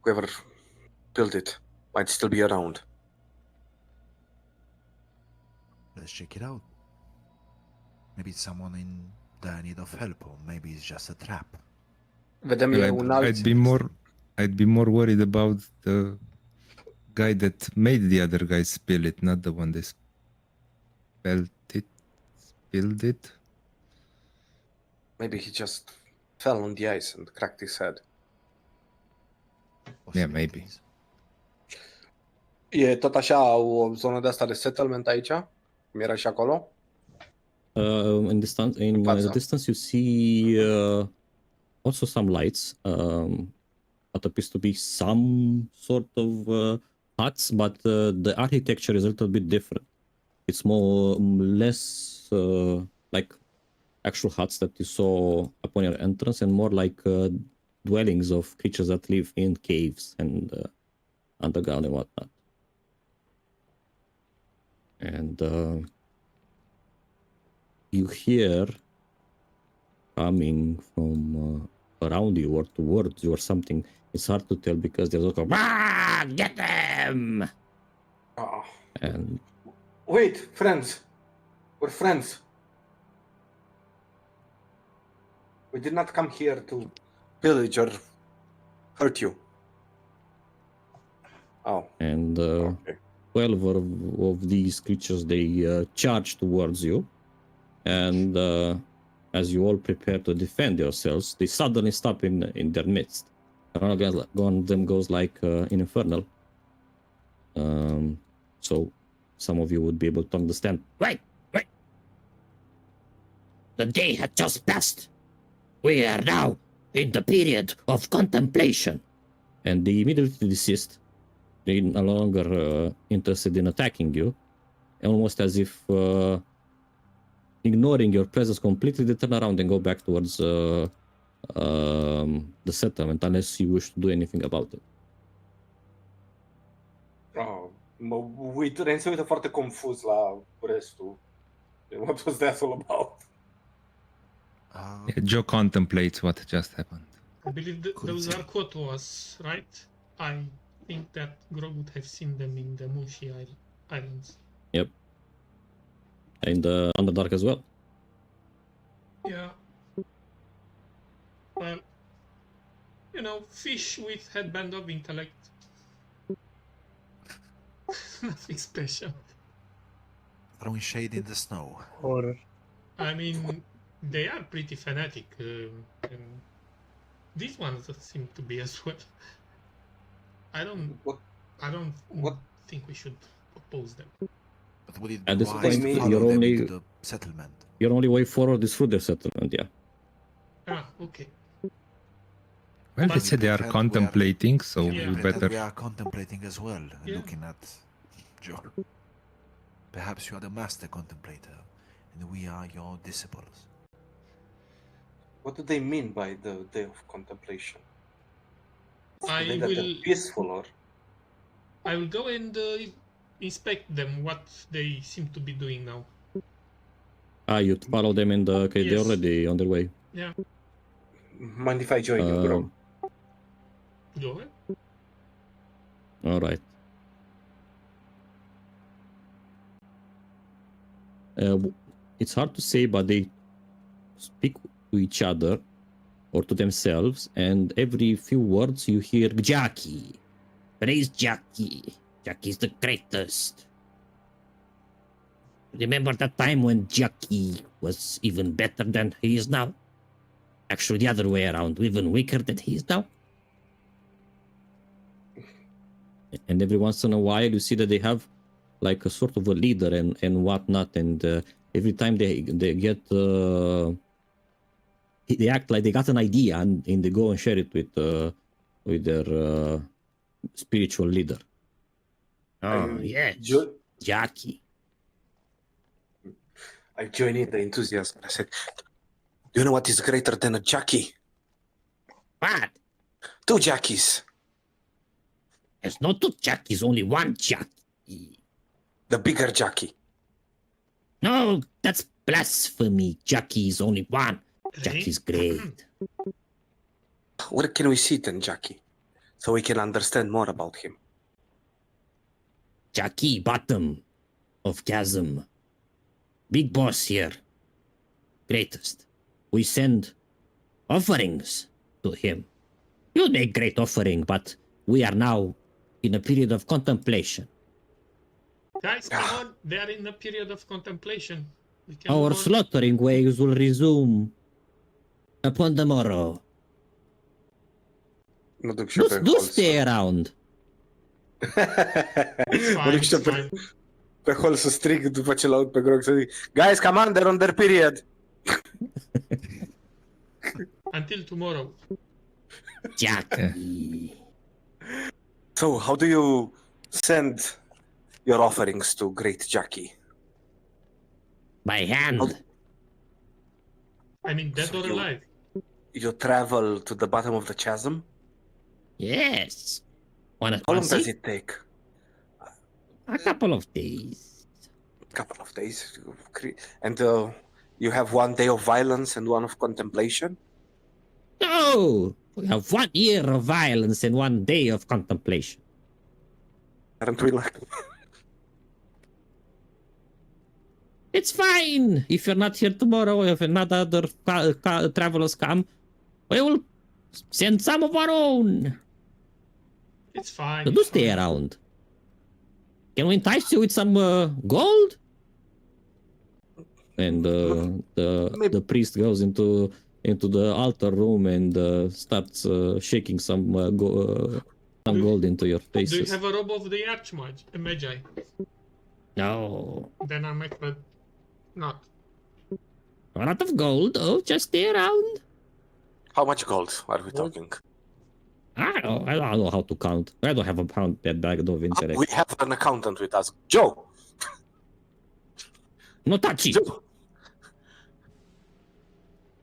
Whoever built it might still be around.
Let's check it out. Maybe it's someone in dire need of help, or maybe it's just a trap.
Vedem
Well,
un alt...
I'd be more worried about the guy that made the other guy spill it, not the one that spilled it.
Maybe he just fell on the ice and cracked his head.
Yeah, maybe.
Possibilities.
E tot așa o zonă de asta de settlement aici? Cum era și acolo?
In the
Fața.
distance, you see also some lights. What appears to be some sort of huts, but the architecture is a little bit different. It's less like actual huts that you saw upon your entrance, and more like dwellings of creatures that live in caves and underground and whatnot. And you hear coming from around you or towards you or something. It's hard to tell because there's also get them,
Ah.
and
Wait, friends! We're friends! We did not come here to pillage or hurt you. Oh,
and
okay.
12 of these creatures, they charge towards you, and as you all prepare to defend yourselves, they suddenly stop in their midst. One of them goes like infernal. So some of you would be able to understand.
Wait. The day had just passed. We are now in the period of contemplation.
And they immediately desist. They're no longer interested in attacking you, almost as if ignoring your presence completely. They turn around and go back towards the settlement, unless you wish to do anything about it.
Oh, mă uit, Ren se uită foarte confuz la restul. What was that all about?
Yeah, Joe contemplates what just happened.
I believe those are CoAs, right? I think that Grog would have seen them in the Mushi Islands.
Yep. And Underdark as well.
Yeah. Well, fish with headband of intellect. Nothing special.
Throwing shade in the snow.
Horror.
I mean, they are pretty fanatic, and these ones seem to be as well. I don't
What?
think we should oppose them.
But would it
At
be
this
wise
point,
to
you're
follow them
only-
into the settlement?
Your only way forward is through their settlement, yeah.
Okay.
Well, they
But-
said they are
Pretend we are-
contemplating, so
Can we
Yeah.
we
pretend
better.
we are contemplating as well, and
Yeah.
looking at Joe. Perhaps you are the master contemplator, and we are your disciples.
What do they mean by the day of contemplation?
I
They that they're
will-
peaceful or
I will go and inspect them, what they seem to be doing now.
Ah, you follow them in the... Okay, they're
Yes.
already on their way.
Yeah,
Mind if I join you, bro?
go ahead.
All right. It's hard to say, but they speak to each other or to themselves, and every few words you hear Jackie.
Praise Jackie. Jackie's the greatest. Remember that time when Jackie was even better than he is now? Actually, the other way around, even weaker than he is now.
And every once in a while you see that they have like a sort of a leader and whatnot, and every time they get they act like they got an idea, and they go and share it with their spiritual leader.
Oh, yes. Jackie.
I joined in the enthusiasm. I said, "Do you know what is greater than a Jackie?
What?
2 Jackies.
There's no two Jackies, only one Jackie.
The bigger Jackie.
No, that's blasphemy. Jackie's only one. Jackie's great.
Where can we see then, Jackie? So we can understand more about him."
Jackie, bottom of chasm. Big boss here. Greatest. We send offerings to him. You make great offering, but we are now in a period of contemplation.
Guys, come on. They are in a period of contemplation. We can
Our
move on.
slaughtering ways will resume upon the morrow.
Nu duc și eu pe
Do
hol
stay around.
It's
Mă
fine,
duc și eu
it's
pe,
fine.
pe hol să strig după ce l-aud pe Grog să zic, "Guys, come on, they're on their period."
Until tomorrow.
Jackie.
So, how do you send your offerings to Great Jackie?
By hand.
I mean, dead
So
or
you-
alive.
You travel to the bottom of the chasm?
Yes.
How long does
See?
it take?
A couple of days.
A couple of days. And you have 1 day of violence and 1 of contemplation?
No! We have 1 year of violence and 1 day of contemplation.
Aren't we lucky?
It's fine. If you're not here tomorrow, if another other travelers come, we will send some of our own.
It's fine.
So do
it's
stay
fine.
around. Can we entice you with some gold?
And the priest goes into the altar room and starts shaking some gold into your
Do you
faces.
have a robe of the Archmagi?
No.
Then I'm afraid not.
A lot of gold. Oh, just stay around.
How much gold are we talking?
I don't know how to count. I don't have a pound that bag of intellect.
We have an accountant with us. Joe!
No touchy.
Joe!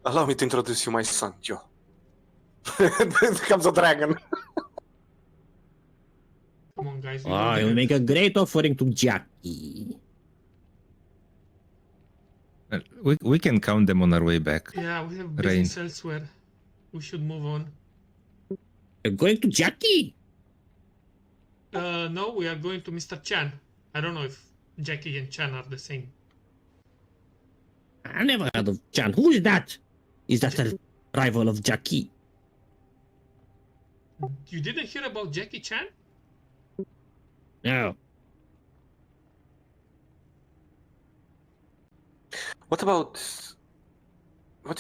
Allow me to introduce you my son, Joe. Then comes a dragon.
Come on, guys. we
Oh,
go
you'll
ahead.
make a great offering to Jackie.
We can count them on our way back.
Yeah, we have
Rain.
business elsewhere. We should move on.
You're going to Jackie?
No, we are going to Mr. Chan. I don't know if Jackie and Chan are the same.
I never heard of Chan. Who is that? Is that a rival of Jackie?
You didn't hear about Jackie Chan?
No.
What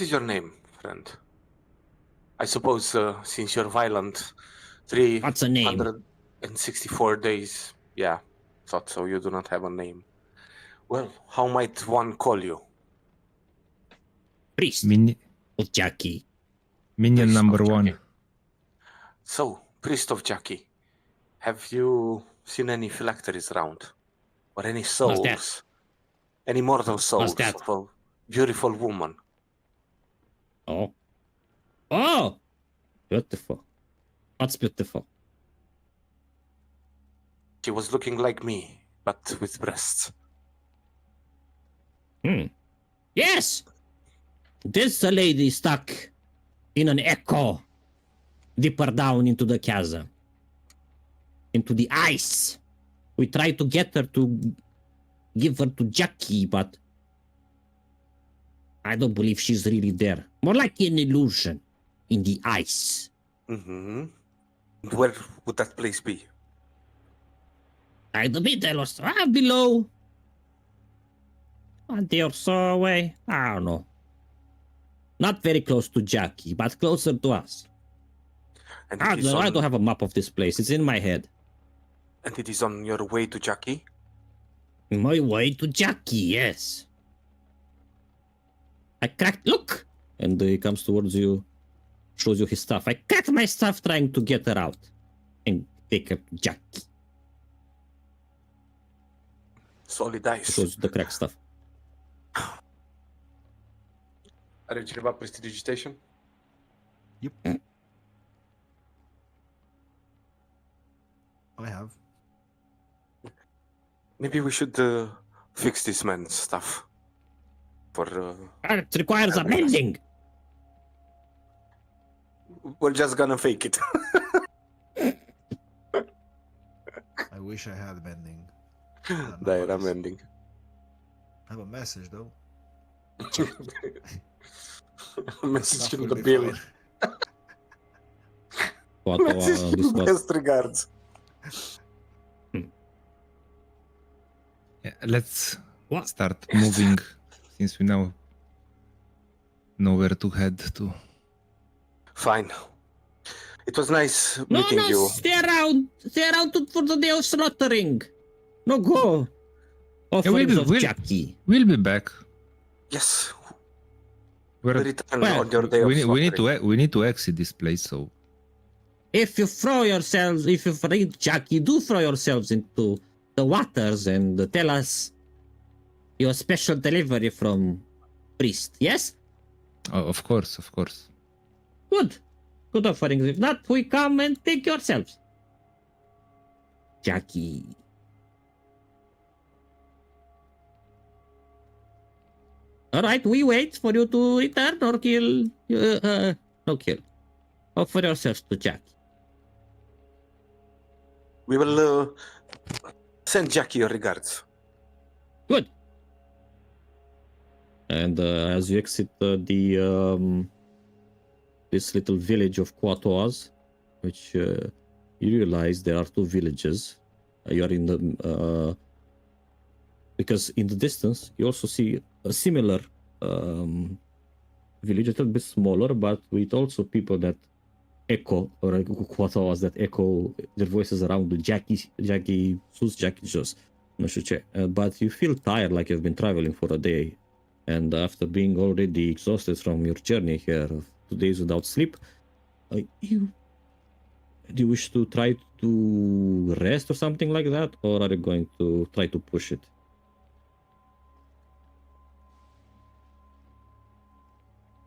is your name, friend? I suppose since you're violent,
What's a name?
364 days. Yeah, thought so. You do not have a name. Well, how might one call you?
Priest of Jackie.
Minion
Priest of
number 1.
Jackie. So, priest of Jackie, have you seen any phylacteries around? Or any souls?
that?
Any mortal souls
that?
of a beautiful woman?
Oh. Oh! Beautiful. What's beautiful?
She was looking like me, but with breasts.
Yes! This lady stuck in an echo deeper down into the chasm, into the ice. We tried to get her to give her to Jackie, but I don't believe she's really there. More like an illusion in the ice.
Mm-hmm. Where would that place be?
The middle or so, below. 20 or so away. I don't know. Not very close to Jackie, but closer to us.
And
I
it is
don't have a map of this place. It's in my head.
And it is on your way to Jackie?
My way to Jackie, yes. I cracked. Look! And he comes towards you, shows you his stuff. I cracked my stuff trying to get her out and take her to Jackie.
Solid dice.
Shows you the cracked stuff.
Are ceva prestidigitation?
Yep. I have.
Maybe we should fix this man's stuff. For
It requires a mending.
we're just gonna fake it.
I wish I had bending.
There, I'm ending.
I have a message though.
Message
Stuff
in
will
the
be
bill.
fine.
What, Discord?
Best regards.
Yeah, let's
What?
start moving since we now know where to head to.
Fine. It was nice meeting you.
Stay around. Stay around for the day of slaughtering. No, go. Offerings of Jackie.
We'll be back.
Yes.
We're,
Return
Well,
on your day of
we need to exit this place. So
If you free Jackie, do throw yourselves into the waters and tell us your special delivery from priest. Yes?
oh, of course.
Good. Good offerings. If not, we come and take yourselves. Jackie. All right, we wait for you to return or kill. No kill. Offer yourselves to Jackie.
We will send Jackie your regards.
Good. And as you exit this little village of Quatoas, which you realize there are two villages. You are in the because in the distance you also see a similar village, a little bit smaller, but with also people that echo, or Quatoas that echo their voices around the Jackie sus Jackie jos. Nu știu ce. But you feel tired, like you've been traveling for a day, and after being already exhausted from your journey here of 2 days without sleep, do you wish to try to rest or something like that, or are you going to try to push it?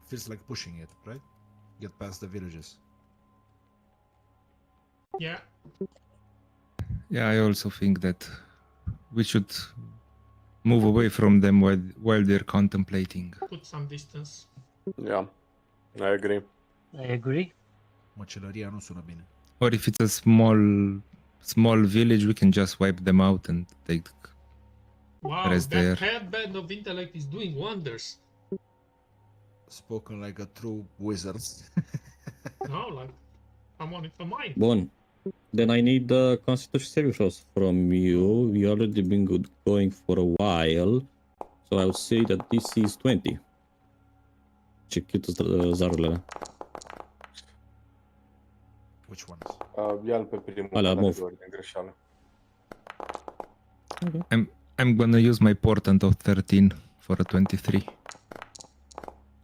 Feels like pushing it, right? Get past the villages.
Yeah.
Yeah, I also think that we should move away from them while they're contemplating.
Put some distance.
Yeah, I agree.
I agree.
Măcelăria nu sună bine.
Or if it's a small village, we can just wipe them out and take.
Wow,
Rest
that
there.
headband of intellect is doing wonders.
Spoken like a true wizard.
No, like someone with a mind.
Bun. Then I need the Constitution saving throws from you. You already been going for a while, so I would say that this is 20. Check it, zarurile.
Which ones?
Ia-l pe primul,
Alea,
care
move.
de ordine greșeală.
I'm gonna use my portent of 13 for a 23.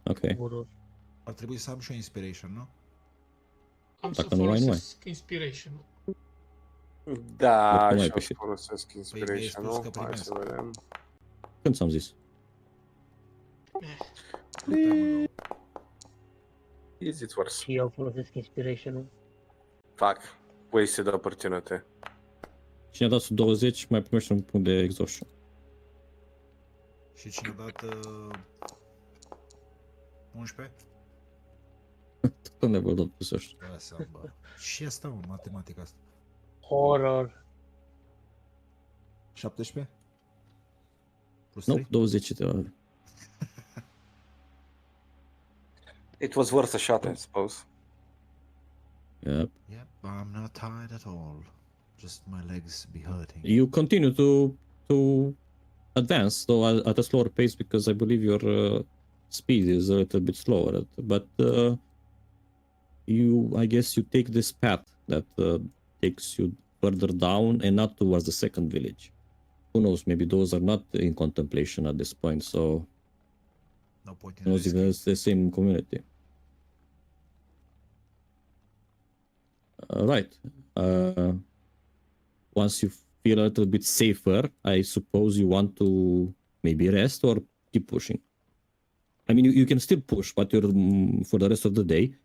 Ok.
Ar trebui să am și o inspiration, nu?
Am să
Dacă nu ai, nu ai.
folosesc inspiration.
Da,
Oricum ai
și o
pe și.
folosesc
Păi mi-ai
inspiration-ul.
spus că
Hai să
primesc.
vedem.
Când ți-am zis?
Is it worse?
Și eu folosesc inspiration-ul.
Fuck. Wasted opportunity.
Cine a dat sub 20 mai primește un punct de exhaustion.
Și cine a dat 11?
Tot ne-a dat plus ăștia.
Da, seama, bă. Și asta, mă, matematica asta.
Horror.
17? Plus
Nu,
3?
20 te va.
It was worth a shot, I suppose.
Yep.
Yep, I'm not tired at all. Just my legs be hurting.
You continue to advance, though at a slower pace, because I believe your speed is a little bit slower. But I guess you take this path that takes you further down and not towards the second village. Who knows? Maybe those are not in contemplation at this point, so
No point in
who knows if
risking.
it's the same community. Right. Once you feel a little bit safer, I suppose you want to maybe rest or keep pushing. I mean, you can still push, but you're for the rest of the day,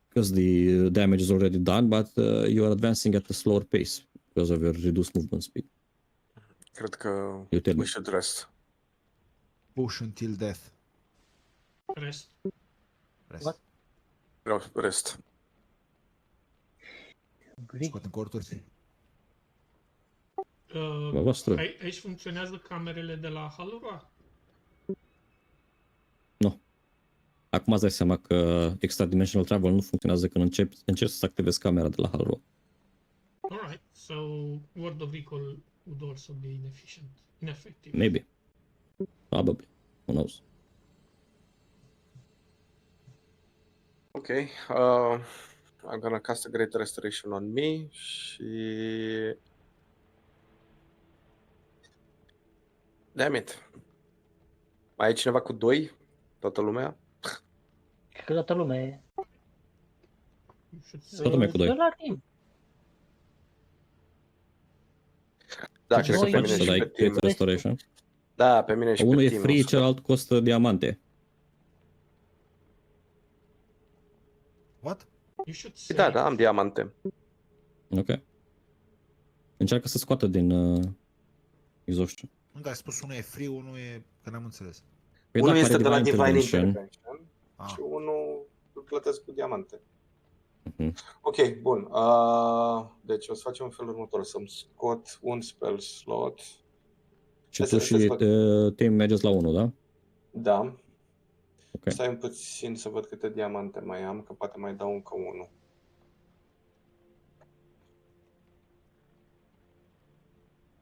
because the damage is already done, but you are advancing at a slower pace because of your reduced movement speed.
Cred că
You tell me.
we should rest.
Push until death.
Rest.
Rest.
What?
Vreau rest.
Agree.
Scoatem corturi.
Vă voastră.
Aici funcționează camerele de la Halura?
Acum îți dai seama că extra-dimensional travel nu funcționează când începi să activezi camera de la Halro.
Alright, so word of recall would also be ineffective.
Maybe. Probably. Who knows?
Okay, I'm gonna cast a Great Restoration on me și... Damn it. Mai e cineva cu 2? Toată lumea?
Cred că toată lumea e.
You should
Toată
say
lumea cu doi.
Dă la timp.
Da,
Ce
cred
să
că pe
faci?
mine
Să
și
dai
pe Tim.
Great Restoration?
Da, pe mine și
Unul
pe
e
Tim.
free, celălalt costă diamante.
What?
You should say
Da, am diamante.
Ok. Încearcă să scoată din exhaustion.
Nu, dar ai spus unul e free, unul e... Că n-am înțeles.
Păi
Unul
dacă
este
are
de la
Divine
Divine
Intervention.
Intervention
Ah,
și unul îl plătesc cu diamante.
Mhm.
Ok, bun. Deci o să facem în felul următor. Să-mi scot un spell slot.
Și tu
Să
și Tim mergeți la 1, da?
Da.
Ok.
Stai un puțin să văd câte diamante mai am, că poate mai dau încă unul.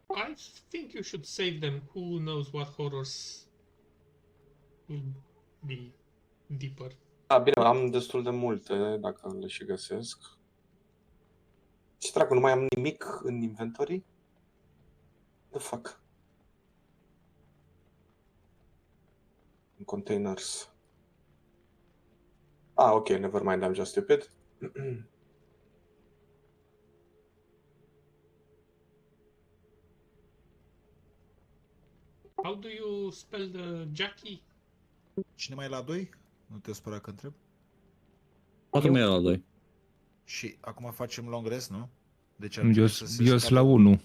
I think you should save them. Who knows what horrors will be deeper.
Da, bine, am destul de multe, dacă le și găsesc. Ce dracu, nu mai am nimic în inventory? The fuck? In containers. Ah, ok, never mind, I'm just stupid.
How do you spell the Jackie?
cine mai e la 2? Nu te spera că întreb?
Toată lumea era la 2.
Și acum facem long rest, nu? Deci ar
Eu
trebui să se
sunt
scape-
la 1.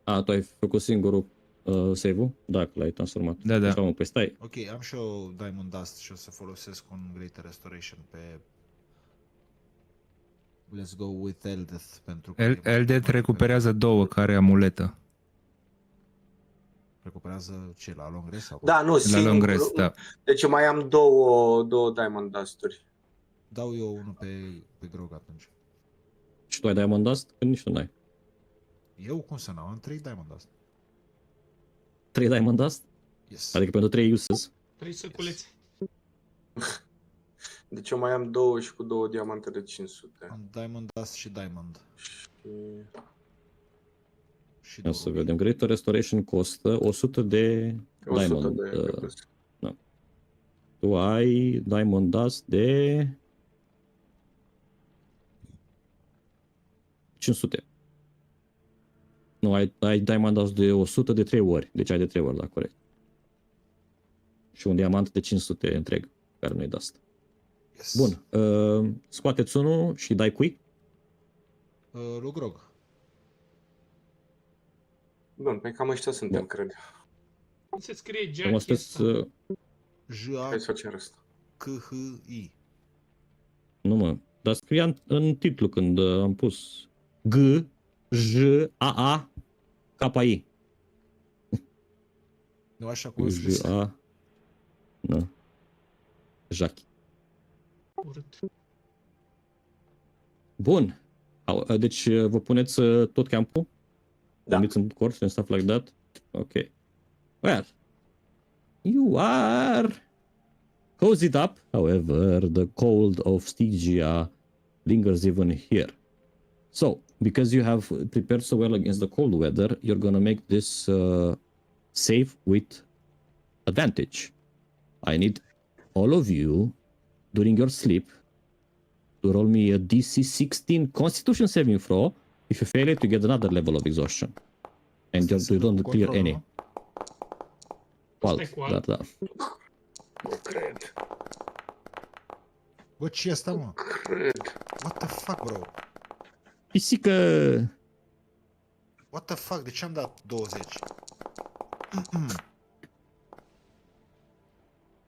A, tu ai făcut singurul save-ul? Da, că l-ai transformat.
Da, da.
Așa, mă, păi stai.
Ok, am și eu Diamond Dust și o să folosesc un Greater Restoration pe... Let's go with Eldeth, pentru că...
Eldet recuperează 2 care amuletă.
Recuperează ce, la long rest? Sau
Da, nu,
La
singur.
long rest, da.
Deci mai am două Diamond Dust-uri.
Dau eu unul pe Grog atunci.
Și tu ai Diamond Dust? Că nici tu n-ai.
Eu cum să n-am? Am 3 Diamond Dust.
3 Diamond Dust?
Yes.
Adică pentru 3 uses?
3 săculețe.
Deci eu mai am 2 și cu 2 diamante de 500.
Am Diamond Dust și Diamond. Și
Ia
două
să
rubi.
vedem. Greater Restoration costă 100 de
100
Diamond.
de rupees.
Tu ai Diamond Dust de 500. Nu, ai Diamond Dust de 100 de 3 ori. Deci ai de 3 ori, da, corect. Și un diamant de 500 întreg, care nu-i Dust.
Yes.
Bun. Scoateți unul și dai cui?
Lui Grog.
Bun, pe cam ăștia suntem,
Bun.
cred.
Cum se scrie
Acum
Jackie
sunteți...
ăsta?
Hai să o cer asta.
J-A-K-H-I.
Nu mă, dar scria în titlu când am pus G, J, A, A, K, I.
Nu așa cum a
J,
scris.
A, nu. Jackie.
Urât.
Bun. Deci vă puneți tot campul?
Da.
Veniți în course and stuff like that? Ok. Well, you are cozied up. However, the cold of Stygia lingers even here. So, because you have prepared so well against the cold weather, you're gonna make this save with advantage. I need all of you during your sleep to roll me a DC 16 Constitution saving throw. If you fail it, you get another level of exhaustion. And you don't clear any. Alt,
Stai cu
dar
alt.
da.
Nu cred.
Bă, ce e asta, mă?
Cred.
What the fuck, bro?
Pisică!
What the fuck? De ce am dat 20?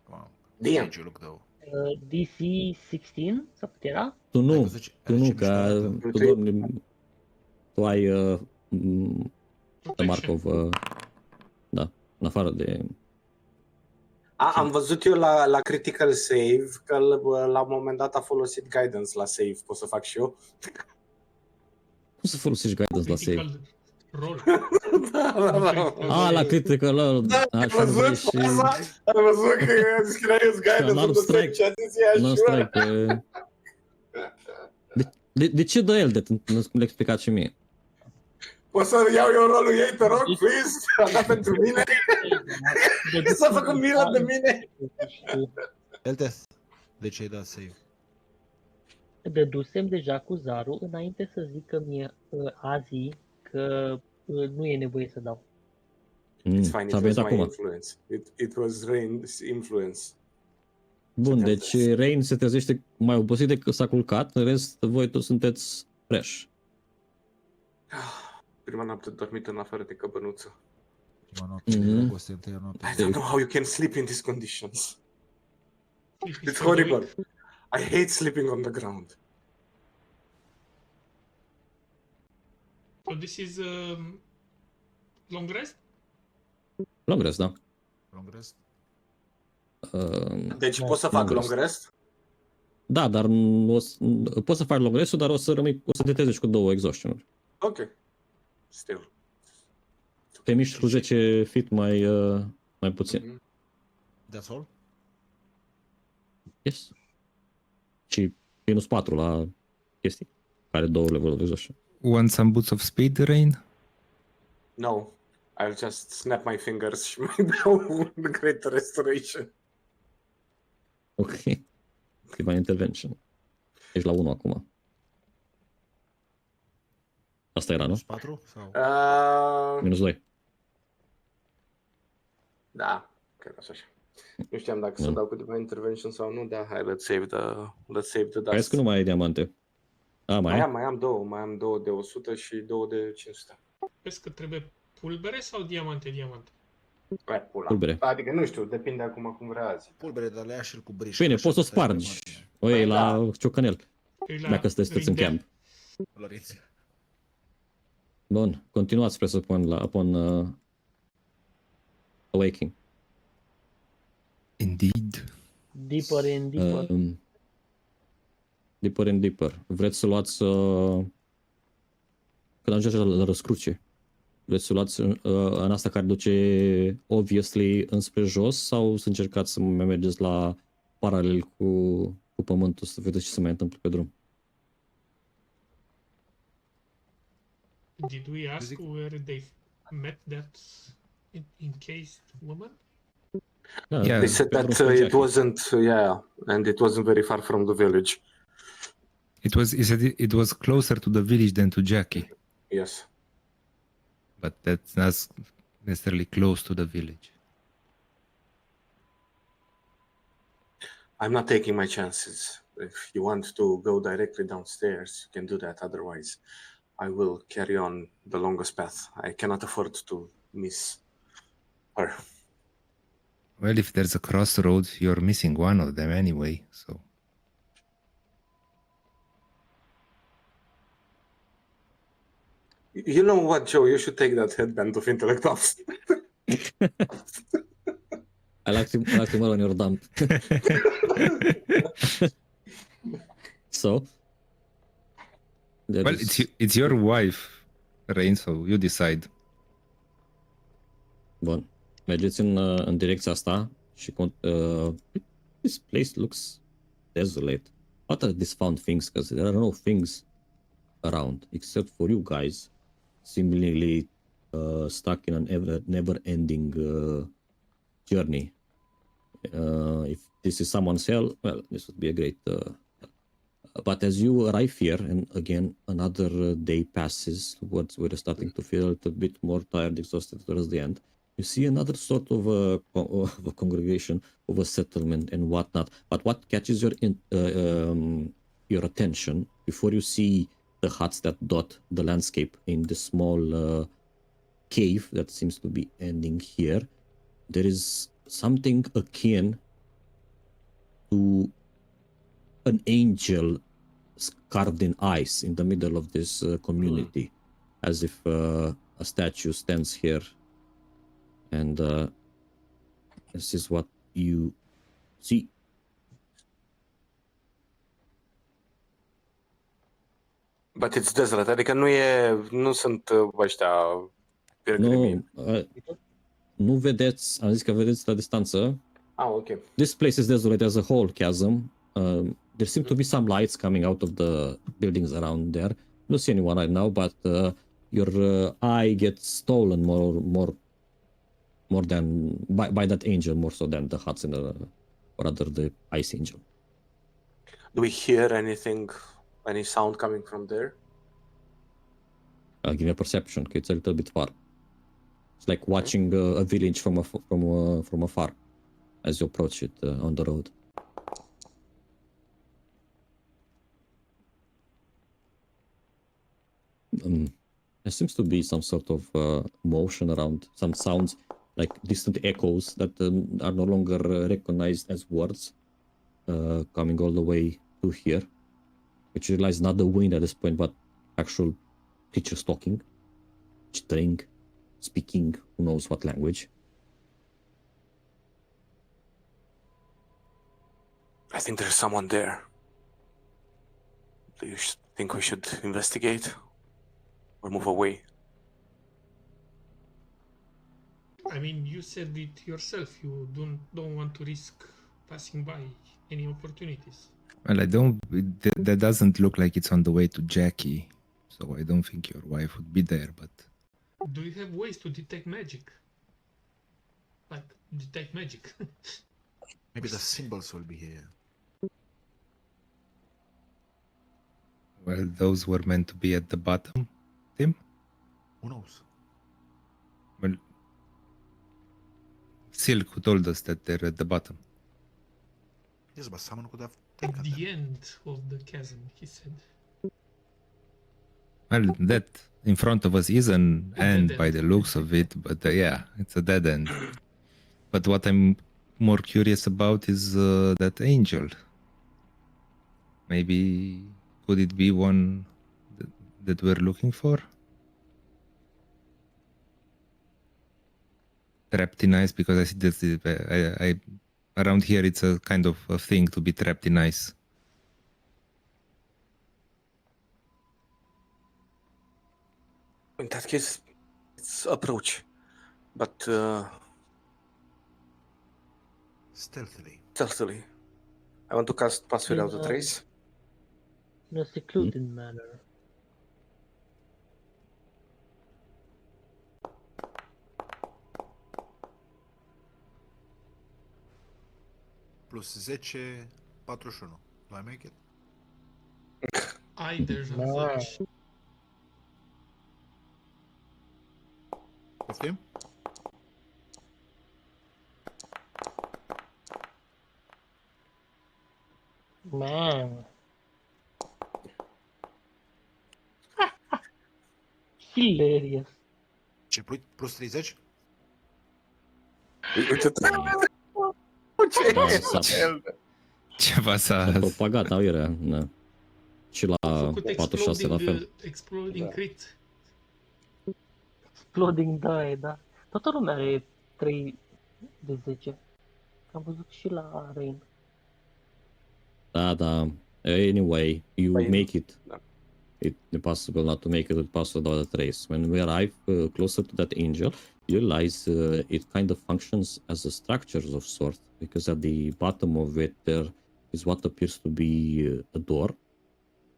Wow.
Damn.
Did you look though?
DC 16 sau cât era?
Tu
Ai
nu,
văzut ce-
tu
ai
nu,
văzut ce
că
mișto
tu dormi, tu ai the mark
Protection.
of, da, în afară de...
Am văzut eu la Critical Save că la un moment dat a folosit Guidance la save. Pot să fac și eu?
Cum să folosești guidance la save?
Critical roll.
A, la critical,
Da, ai
așa
văzut
vrei și...
faza? Ai văzut că scria eu Guidance
N-am
on the save
strike.
și a zis ea
Nu
și
strike. De ce dă el de nu le explicat și mie?
Poți să iau eu rolul ei, te rog, please? A dat pentru mine? S-a făcut milă de mine?
Elteth, de ce ai dat save?
Dădusem deja cu Zaru înainte să zică mie azi că nu e nevoie să dau.
It's fine,
S-a
it
venit
was my
acum.
influence. It was Rain's influence.
Bun, deci Rain se trezește mai obosit decât s-a culcat, în rest voi toți sunteți fresh.
Prima noapte dormit în afară de căbănuță.
Prima noapte de dragoste, întâia noapte.
I don't know how you can sleep in these conditions.
Sleep is
It's
for the
horrible.
weak.
I hate sleeping on the ground.
So this is long rest?
Long rest, da.
Long rest?
Deci
Da,
pot să fac
long
long rest?
Da, dar poți să faci long rest-ul, dar o să te trezești cu 2 exhaustion-uri.
Ok. Still.
Te miști cu 10 feet mai puțin.
Mhm.
That's all?
Yes. Și minus 4 la chestii. Care 2 level of exhaustion.
Want some boots of speed, Rain?
No. I'll just snap my fingers și mai beau the Great Restoration.
Ok. Divine Intervention. Ești la 1 acum. Asta era, nu?
4? Sau?
Minus 2.
Da, cred că așa. Nu știam dacă să
Da.
dau cu Divine Intervention sau nu, dar hai, let's save the
Crezi
dust.
că nu mai ai diamante? A, mai ai?
Mai am două de 100 și două de 500.
Crezi că trebuie pulbere sau diamante?
Hai, pula.
Pulbere.
Adică nu știu, depinde acum cum vrea azi.
Pulbere, dar le ia și-l cu briș.
Bine,
așa
poți să o
stai pe
spargi.
margine.
O iei
Păi
la ciocanel. Dacă sunteți în camp.
Florințe.
Bun, continuați presupun upon awaking.
Indeed.
Deeper and deeper.
Deeper and deeper. Vreți să luați când ajungeți la răscruce, vreți să luați în asta care duce obviously înspre jos sau să încercați să mai mergeți la paralel cu pământul să vedeți ce se mai întâmplă pe drum?
Did we ask where they met that encased woman?
Da,
Yeah.
They said
pe drum
that
spre
it
Jackie.
wasn't, and it wasn't very far from the village.
He said it was closer to the village than to Jackie,
Yes.
but that's not necessarily close to the village.
I'm not taking my chances. If you want to go directly downstairs, you can do that. Otherwise, I will carry on the longest path. I cannot afford to miss her.
Well, if there's a crossroad, you're missing one of them anyway, so.
You know what, Joe? You should take that headband of intellect off.
I like to more on your dump. So, there
Well,
is
it's your wife, Rain, so you decide.
Bun. Mergeți în direcția asta și this place looks desolate. What are these found things? Because there are no things around except for you guys, seemingly stuck in an never-ending journey. If this is someone's hell, well, this would be a great but as you arrive here, and again, another day passes towards where you're starting to feel a little bit more tired, exhausted towards the end. You see another sort of a congregation, of a settlement and whatnot. But what catches your attention before you see the huts that dot the landscape in the small cave that seems to be ending here, there is something akin to an angel carved in ice in the middle of this community, as if a statue stands here. And this is what you see.
But it's desolate, adică nu sunt ăștia pilgrimii.
Nu vedeți, am zis că vedeți la distanță.
Ok.
This place is desolate as a whole, Chasm. There seem to be some lights coming out of the buildings around there. You don't see anyone right now, but your eye gets stolen more than by that angel, more so than the huts in or rather the ice angel.
Do we hear anything, any sound coming from there?
Give me a perception. It's a little bit far. It's like watching a village from afar as you approach it on the road. There seems to be some sort of motion around, some sounds like distant echoes that are no longer recognized as words coming all the way to here, which you realize not the wind at this point, but actual creatures talking, chittering, speaking, who knows what language.
I think there's someone there. Do you think we should investigate or move away?
I mean, you said it yourself. You don't want to risk passing by any opportunities.
Well, that doesn't look like it's on the way to Jackie, so I don't think your wife would be there, but...
Do you have ways to detect magic? Like, detect magic?
Maybe the symbols will be here.
Well, those were meant to be at the bottom, Tim?
Who knows?
Well, Silk told us that they're at the bottom.
Yes, but someone could have
At
taken
the
them.
end of the chasm, he said.
Well, that in front of us is an end
dead
by
end.
the looks of it, but yeah, it's a dead end. But what I'm more curious about is that angel. Maybe could it be one that we're looking for? Trapped in ice, because I see that I around here it's a kind of a thing to be trapped in ice.
In that case, let's approach, but
Stealthily.
stealthily. I want to cast Pass Without a Trace.
In a secluded manner.
Plus 10, 41. Do I make it?
Ai deja
Da.
faci.
Poftim?
Man. Hilarious.
Ce plus 30?
Uite, ce
Da,
e
s-a,
Ceva
s-a
s-a...
propagat aiurea. Da. Și
Au
la
făcut
4-6 la fel.
exploding
Da.
crit.
Exploding die, da. Toată lumea are 3 de 10. Am văzut și la Rain.
Da, da. Anyway, you
Păi,
make it.
da.
It's impossible not to make it with password without a trace. When we arrive closer to that angel, you realize it kind of functions as a structure of sorts, because at the bottom of it there is what appears to be a door.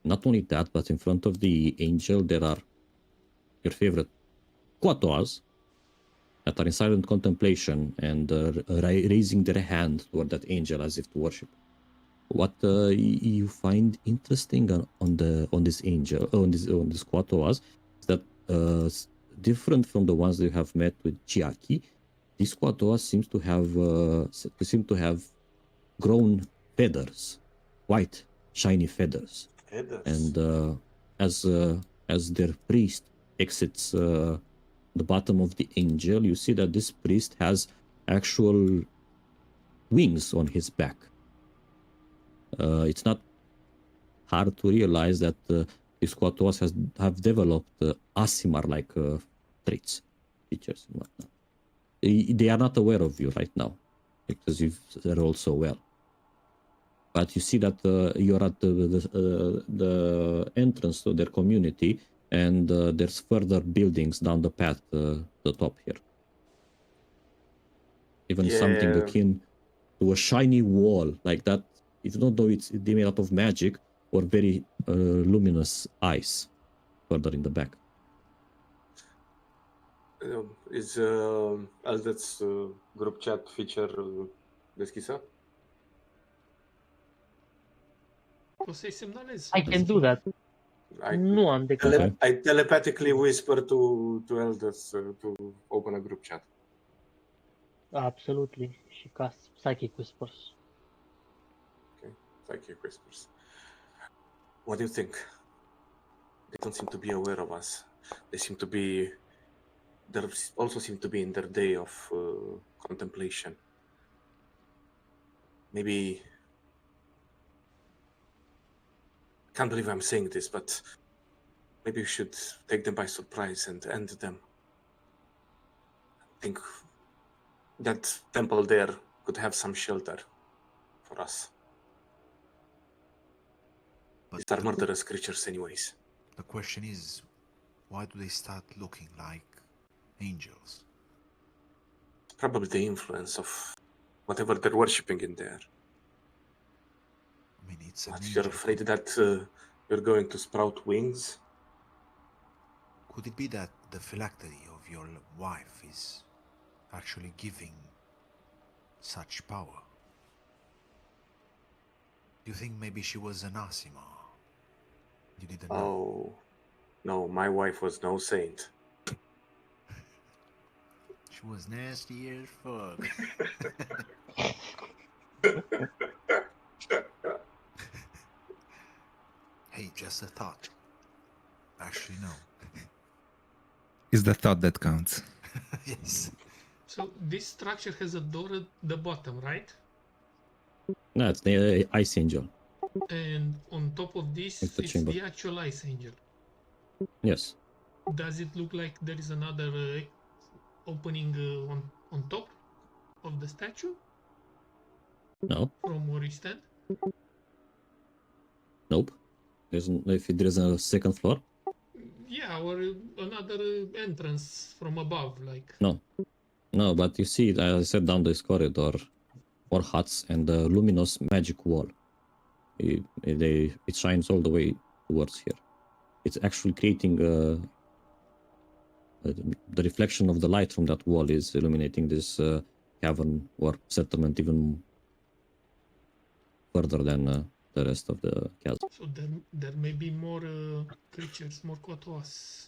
Not only that, but in front of the angel there are your favorite quatoas that are in silent contemplation and raising their hand toward that angel as if to worship. What you find interesting on this angel on this quatoas is that different from the ones that you have met with Chiaki, this quatoas seem to have grown feathers, white shiny feathers.
Feathers.
And as their priest exits the bottom of the angel, you see that this priest has actual wings on his back. It's not hard to realize that these quatoas have developed Asimar-like traits, features, and whatnot. They are not aware of you right now because you've rolled so well. But you see that you're at the entrance to their community, and there's further buildings down the path to the top here. Even something
Yeah.
akin to a shiny wall like that. You don't know it's made out of magic or very luminous ice further in the back.
Is Aldet's group chat feature deschisă?
O să-i semnalez.
I can do that. Nu am decât.
Okay.
I telepathically whisper to Aldous to open a group chat.
Absolutely. Și ca Psychic Whispers.
Psychic whispers. What do you think? They don't seem to be aware of us. They also seem to be in their day of contemplation. Maybe, I can't believe I'm saying this, but maybe we should take them by surprise and end them. I think that temple there could have some shelter for us.
But
These are murderous creatures anyways.
the question is, why do they start looking like angels?
Probably the influence of whatever they're worshipping in there.
I mean, it's an
But
angel.
you're afraid that you're going to sprout wings?
Could it be that the phylactery of your wife is actually giving such power? Do you think maybe she was an Asima? You didn't know.
Oh, no, my wife was no saint.
She was nasty as fuck. Hey, just a thought. Actually, no.
It's the thought that counts.
Yes.
So this structure has a door at the bottom, right?
No, it's the ice angel.
And on top of this,
It's the
it's
chamber.
the actual ice angel.
Yes.
Does it look like there is another opening on top of the statue
No.
from where you stand?
Nope. If there's a second floor.
Yeah, or another entrance from above, like.
No, but you see, as I said, down this corridor, more huts and the luminous magic wall. It shines all the way towards here. It's actually creating the reflection of the light from that wall is illuminating this cavern or settlement even further than the rest of the chasm.
So there may be more creatures, more quatoas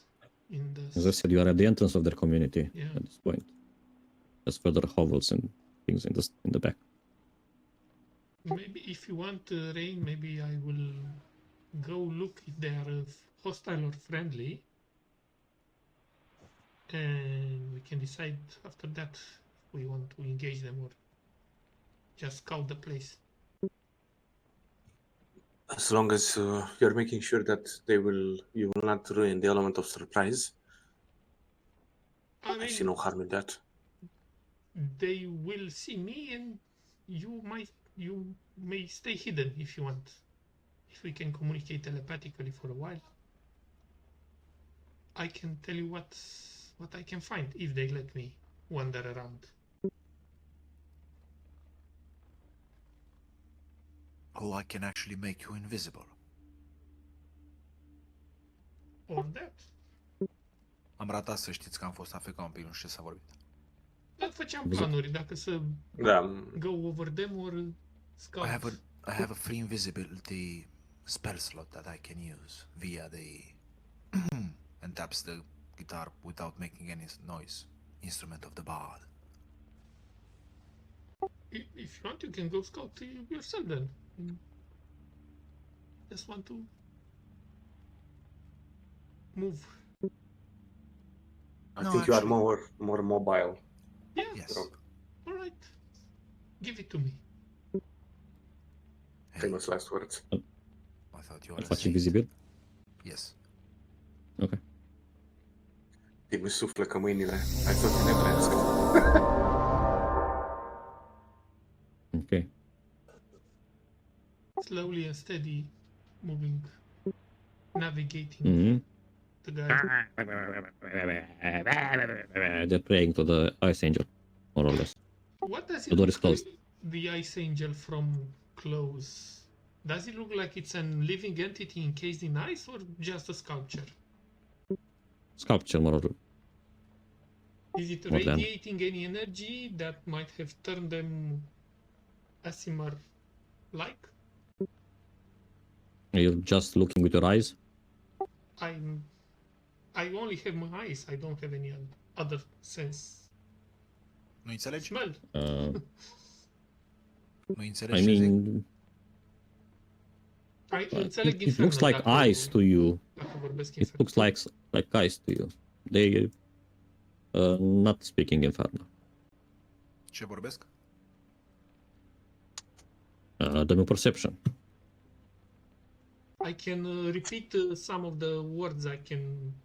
in the.
As I said, you are at the entrance of their community
Yeah.
at this point. There's further hovels and things in the back.
Maybe if you want rain, maybe I will go look if they are hostile or friendly. And we can decide after that if we want to engage them or just scout the place.
As long as you're making sure that you will not ruin the element of surprise.
I
I see
mean,
no harm in that.
they will see me, and you may stay hidden if you want. If we can communicate telepathically for a while, I can tell you what I can find if they let me wander around.
Oh, I can actually make you invisible.
Or that.
Am ratat să știți că am fost afectat un pic, nu știu ce s-a vorbit.
Dar făceam planuri dacă să
Da,
go over them or scout.
I have a free invisibility spell slot that I can use via the and taps the guitar without making any noise. Instrument of the bard.
If you want, you can go scout yourself then. Just want to move.
I
No,
think you are
actually-
more mobile.
Yeah.
Yes.
All right. Give it to me.
Hey,
Famous last words.
I thought you were
Îl
a
faci
saint.
invizibil?
Yes.
Ok.
Îmi suflecă mâinile. Ai tot nebunesc.
Ok.
Slowly and steady, moving, navigating
Mhm.
the guide.
They're praying to the Ice Angel, more or less.
What does it
The door is
look
closed.
the Ice Angel from close? Does it look like it's a living entity encased in ice or just a sculpture?
Sculpture, more or less.
Is it
More than-
radiating any energy that might have turned them Asimar-like?
You're just looking with your eyes.
I only have my eyes. I don't have any other sense.
Nu înțelegi?
Smell.
Nu înțelegi
I
ce zic?
mean,
Înțeleg
it looks
Infernal
like
dacă-
eyes to you.
dacă vorbesc
It
Infernal.
looks like eyes to you. They not speaking Infernal.
Ce vorbesc?
Dă-mi o perception.
I can repeat some of the words I can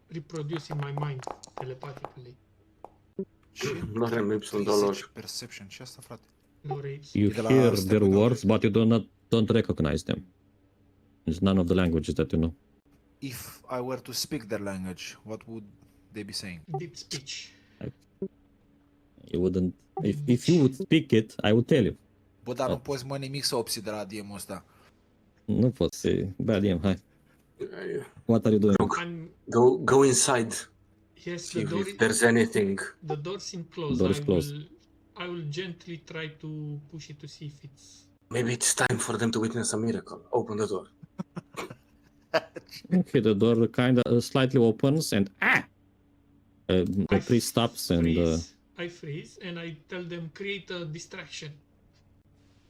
reproduce in my mind telepathically.
Nu avem lipsul
30
dolor.
perception. Ce asta, frate?
Lorates.
You
E de la
hear
Step
their
With
words,
Object.
but you don't recognize them. It's none of the languages that you know.
If I were to speak their language, what would they be saying?
Deep speech.
You wouldn't. If you would speak it, I would tell you.
Bă, dar nu poți mă nimic să obții de la DM-ul ăsta.
Nu pot să... Bad DM, hai. What are you doing?
I'm
Go inside.
yes.
See if there's anything.
The door seems closed.
Door is closed.
I will gently try to push it to see if it's.
Maybe it's time for them to witness a miracle. Open the door.
Okay, the door kind of slightly opens and the priest stops and
I freeze and I tell them create a distraction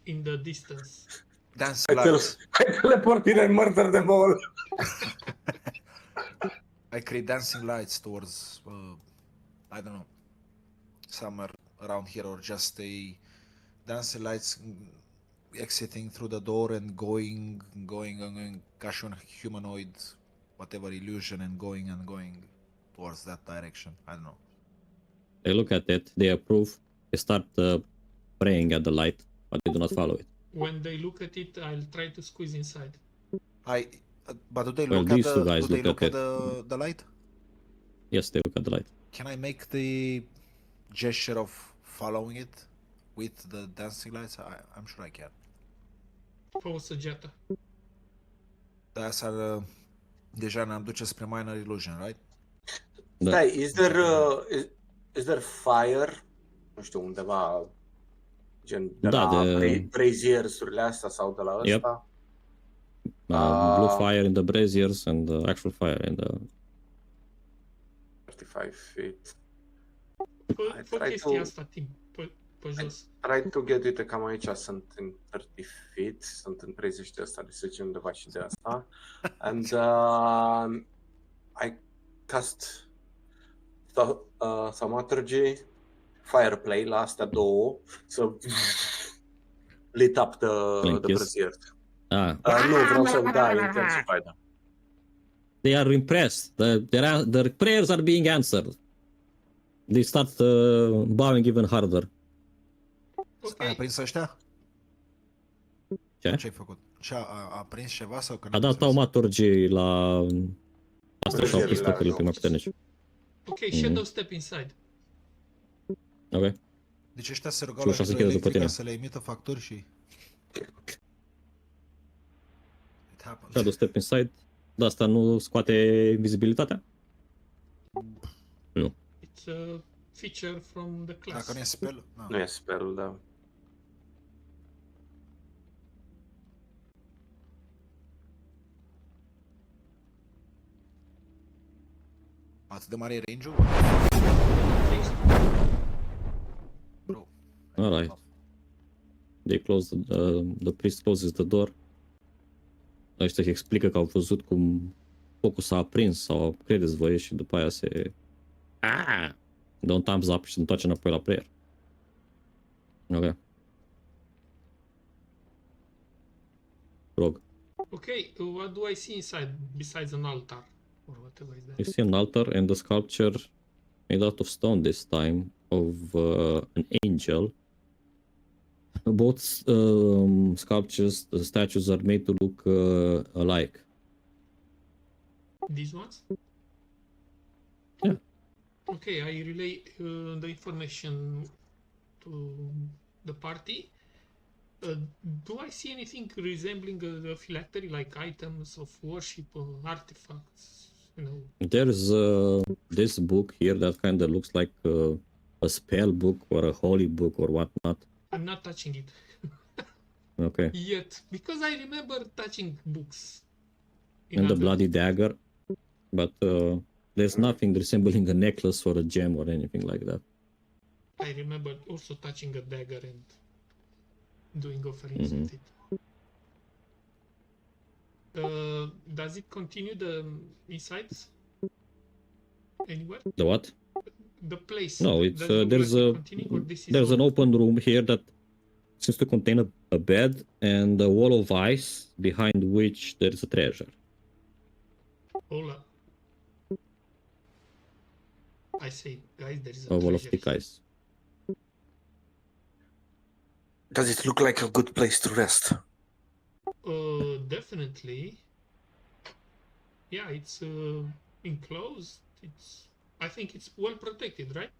in the distance.
Dance
I
lights.
teleport in and murder them all.
I create dancing lights towards, I don't know, somewhere around here, or just a dancing lights exiting through the door and going, ca și un humanoid, whatever illusion, and going towards that direction. I don't know.
they look at it, they approve, they start praying at the light, but they do not follow it.
When they look at it, I'll try to squeeze inside.
But do they
Well,
look at
these two
the,
guys
do they
look
look
at
at the light?
Yes, they look at the light.
Can I make the gesture of following it with the dancing lights? I'm sure I can.
Fă o săgeată.
Dar asta deja ne-am duce spre minor illusion, right?
Da.
Stai, is there fire? Nu știu, undeva gen de
Da,
la
de-
braziers-urile astea sau de la
Yep.
ăsta?
Blue fire in the braziers and actual fire in the...
35 feet.
Fă
try
chestia
to-
asta, timp, pe jos.
Try to get, uite, cam aici sunt în 30 feet, sunt în 30 de asta, deci să zicem undeva și de asta. And I cast Thaumaturgy, Fireplay la astea două să lit up the
Kiss.
brazier.
Ah,
Nu, vreau să intensify them.
they are impressed. Their prayers are being answered. They start bowing even harder.
Ai
Ok,
aprins ăștia?
Ce?
Ce ai făcut? Și a prins ceva sau că
A
n-am
dat
înțeles?
taumaturgii la astea și-au
Brăzierile
pistolele
alea,
pe mai puternici.
ok, shadow step inside.
Ok.
Deci ăștia se rugau
Și
la
ușa se închide după
hidroelectrica
tine.
să le emită facturi și... It happened.
Shadow step inside. Dar asta nu scoate vizibilitatea? Nu.
It's a feature from the class.
Dacă nu e spell... No.
Nu e spell, da.
Atât de mare e range-ul? Bro.
Alright. They close the priest closes the door. Ăștia explică că au văzut cum focul s-a aprins sau credeți voi și după aia se... dă un thumbs up și se întoarce înapoi la prayer. Ok. Rog.
Okay, what do I see inside besides an altar or whatever is
You
that?
see an altar and a sculpture made out of stone this time of an angel. Both sculptures, the statues are made to look alike.
These ones?
Yeah.
Okay, I relay the information to the party. Do I see anything resembling a phylactery, like items of worship, artifacts? You know,
There's this book here that kind of looks like a spell book or a holy book or whatnot.
I'm not touching it
Okay.
yet because I remember touching books. in
And the
other-
bloody dagger. But there's nothing resembling a necklace or a gem or anything like that.
I remember also touching a dagger and doing offerings with it. Does it continue the insides anywhere?
The what?
The place.
No, it's
does it look
there's
like
a
it continuing, or this is
there's
all?
an open room here that seems to contain a bed and a wall of ice behind which there is a treasure.
Hola. I say, guys, there is
A
a
wall of
treasure
thick
here.
ice.
Does it look like a good place to rest?
Definitely. Yeah, it's enclosed. I think it's well protected, right?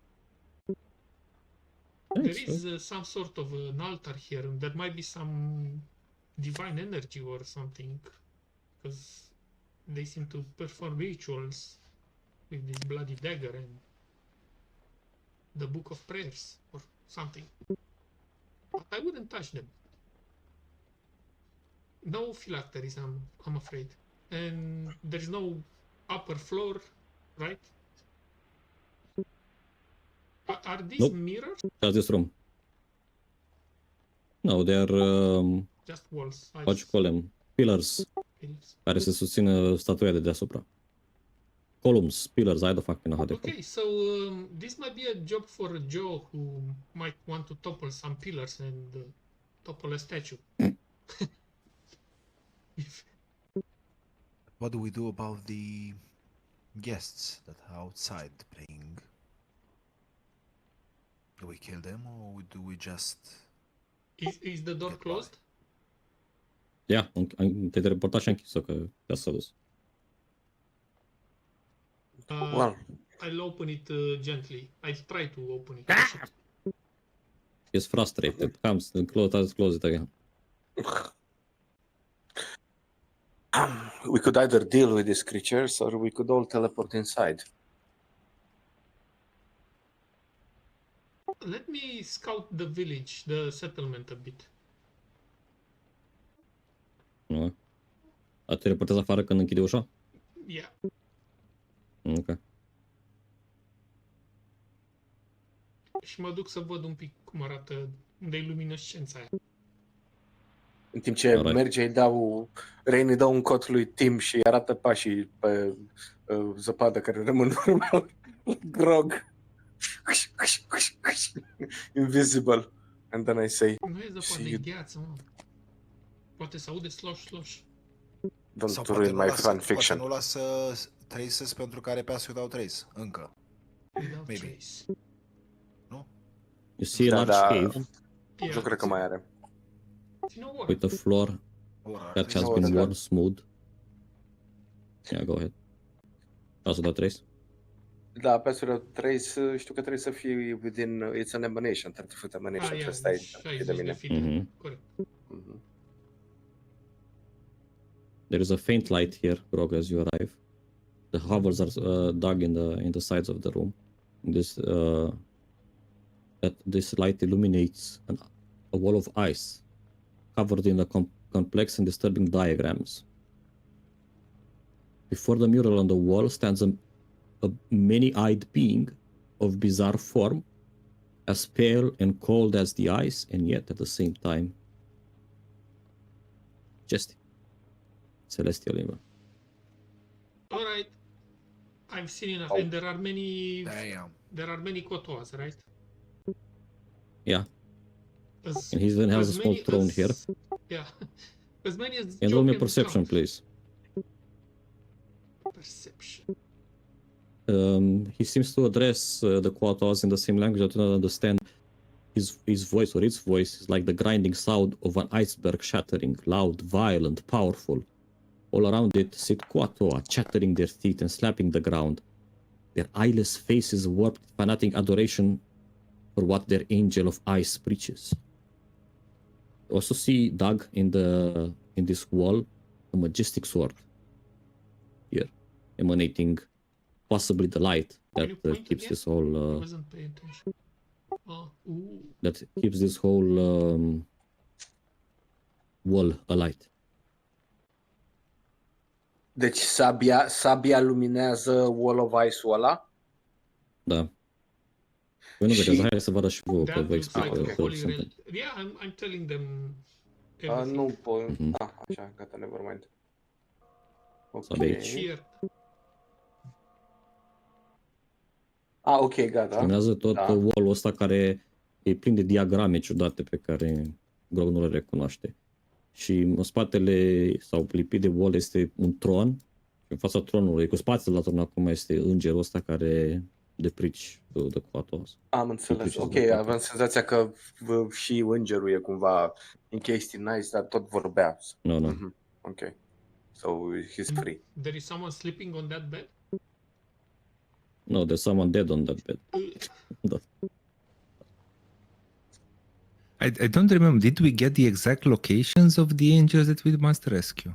There is some sort of an altar here. There might be some divine energy or something, because they seem to perform rituals with this bloody dagger and the book of prayers or something. But I wouldn't touch them. No phylacteries, I'm afraid. And there's no upper floor, right? Are these
Nope.
mirrors?
Just this room. No, they are
Just walls.
what you call them? Pillars care se susțin statuia de deasupra. Columns, pillars, I don't fucking know how they call.
Okay, so this might be a job for Joe who might want to topple some pillars and topple a statue. If
What do we do about the guests that are outside playing? Do we kill them or do we just...
is the door
Get by.
closed?
Ia, te teleporta și a închis-o că te-a sădus.
Well,
I'll open it gently. I'll try to open it.
He's frustrated. Comes and close it again.
we could either deal with these creatures or we could all teleport inside.
Let me scout the village, the settlement a bit.
Nu? A te teleportezi afară când închide ușa?
Yeah.
Ok.
Și mă duc să văd un pic cum arată, unde e luminescența aia.
În timp ce
Alright.
merge, Rain îi dau un cot lui Tim și îi arată pașii pe zăpadă care rămân în urmă. Grog. Invisible. And then I say,
Nu e zăpadă,
See
e
you.
gheață, mă. Poate se aude slosh.
Don't
Sau
ruin my fan fiction.
Poate nu lasă traces pentru că are pass without trace. Încă.
Without
Maybe.
trace.
You see a
Da,
large
da.
cave
Yeah,
Nu cred că mai are.
ține o oră.
with a floor
Ora,
that has
No,
been
it's
worn
not.
smooth. Yeah, go ahead. Also that trace.
Da, pass without trace, știu că trebuie să fie within, it's an emanation, 30-foot emanation,
Ah,
trebuie să stai de
60 de
mine.
feet.
Mhm.
Corect.
Mhm.
There is a faint light here, Grog, as you arrive. The hovels are dug in the sides of the room. This light illuminates a wall of ice covered in complex and disturbing diagrams. Before the mural on the wall stands a many-eyed being of bizarre form, as pale and cold as the ice, and yet at the same time majestic. Celestial even.
Alright. I've seen enough.
Oh.
And there are many kotoas, right?
Yeah,
As,
and he even has a
as
small
many
throne
as-
here.
Yeah. As many as
And
Joe
roll me
can
perception,
count.
please.
Perception.
He seems to address the Quatos in the same language. I do not understand his voice or its voice is like the grinding sound of an iceberg shattering, loud, violent, powerful. All around it sit Quatoa, chattering their teeth and slapping the ground. Their eyeless faces warped with fanatic adoration for what their angel of ice preaches. Also see dug in this wall a majestic sword here, emanating possibly the light
Can
that
you point
keeps
again?
this
I
whole
wasn't paying attention. Oh, ooh.
that keeps this whole wall alight.
Deci sabia luminează Wall of Ice-ul ăla?
Da. Păi nu vedeți,
Și-
hai să vă arăt și vouă, că
That
vă
looks
explic
like a
okay.
holy
something.
relic. Yeah, I'm telling them everything.
Nu pot.
Mhm.
Așa, gata, never mind. Ok.
Sabia aici.
Cheer.
Ok, gata.
Luminează tot
Da.
wall-ul ăsta care e plin de diagrame ciudate pe care Grog nu le recunoaște. Și în spatele sau lipit de wall este un tron și în fața tronului, cu spatele la tron acum este îngerul ăsta care deprici de Quatos.
Am înțeles.
Implici
Ok,
de toate.
aveam senzația că și îngerul e cumva in chestii nice, dar tot vorbea.
Nu, nu.
Mhm. Ok. So he's free.
There is someone sleeping on that bed?
No, there's someone dead on that bed. Da.
I don't remember. Did we get the exact locations of the angels that we must rescue?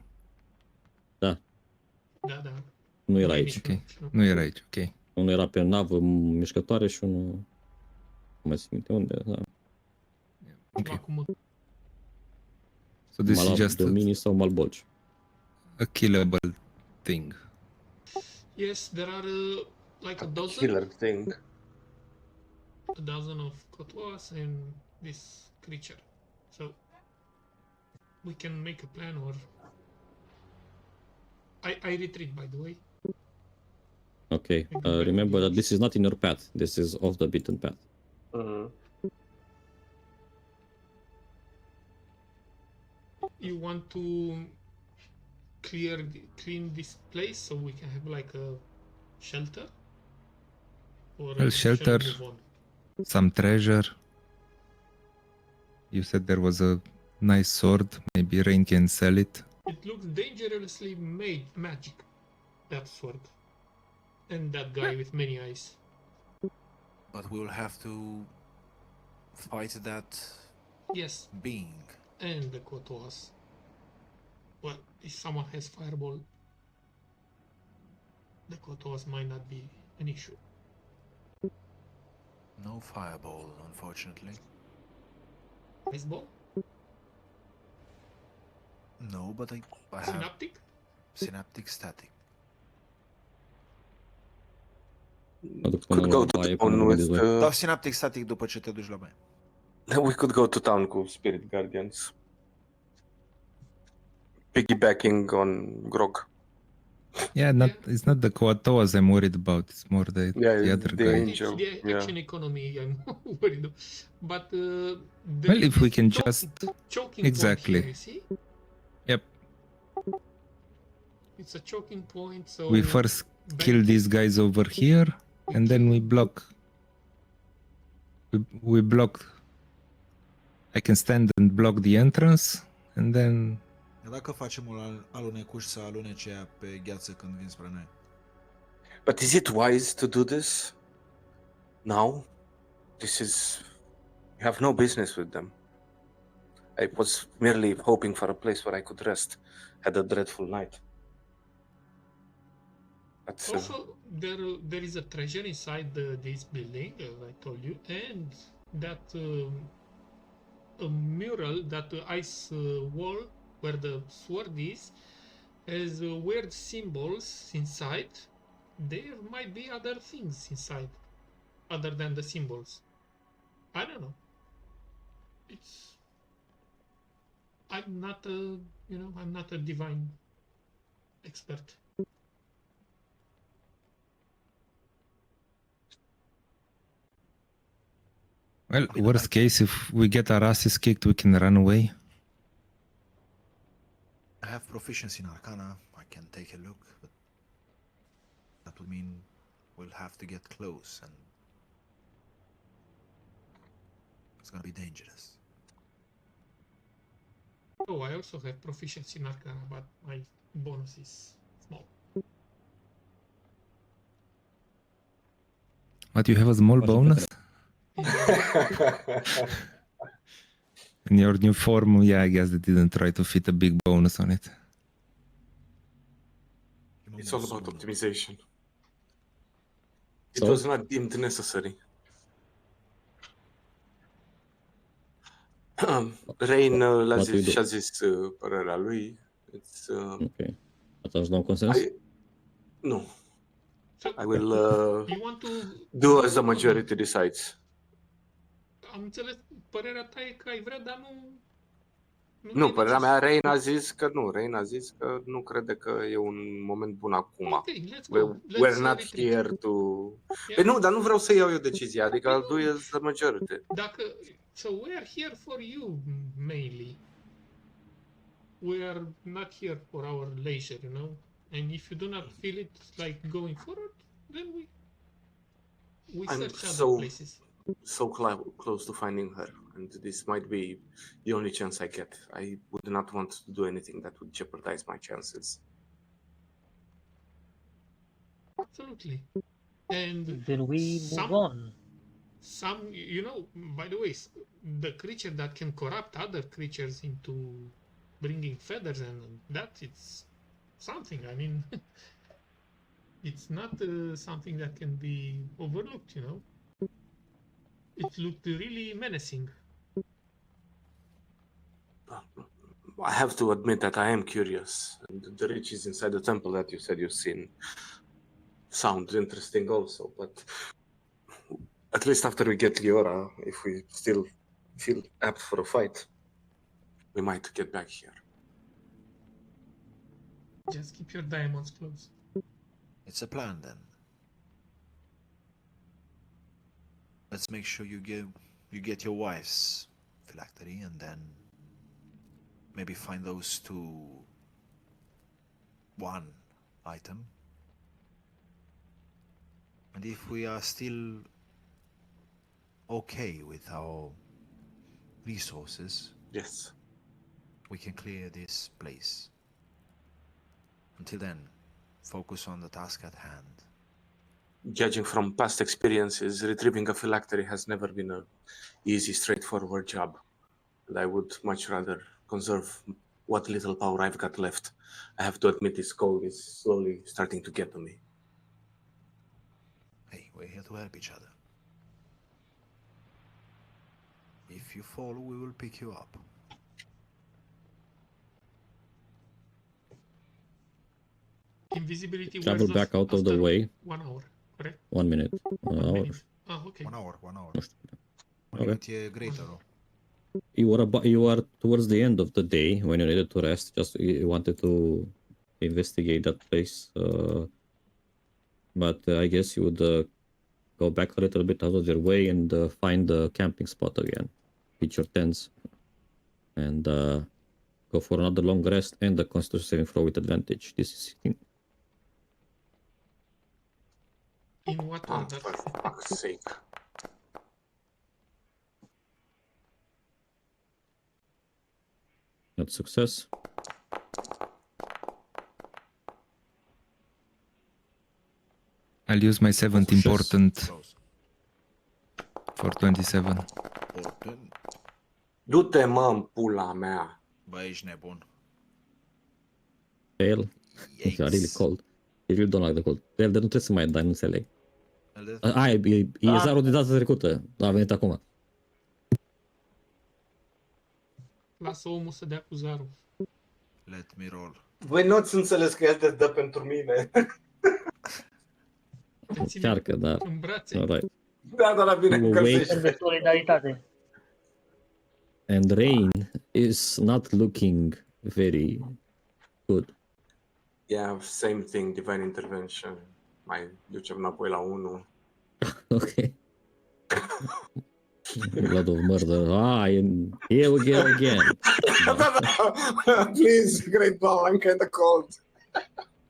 Da.
Nu era
Nu e
aici.
nici
Ok.
nu.
Nu era aici, ok.
Unul era pe navă mișcătoare și unul... Nu mai țin minte unde, da.
Ok.
Acum,
So this is
Malab
just
Domini sau Malbolci.
a killable thing.
yes, there are like a dozen.
Killer thing.
A dozen of kotoas and this creature. So we can make a plan, or I retreat, by the way.
Okay, remember that this is not in your path. This is off the beaten path.
Mhm.
You want to clean this place so we can have like a shelter, or
Well,
shall we
shelter.
move on?
Some treasure. You said there was a nice sword. Maybe Rain can sell it.
It looks dangerously magic, that sword, and that guy with many eyes.
But we'll have to fight that
Yes,
being.
and the kotoas. Well, if someone has fireball, the kotoas might not be an issue.
No fireball, unfortunately.
Iceball?
No, but I have
Synaptic?
synaptic static.
Aduc
Could
până
go
la
to
baie
town
până
with
veniți voi.
Dau synaptic static după ce te duci la baie.
We could go to town cu Spirit Guardians. Piggybacking on Grog.
Yeah, it's not the CoA I'm worried about. It's more the other
the
guy.
angel.
It's the
Yeah.
action economy I'm worried about. But there
Well,
is
if we
this
can just
choking
exactly.
point here, you see?
Yep.
It's a choking point, so
We first
back
kill these guys over here, and then we
kill-
block. We block. I can stand and block the entrance, and then
Dacă facem un alunecuș să alunece ea pe gheață când vin spre noi.
But is it wise to do this now? This is. You have no business with them. I was merely hoping for a place where I could rest. Had a dreadful night. But
Also, there is a treasure inside this building, as I told you, and that a mural, that ice wall where the sword is, has weird symbols inside. There might be other things inside, other than the symbols. I don't know. I'm not a divine expert.
well, worst case, if we get our asses kicked, we can run away.
I have proficiency in Arcana. I can take a look, but that would mean we'll have to get close, and it's gonna be dangerous.
Oh, I also have proficiency in Arcana, but my bonus is small.
But you have a small
Much
bonus
Yeah.
in your new form. Yeah, I guess they didn't try to fit a big bonus on it.
it's all about optimization. It
So?
was not deemed necessary. Rain
What do you do?
și-a zis părerea lui. It's,
Okay. Atunci no consens?
no.
So,
I will
you want to
do as the majority decides.
Am înțeles, părerea ta e că ai vrea, dar nu...
Nu, părerea mea, Rain a zis că nu. Rain a zis că nu crede că e un moment bun acum.
Ok, let's go.
We're not here to... Păi nu, dar nu vreau să iau eu decizia, adică I'll do as the majority.
So we are here for you, mainly. We are not here for our leisure, you know? And if you do not feel it like going forward, then we
I'm
search other
so-
places.
So close to finding her, and this might be the only chance I get. I would not want to do anything that would jeopardize my chances.
Absolutely. And
Then we move on.
some, you know, by the way, the creature that can corrupt other creatures into bringing feathers and that, it's something. I mean, it's not something that can be overlooked, you know. It looked really menacing.
I have to admit that I am curious, and the riches inside the temple that you said you've seen sound interesting also, but at least after we get Liora, if we still feel apt for a fight, we might get back here.
Just keep your diamonds close.
It's a plan then. Let's make sure you get your wife's phylactery, and then maybe find those one item. And if we are still okay with our resources,
Yes.
we can clear this place. Until then, focus on the task at hand.
Judging from past experiences, retrieving a phylactery has never been an easy, straightforward job. And I would much rather conserve what little power I've got left. I have to admit this cold is slowly starting to get to me.
Hey, we're here to help each other. If you fall, we will pick you up.
Invisibility
Travel
wears
back
off
out of the
after
way.
1 hour, correct?
1 minute.
1
Hour.
minute. Ah, ok.
1 hour, 1 hour.
Nu știu.
1 minut e greater-ul.
You are towards the end of the day when you needed to rest. Just you wanted to investigate that place. But I guess you would go back a little bit out of your way and find the camping spot again. Pitch your tents and go for another long rest and the constitution saving throw with advantage. This is 16.
In what
Oh,
order?
for fuck's sake.
That's success.
I'll use my 7th important
Throws.
for 27.
Important.
Du-te, mă, în pula mea.
Bă, ești nebun.
Fail. It's really cold. You really don't like the cold. Fail, dar nu trebuie să mai dai, nu înțeleg. E zarul de data trecută. A venit acum.
Lasă omul să dea cu zarul.
Let me roll.
Voi nu ați înțeles că el te dă pentru mine.
Te ține
Încearcă, dar...
în brațe.
Alright.
Da, dar la bine
Wait.
încălzești.
De solidaritate.
And rain is not looking very good.
Yeah, same thing, divine intervention. Mai ducem înapoi la 1.
Okay. Blood of murder. And here we go again.
Please, great ball, I'm kinda cold.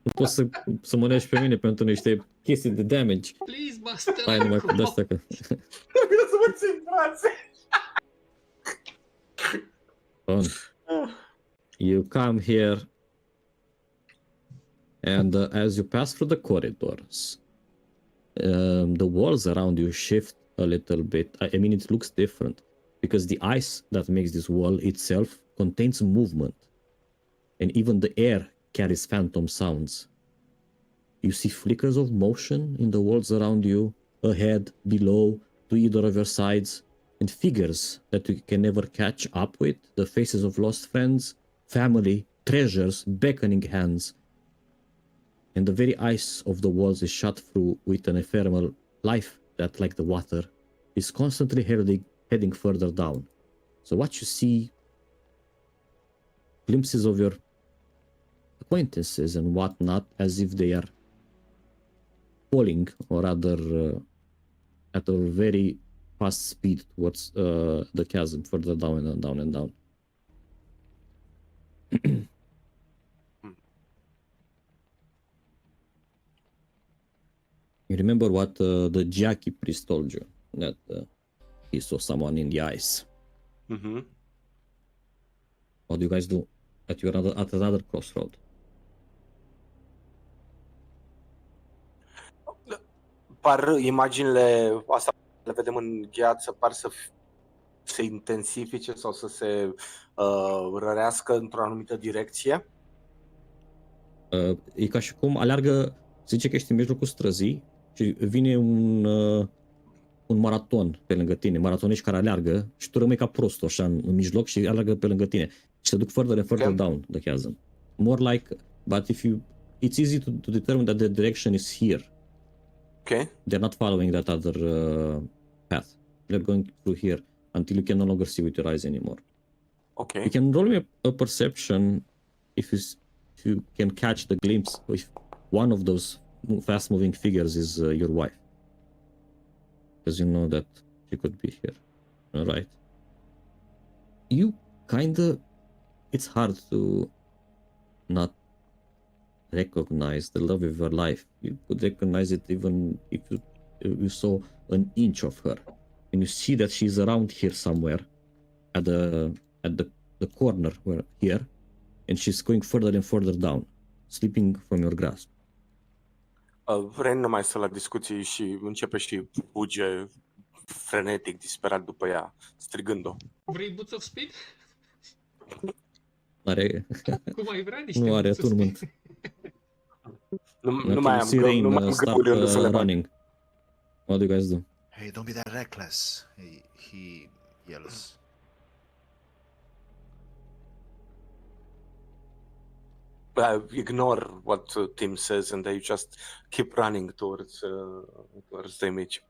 Nu poți să mănești pe mine pentru niște chestii de damage.
Please, master.
Hai numai cu de-astea că...
Vreau să mă țin brațe.
Bun. You come here and as you pass through the corridors, the walls around you shift a little bit. I mean, it looks different because the ice that makes this wall itself contains movement, and even the air carries phantom sounds. You see flickers of motion in the walls around you, ahead, below, to either of your sides, and figures that you can never catch up with, the faces of lost friends, family, treasures, beckoning hands. And the very ice of the walls is shot through with an ephemeral life that, like the water, is constantly heading further down. So what you see, glimpses of your acquaintances and whatnot, as if they are falling, or rather at a very fast speed towards the chasm, further down and down and down. You remember what the Jackie priest told you, that he saw someone in the ice.
Mhm.
What do you guys do? You're at another crossroad.
Par imaginile astea le vedem în gheață, par să se intensifice sau să se rărească într-o anumită direcție.
E ca și cum aleargă, zice că ești în mijlocul străzii și vine un maraton pe lângă tine, maratoniști care aleargă și tu rămâi ca prostul așa în mijloc și aleargă pe lângă tine și se duc further and further down the chasm. More like, but it's easy to determine that the direction is here.
Okay.
They're not following that other path. They're going through here until you can no longer see with your eyes anymore.
Okay.
You can roll me a perception if you can catch the glimpse if one of those fast-moving figures is your wife, because you know that she could be here. All right. You kinda, it's hard to not recognize the love of your life. You could recognize it even if you saw an inch of her, and you see that she's around here somewhere, at the corner where here, and she's going further and further down, slipping from your grasp.
Ren nu mai stă la discuții și începe și fuge frenetic, disperat după ea, strigând-o.
Vrei Boots of Speed?
Are,
Cum ai vrea niște
nu are
Boots of Speed?
attunement.
Nu mai am gânduri unde să le bag.
running. What do you guys do?
Hey, don't be that reckless. He yells.
Ignore what Tim says and they just keep running towards the image.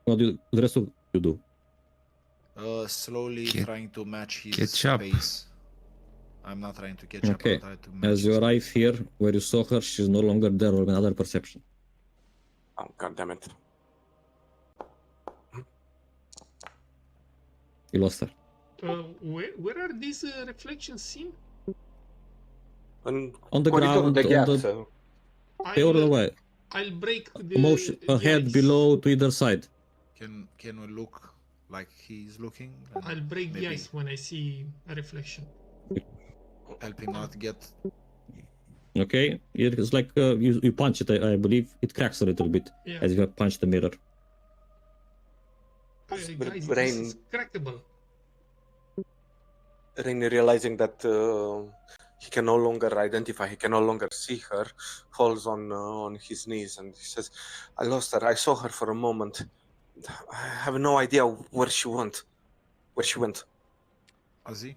What do the rest of you do?
Slowly trying to match his
catch up.
pace. I'm not trying to catch up.
Okay.
I'm trying to match
As you
his
arrive
pace.
here, where you saw her, she's no longer there. Or another perception.
Oh, God damn it.
You lost her.
Where are these reflections seen?
On the
Coridorul
ground,
de
on
gheață.
the they all the way.
I'll break the
Motion ahead,
ice.
below, to either side.
Can we look like he's looking? And
I'll break the
maybe
ice when I see a reflection.
help him not get.
Okay, it's like you punch it. I believe it cracks a little bit
Yeah.
as if you punch the mirror.
Guys, this
Rain,
is crackable.
Rain realizing that he can no longer identify, he can no longer see her, falls on his knees and he says, I lost her. I saw her for a moment. I have no idea where she went.
Azi?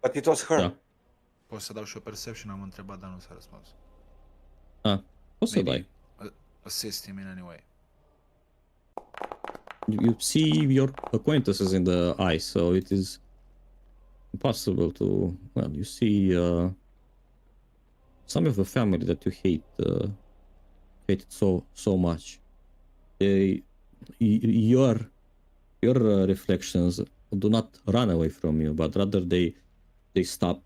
But it was her.
Da.
Pot să dau și o perception, am întrebat, dar nu s-a răspuns.
Poți să dai.
Assist him in any way.
You see your acquaintances in the eye, so it is impossible to. Well, you see some of the family that you hated so much. Your reflections do not run away from you, but rather they stop,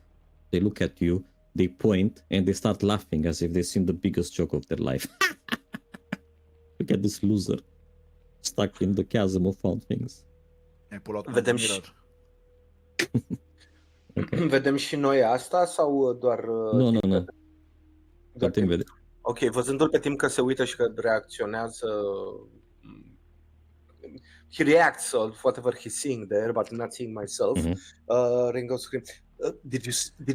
they look at you, they point, and they start laughing as if they've seen the biggest joke of their life. Look at this loser stuck in the chasm of all things.
I pull out my
Vedem
mirror.
și... Vedem și noi asta sau doar...
Nu.
Doar
Tim vede.
Ok, văzându-l pe timp că se uită și că reacționează... He reacts on whatever he's seeing there, but I'm not seeing myself. Ringo screams, did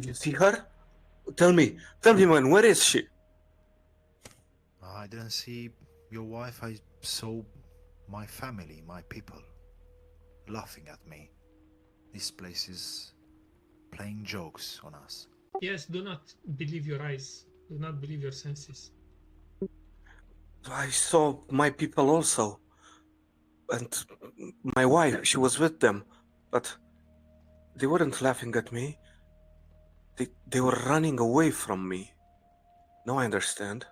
you see her? Tell me, man, where is she?
I didn't see your wife. I saw my family, my people, laughing at me. This place is playing jokes on us.
Yes, do not believe your eyes. Do not believe your senses.
I saw my people also. And my wife, she was with them. But they weren't laughing at me. They were running away from me. Now I understand.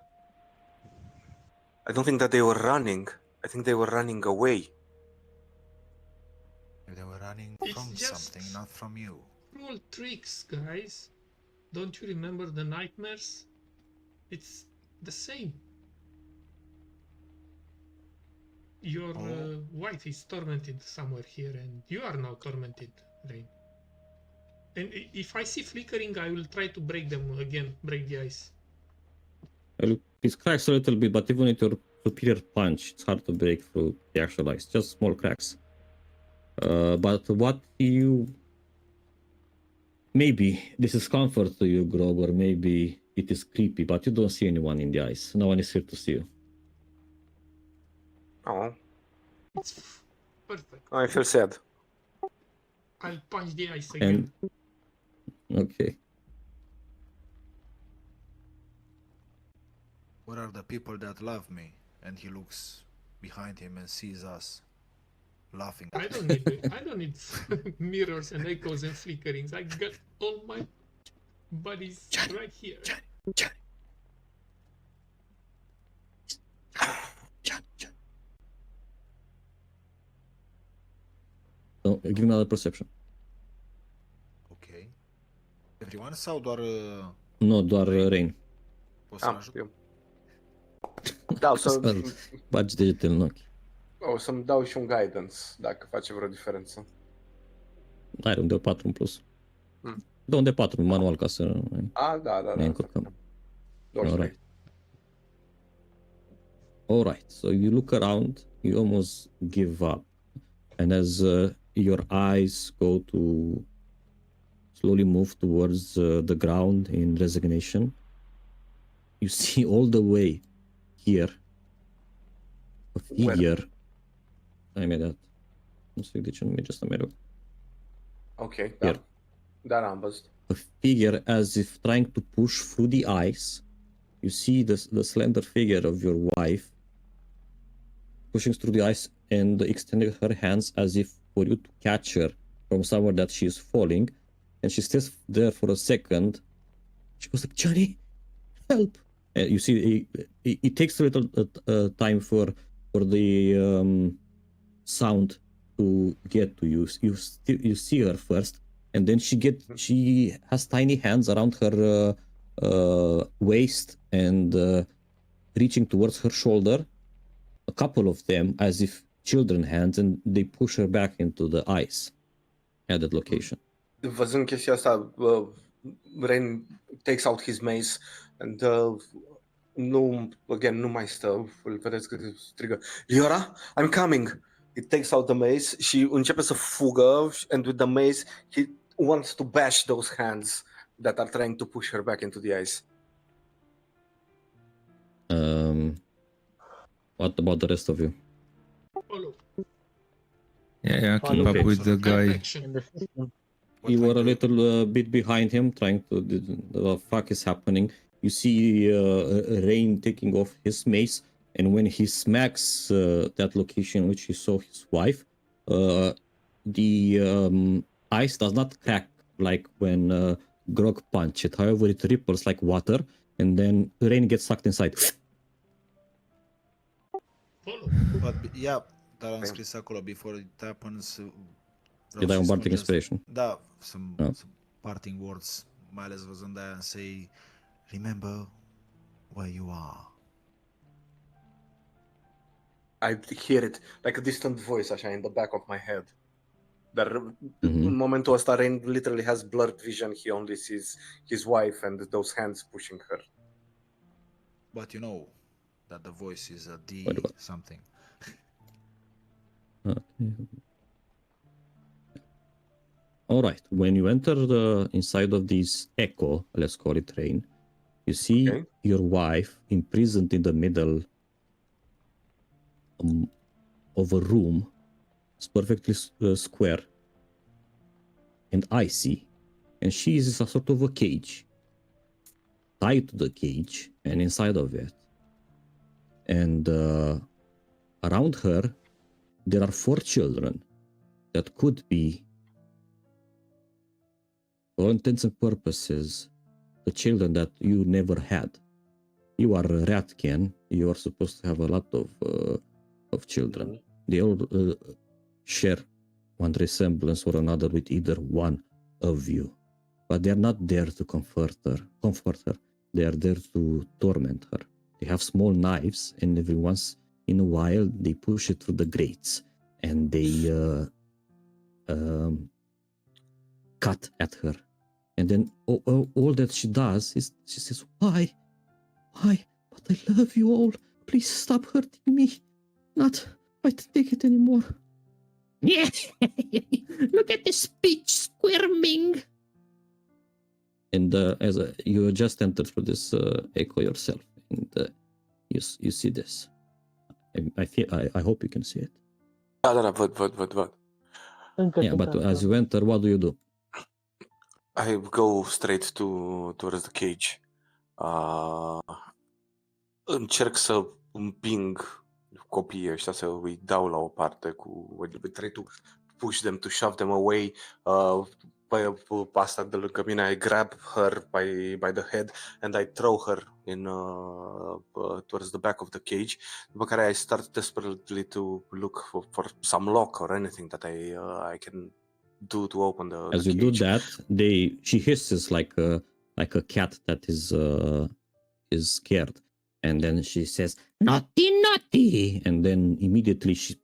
I don't think that they were running. I think they were running away.
They were running
It's
from
just-
something, not from you.
Cruel tricks, guys. Don't you remember the nightmares? It's the same. Your wife is tormented somewhere here, and you are now tormented, Rain. And if I see flickering, I will try to break them again, break the ice.
Well, it cracks a little bit, but even with your superior punch, it's hard to break through the actual ice. Just small cracks. But what you... Maybe this is comfort to you, Grog, or maybe it is creepy, but you don't see anyone in the ice. No one is here to see you.
Oh,
It's perfect.
I feel sad.
I'll punch the ice again.
And... Okay.
Where are the people that love me? And he looks behind him and sees us laughing.
I don't need mirrors and echoes and flickerings. I got all my buddies right here.
So, give me another perception.
Ok. Everyone sau doar...
No, doar Rain.
Poți să mă ajut?
Eu. Da, o să,
Bagi degetul în ochi.
o să-mi dau și un guidance, dacă face vreo diferență.
Are un de 4 în plus.
Mm.
Dă un de 4 în manual ca să
Da.
ne încurcăm.
23.
Alright. Alright, so you look around, you almost give up. And as your eyes go to slowly move towards the ground in resignation, you see all the way here a figure. Imediat. Nu știu de ce nu merge asta mereu.
Ok,
Here.
da. Da, am văzut.
A figure as if trying to push through the ice. You see the slender figure of your wife pushing through the ice and extending her hands as if for you to catch her from somewhere that she is falling. and she stays there for a second. She goes like, Johnny, help. You see, it takes a little time for the sound to get to you. You see her first, and then she has tiny hands around her waist and reaching towards her shoulder, a couple of them as if children hands, and they push her back into the ice at that location.
Văzând chestia asta, Ren takes out his mace and nu mai stă. Îl vedeți că strigă, Liora, I'm coming! He takes out the mace și începe să fugă, and with the mace he wants to bash those hands that are trying to push her back into the ice.
What about the rest of you?
Follow.
Yeah, keep
Follow.
up
Okay,
with
so
the
time
guy.
action.
In the system.
You were a little bit behind him, trying to. The fuck is happening? You see Rain taking off his mace, and when he smacks that location which he saw his wife, the ice does not crack like when Grog punched it. However, it ripples like water, and then Rain gets sucked inside.
Follow.
But yeah, dar am scris acolo, before it happens...
Dai un bardic inspiration.
Da, some parting words, mai ales văzând aia, and say, remember where you are.
I hear it like a distant voice așa in the back of my head. Dar în momentul ăsta Rain literally has blurred vision. He only sees his wife and those hands pushing her.
But you know that the voice is a D
What?
something.
Okay. All right. When you enter the inside of this echo, let's call it Rain, you see your wife imprisoned in the middle of a room. It's perfectly square and icy, and she is a sort of a cage, tied to the cage, and inside of it, and around her, there are 4 children that could be, for all intents and purposes, the children that you never had. You are a ratkin. You are supposed to have a lot of children. They all share one resemblance or another with either one of you, but they are not there to comfort her. They are there to torment her. They have small knives, and every once in a while they push it through the grates, and they cut at her. And then all that she does is she says, why? But I love you all. Please stop hurting me. I can't take it anymore.
Yeah, look at this bitch squirming.
And as you just entered through this echo yourself, and you see this. I hope you can see it.
Da, văd.
Yeah, but as you enter, what do you do?
I go straight towards the cage. Încerc să împing copiii ăștia, să îi dau la o parte cu... I try to push them, to shove them away. Pe asta de lângă mine, I grab her by the head and I throw her in towards the back of the cage. După care I start desperately to look for some lock or anything that I can do to open the
As you
cage.
do that, she hisses like a cat that is scared, and then she says,
Naughty, naughty.
and then immediately she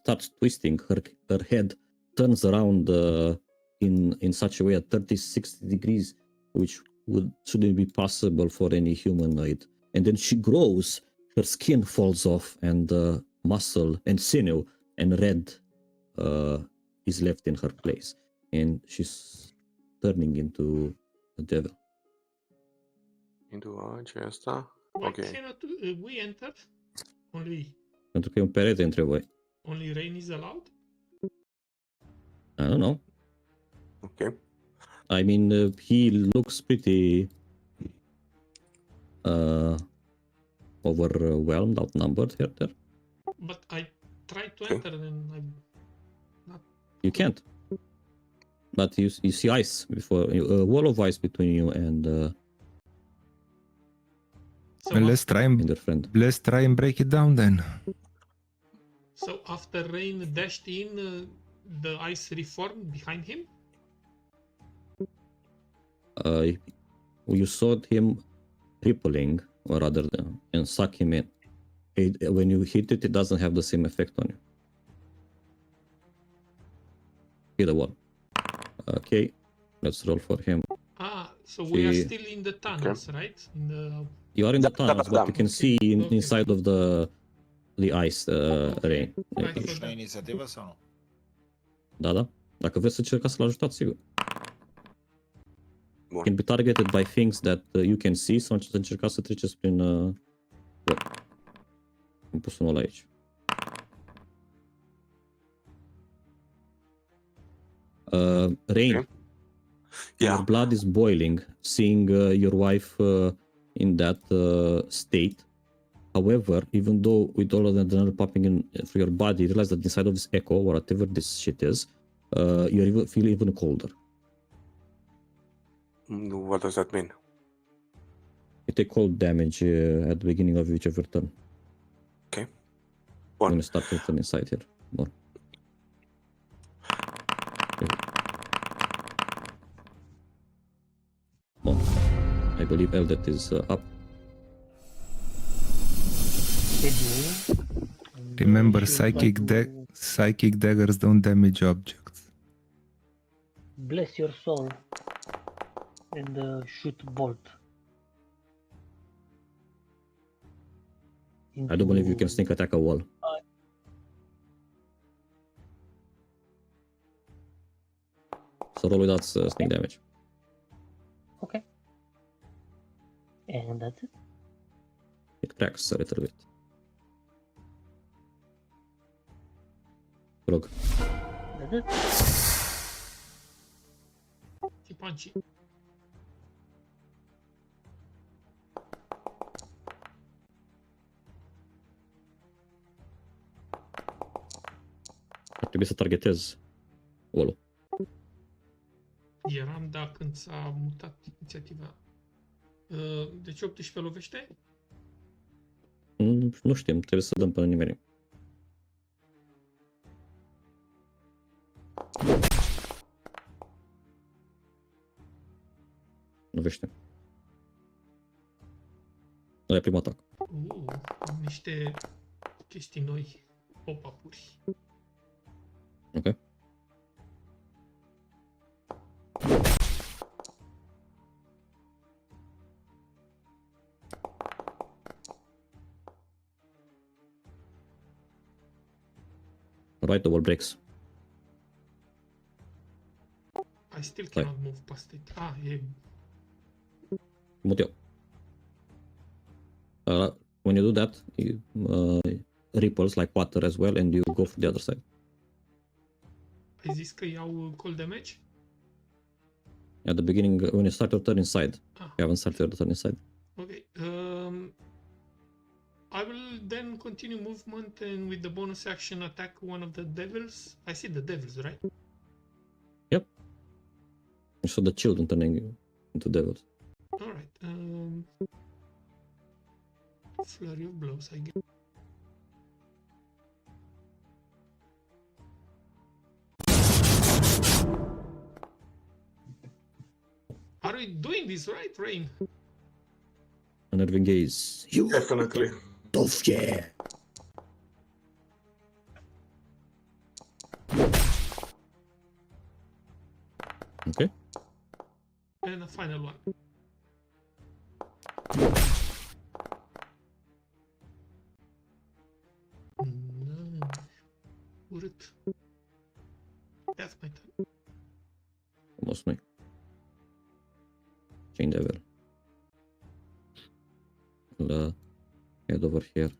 starts twisting her head, turns around in such a way at 30-60 degrees, which shouldn't be possible for any humanoid. And then she grows, her skin falls off, and muscle and sinew and red is left in her place, and she's turning into a devil.
Into acesta.
Why
Okay.
cannot we enter?
Pentru că e un perete între voi.
Only Rain is allowed?
I don't know.
Okay.
I mean, he looks pretty overwhelmed, outnumbered here. There.
But I tried to
Okay.
enter and I'm not.
You can't. But you see ice before a wall of ice between you and
So,
And let's try and
your friend.
break it down then.
so after Rain dashed in, the ice reformed behind him.
You saw him rippling, or rather, and suck him in. When you hit it, it doesn't have the same effect on you. Either one. Okay, let's roll for him.
Ah, so we are
See-
still in the tunnels, right? In the
You are in the
Yep,
tunnels, but you can
okay,
see
okay.
inside of the ice, Rain.
Right, so
Ești la inițiativă sau nu?
Da, da. Dacă vreți să încercați să-l ajutați, sigur.
Bun.
Can be targeted by things that you can see, sau să încercați să treceți prin... Am pus unul aici. Rain,
Okay.
your
Yeah.
blood is boiling, seeing your wife in that state. However, even though with all of the adrenaline popping in through your body, you realize that inside of this echo, or whatever this shit is, you feel even colder.
What does that mean?
You take cold damage at the beginning of whichever turn.
Okay.
When
One.
you start to turn inside here. More. One. I believe Eldet is up.
Did you? And,
Remember,
she'll try to
psychic daggers don't damage objects.
bless your soul and shoot bolt.
I don't believe you can
into-
sneak attack a wall. So roll without sneak damage.
Okay. And that's it.
It cracks a little bit. Rog.
That's it.
și punchy.
Ar trebui să targetez wall-ul.
Eram, da, când s-a mutat inițiativa. Deci 18 lovește?
Nu știm, trebuie să dăm până nimerim. Lovește. Ăla e primul atac.
Niște chestii noi, pop-up-uri.
Ok. Right, the wall breaks.
I still cannot move past it. Ah, e...
Mut eu. When you do that, you ripples like water as well, and you go for the other side.
Ai zis că iau cold damage?
At the beginning, when you start your turn inside,
Ah,
you haven't started your turn inside.
okay. I will then continue movement and with the bonus action attack one of the devils. I see the devils, right?
You saw the children turning into devils.
Alright. Flurry of blows, I guess. Are we doing this right, Rain?
Unnerving gaze. You
Definitely.
tough, yeah. Okay.
And a final one. No. Urât. That's my turn.
Almost me. Chain devil. I'll head over here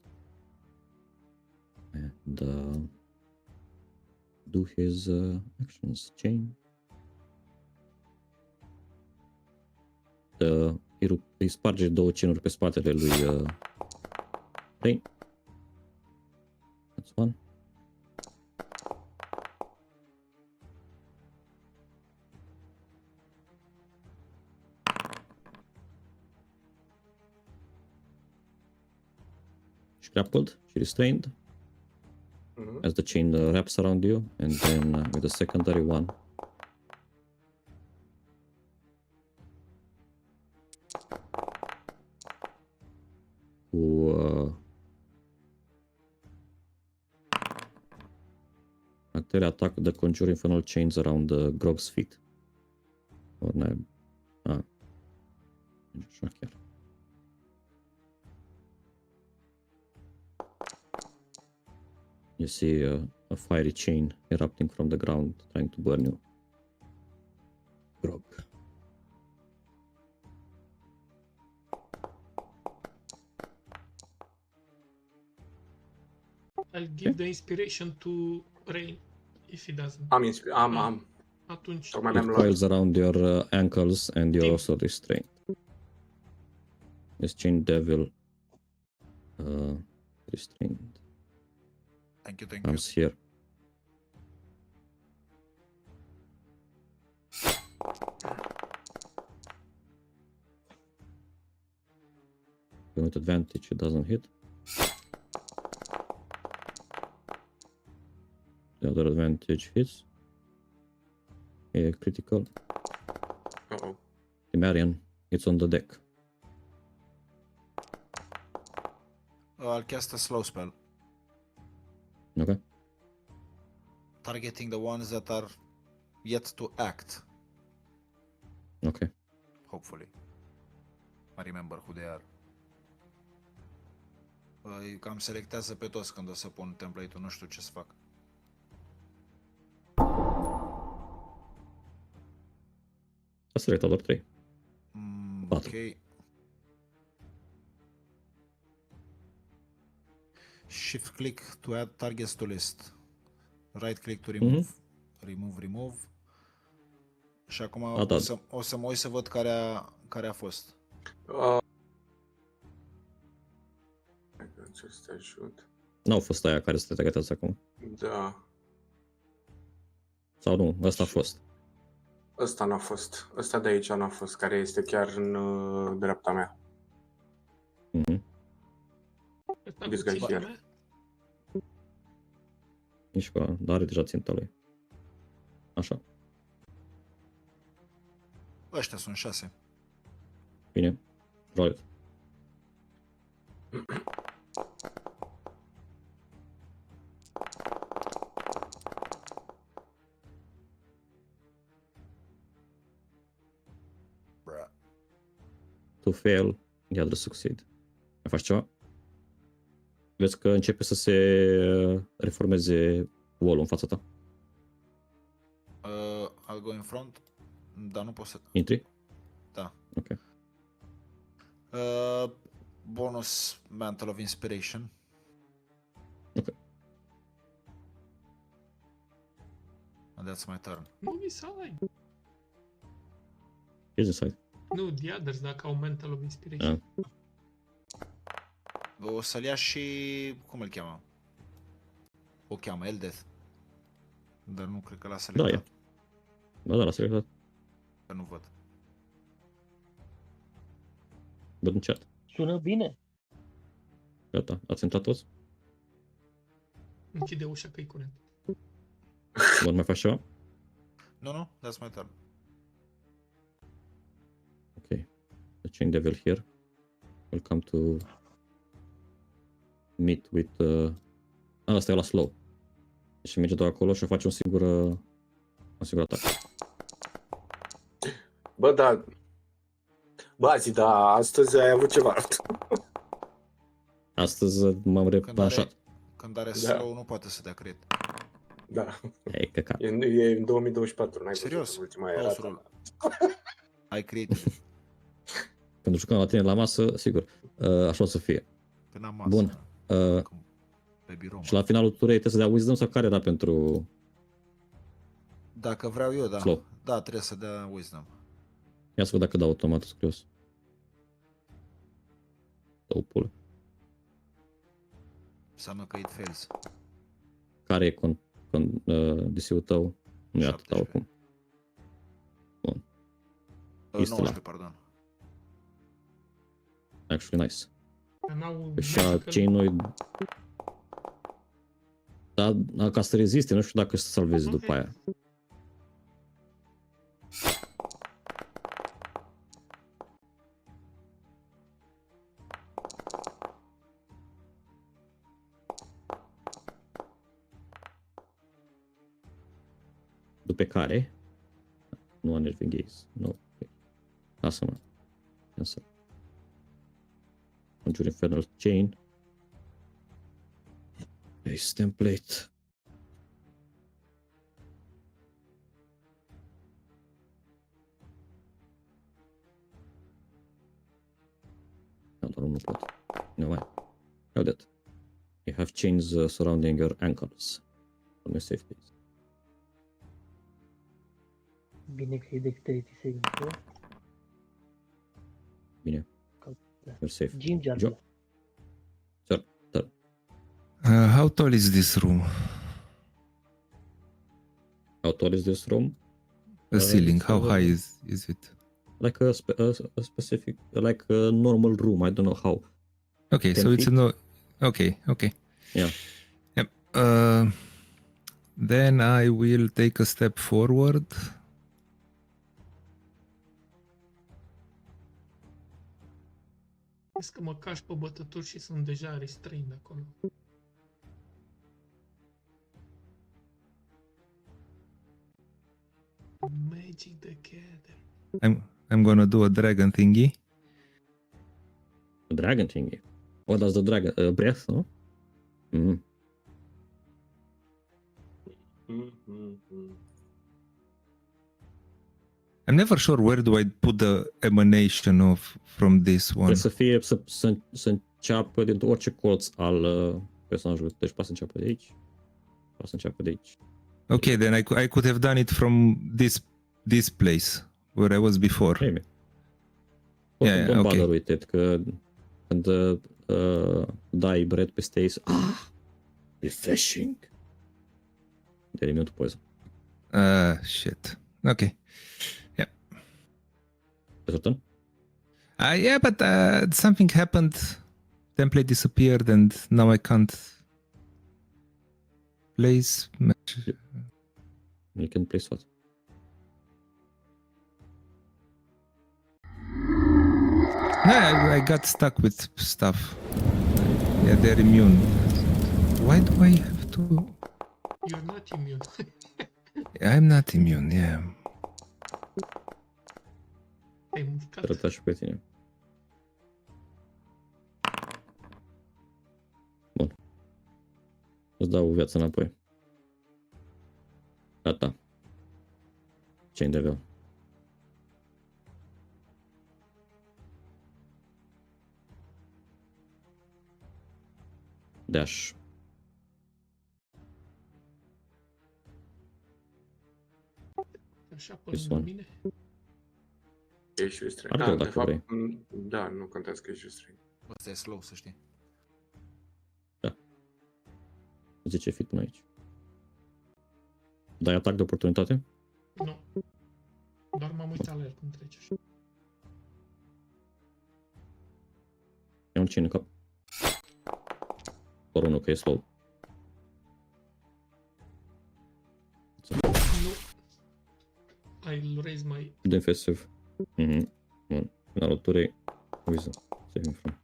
and do his actions. Chain. Îi sparge două cenuri pe spatele lui Rain. That's one. grappled, she restrained
Mhm.
as the chain wraps around you, and then with the secondary one, who actually attack the conjuring funnel chains around Grog's feet. Or așa chiar. You see a fiery chain erupting from the ground, trying to burn you. Grog.
I'll give the inspiration to Rain if he doesn't.
Am.
Atunci,
Tocmai
It
mi-am luat.
coils around your ankles and you're
Tim.
also restrained. This chain devil restrained
Thank you.
comes here. With advantage, it doesn't hit. The other advantage hits. A critical.
Uh-oh.
Marion, it's on the deck.
I'll cast a slow spell,
Okay.
targeting the ones that are yet to act.
Okay.
Hopefully. I remember who they are. Cam selectează pe toți când o să pun template-ul, nu știu ce să fac.
A selectat doar 3.
Ok. Shift click to add targets to list. Right click to remove. Remove. Și acum o să mă uit să văd care a fost.
Ce să te ajut?
N-au fost aia care se targetează acum.
Da.
Sau nu? Ăsta a fost.
Ăsta n-a fost. Ăsta de aici n-a fost, care este chiar în dreapta mea.
Mhm.
ăsta
This
cu
guy
ținta
here.
mea?
Nici cu ăla, dar are deja ținta lui. Așa.
Ăștia sunt 6.
Bine. Roll it. To fail, the other succeed. Mai faci ceva? Vezi că începe să se reformeze wall-ul în fața ta.
I'll go in front, dar nu pot să...
Intri?
Da.
Ok.
Bonus Mantle of Inspiration.
Ok.
And that's my turn.
Move inside.
He's inside.
Nu, the others, dacă au mental of inspiration.
O să-l ia și... cum îl cheamă? O cheamă Eldeth. Dar nu cred că l-a
Da,
selectat.
e. Da, l-a selectat.
Că nu văd.
Văd în chat.
Sună bine.
Gata, ați intrat toți?
Închide ușa că-i curent.
Bun, mai faci ceva?
Nu, that's my turn.
Ok. The chain devil here will come to meet with... Asta e la slow. Deci merge doar acolo și face un singur atac.
Bă, da. Bă, azi, da, astăzi ai avut ceva.
Astăzi m-am repanșat.
Când are
Da.
slow, nu poate să dea crit.
Da.
E căcat.
E în 2024, n-ai
Serios?
văzut ultima
House
era.
rule. Ai created.
Când jucam la tine la masă, sigur, așa o să fie.
Că n-am masă.
Bun.
Pe birou.
Și la finalul turei trebuie să dea wisdom sau care era pentru...
Dacă vreau eu, da.
Slow.
Da, trebuie să dea wisdom.
Ia să văd dacă dau automat scrios. Două pulă.
Înseamnă că it fails.
Care e DC-ul tău? Nu e atâta
17.
oricum. Bun. Este
19, pardon.
Actually nice.
And now
Și a
magical-
chain-ul... Dar ca să reziste, nu știu dacă să salveze
Ok.
după aia. După care... Nu Unnerving Gaze. Nu. Lasă-mă. Cancel. Conjure Infernal Chain. Base template. Da, doar unul pot. Nu mai. How that? You have chains surrounding your ankles. On your safe place.
Bine că e dexterity saving throw.
Bine. You're safe.
Ginger.
Jo- Sir, sir.
How tall is this room?
How tall is this room?
The ceiling,
it's,
how high is it?
Like a specific, like a normal room. I don't know how.
Okay,
10
so it's
feet?
no. Okay.
Yeah.
Yep. Then I will take a step forward.
Crezi că mă cași pe bătături și sunt deja restrained acolo. Magic the Gathering.
I'm gonna do a dragon thingy.
A dragon thingy. What does the dragon breath? No. Mm.
I'm never sure where do I put the emanation of from this one.
Trebuie să fie să înceapă din orice colț al personajului. Deci poate să înceapă de aici. Poate să înceapă de aici.
Okay, then I could have done it from this place where I was before.
Maybe.
Yeah,
Don't
okay.
bother with it, că când dai bread pe stays, refreshing. De eliminat poison.
Shit. Okay.
Pe turn?
Yeah, but something happened. Template disappeared, and now I can't place.
You can place what?
No, I got stuck with stuff. Yeah, they're immune. Why do I have to?
You're not immune.
I'm not immune. Yeah.
Te-ai mutat.
Arăta și pe tine. Bun. Îți dau viața înapoi. Gata. Chain Devil. Dash.
Așa pe
This
lângă
one.
mine.
Ești restrained.
Arată-l
Da, de
dacă
fapt,
vrei.
da, nu contează că ești restrained.
Ăsta e slow, să știi.
10 feet până aici. Dai atac de oportunitate?
Nu. Doar m-am uitat la el cum trece așa.
E un chain în cap. Doar unul că e slow.
Nu. I'll raise my...
Defensive. Mhm. Bun. Finalul turei. Wisdom. Saving throw.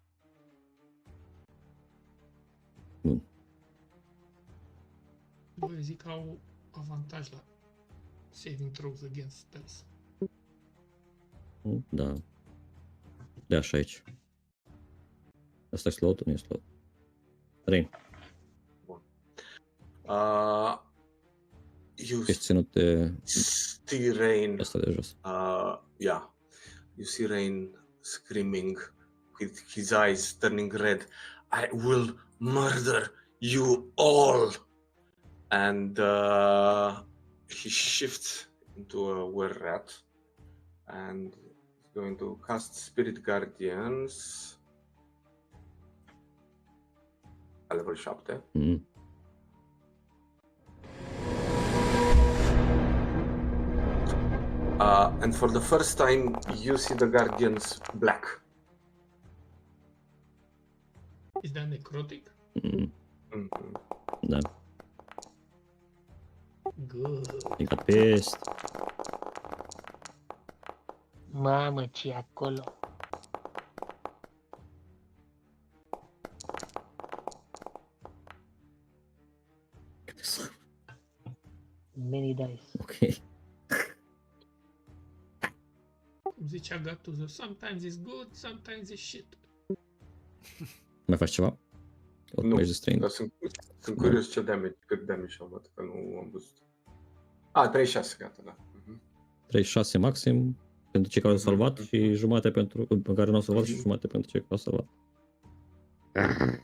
Bun.
Vă zic că au avantaj la saving throws against spells.
Da. De așa aici. Asta e slot, nu e slot. Rain.
You
Ești ținut de
see Rain.
asta de jos.
Yeah. You see Rain screaming with his eyes turning red. I will murder you all. And he shifts into a were-rat and is going to cast Spirit Guardians. La level 7.
Mhm.
And for the first time, you see the Guardians black.
Is that necrotic?
Mm,
Mhm.
da.
Good.
He got pissed.
Mamă, ce acolo? Many dice.
Ok.
Cum zicea Gattuso, sometimes it's good, sometimes it's shit.
Mai faci ceva? Oricum
Nu,
ești distrained.
dar sunt
Nu.
curios cât damage am văzut, că nu am văzut. A, 36, gata, da. Mhm.
36 maxim pentru cei care au salvat și jumate pentru care nu au salvat și jumate pentru cei care au salvat.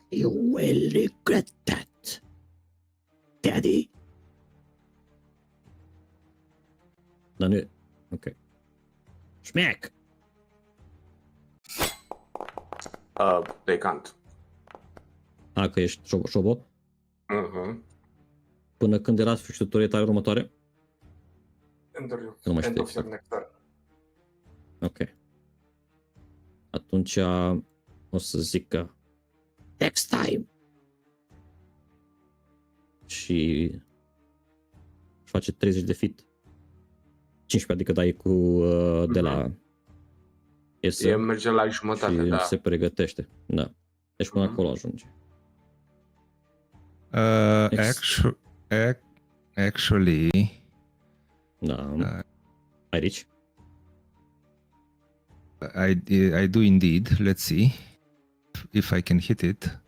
You will regret that, Daddy.
Dar nu e... Ok.
Schmeck.
They can't.
A, că ești șobo.
Mhm.
Până când era sfârșitul etapei următoare? Nu mai știu
End of
exact.
your next turn.
Ok. Atunci o să zic că
Next time.
și își face 30 de feet. 15, adică dai cu de la iesă
E merge la jumătate,
și
da.
se pregătește. Da. Deci până
Mhm.
acolo ajunge.
Actually,
Da. Ai rici?
I do indeed. Let's see if I can hit it.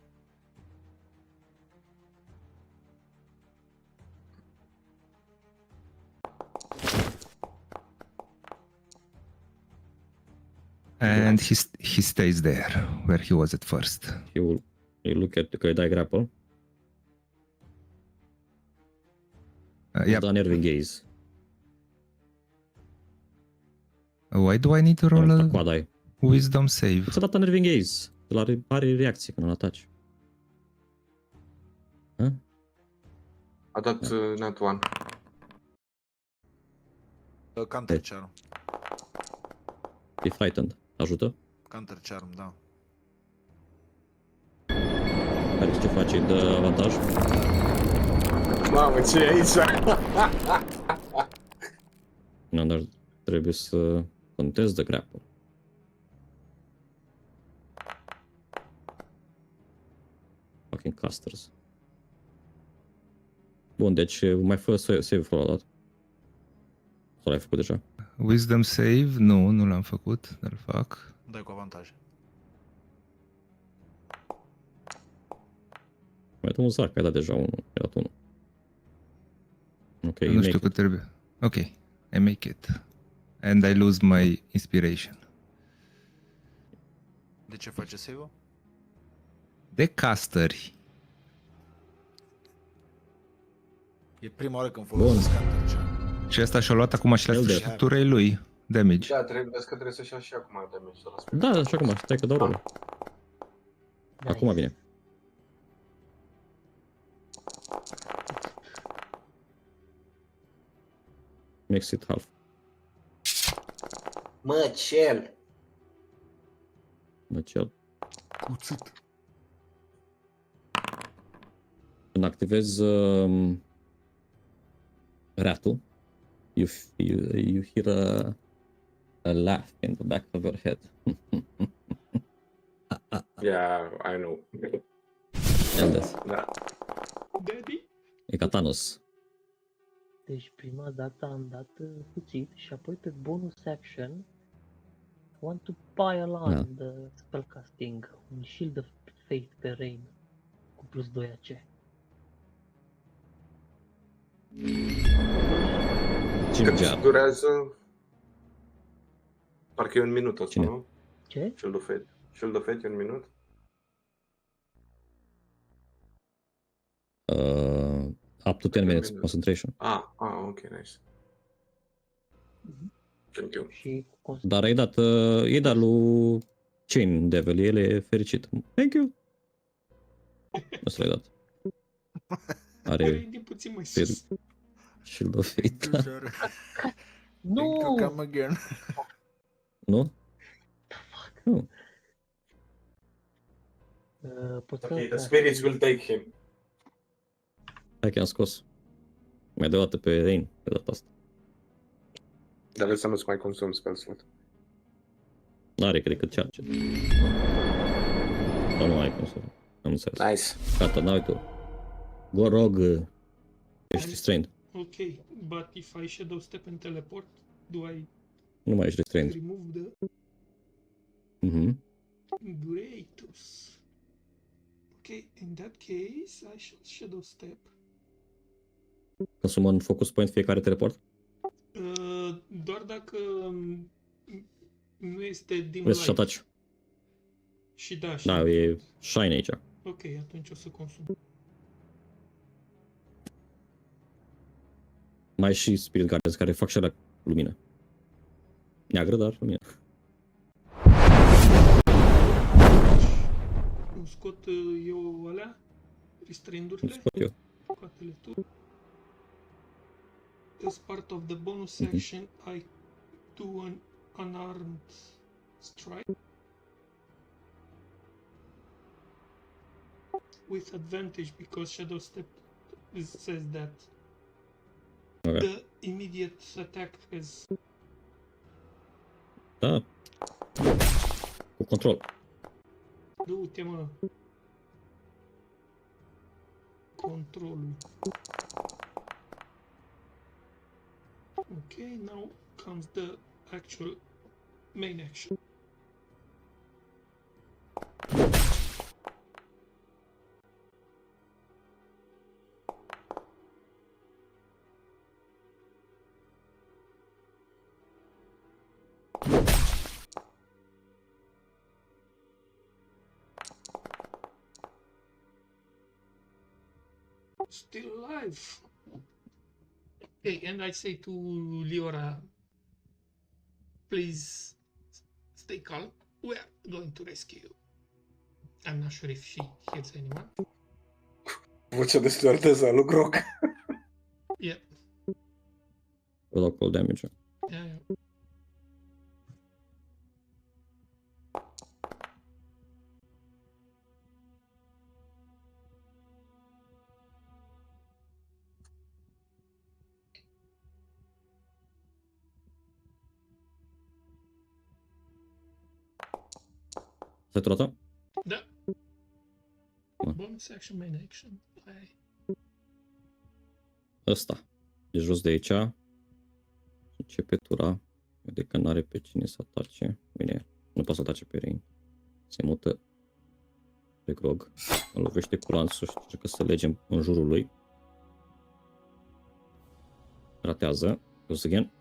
And he stays there where he was at first.
You look at că îi dai grapple.
Yep.
Da nerving gaze.
Why do I need to roll a
Coada ai.
wisdom save?
Ți-a dat nerving gaze. Are reacție când îl ataci.
A dat not one.
Counter charm.
E frightened. Ajută?
Counter charm, da.
Care ce face? Îi dă avantaj?
Mamă, ce e aici?
Nu, dar trebuie să contez de grapple. Fucking casters. Bun, deci mai fă save-ul ăla dat. Sau l-ai făcut deja?
Wisdom save? Nu l-am făcut, dar îl fac.
Dai cu avantaj.
Mai dăm un zac, ai dat deja unul. Ai dat unul. Ok,
Nu știu cât trebuie. Ok, I make it. And I lose my inspiration.
De ce face save-ul?
De casteri.
E prima oară când folosesc counter charm.
Și asta și-a luat acum și la
El de-
sfârșitul turei lui damage.
Da, trebuie să-și ia și acum damage ăla.
Da, așa acum, stai că dau rolul. Acum vine. Makes it half.
Mă, cel!
Măcel.
Cuțit.
Când activezi ratul, you hear a laugh in the back of your head.
Yeah, I know.
Eldes.
Da.
Daddy?
E ca Thanos.
Deci prima dată am dat cuțit și apoi pe bonus action I want to pile on the spellcasting, un shield of faith pe Rain cu plus 2 AC.
Cine
Cât
gear?
durează? Parcă e un minut asta,
Cine?
nu?
Ce?
Shield of Fate. Shield of Fate e un minut?
Up to 10 minutes concentration.
Ok, nice. Thank you.
Și cu
Dar ai dat lui Chain Devil, el e fericit. Thank you. Asta l-ai dat. Are
Din puțin mai sus.
Shield of Fate.
Nu!
Thank you, come again.
Nu? Nu.
Puțin
Okay, the
ca
spirits
și-
will take him.
Hai că am scos. Mai dă o dată pe Rain, pe data asta.
Dar vreau să nu-ți mai consum spell slot.
N-are, cred că charge. Sau nu ai cum să... Am înțeles.
Nice.
Gata, n-ai tu. Go rog, ești restrained.
Okay, but if I shadow step and teleport, do I
Nu mai ești restrained.
remove the
Mhm.
Greatus? Okay, in that case, I shall shadow step.
Consumă un focus point fiecare teleport?
Doar dacă nu este dim
Vrei să-și
light.
ataci?
Și da, și
Da, e shine aici.
ok, atunci o să consum.
Mai ai și Spirit Guardians care fac și alea lumină. Neagră, dar lumină.
Îmi scot eu alea? Restrained-urile?
Scot eu.
Scoate-le tu. As part of the bonus
Mhm.
action, I do an unarmed strike. With advantage because Shadow Step says that
Ok.
the immediate attack has
Da. Cu control.
du-te mă controlul. Okay, now comes the actual main action. Still alive. Okay, and I say to Liora, please stay calm. We are going to rescue you. I'm not sure if she hears anyone.
Vocea de stewardesa lui Grog.
Yeah,
Vă dau cold damage.
yeah.
Stai tu la ta?
Da.
Bun.
Bonus action, main action. Hai.
Ăsta. De jos de aici. Începe tura. Vede că n-are pe cine să atace. Bine, nu poate să atace pe Rain. Se mută pe Grog. Îl lovește cu lanțul și încearcă să lege în jurul lui. Ratează. Goes again.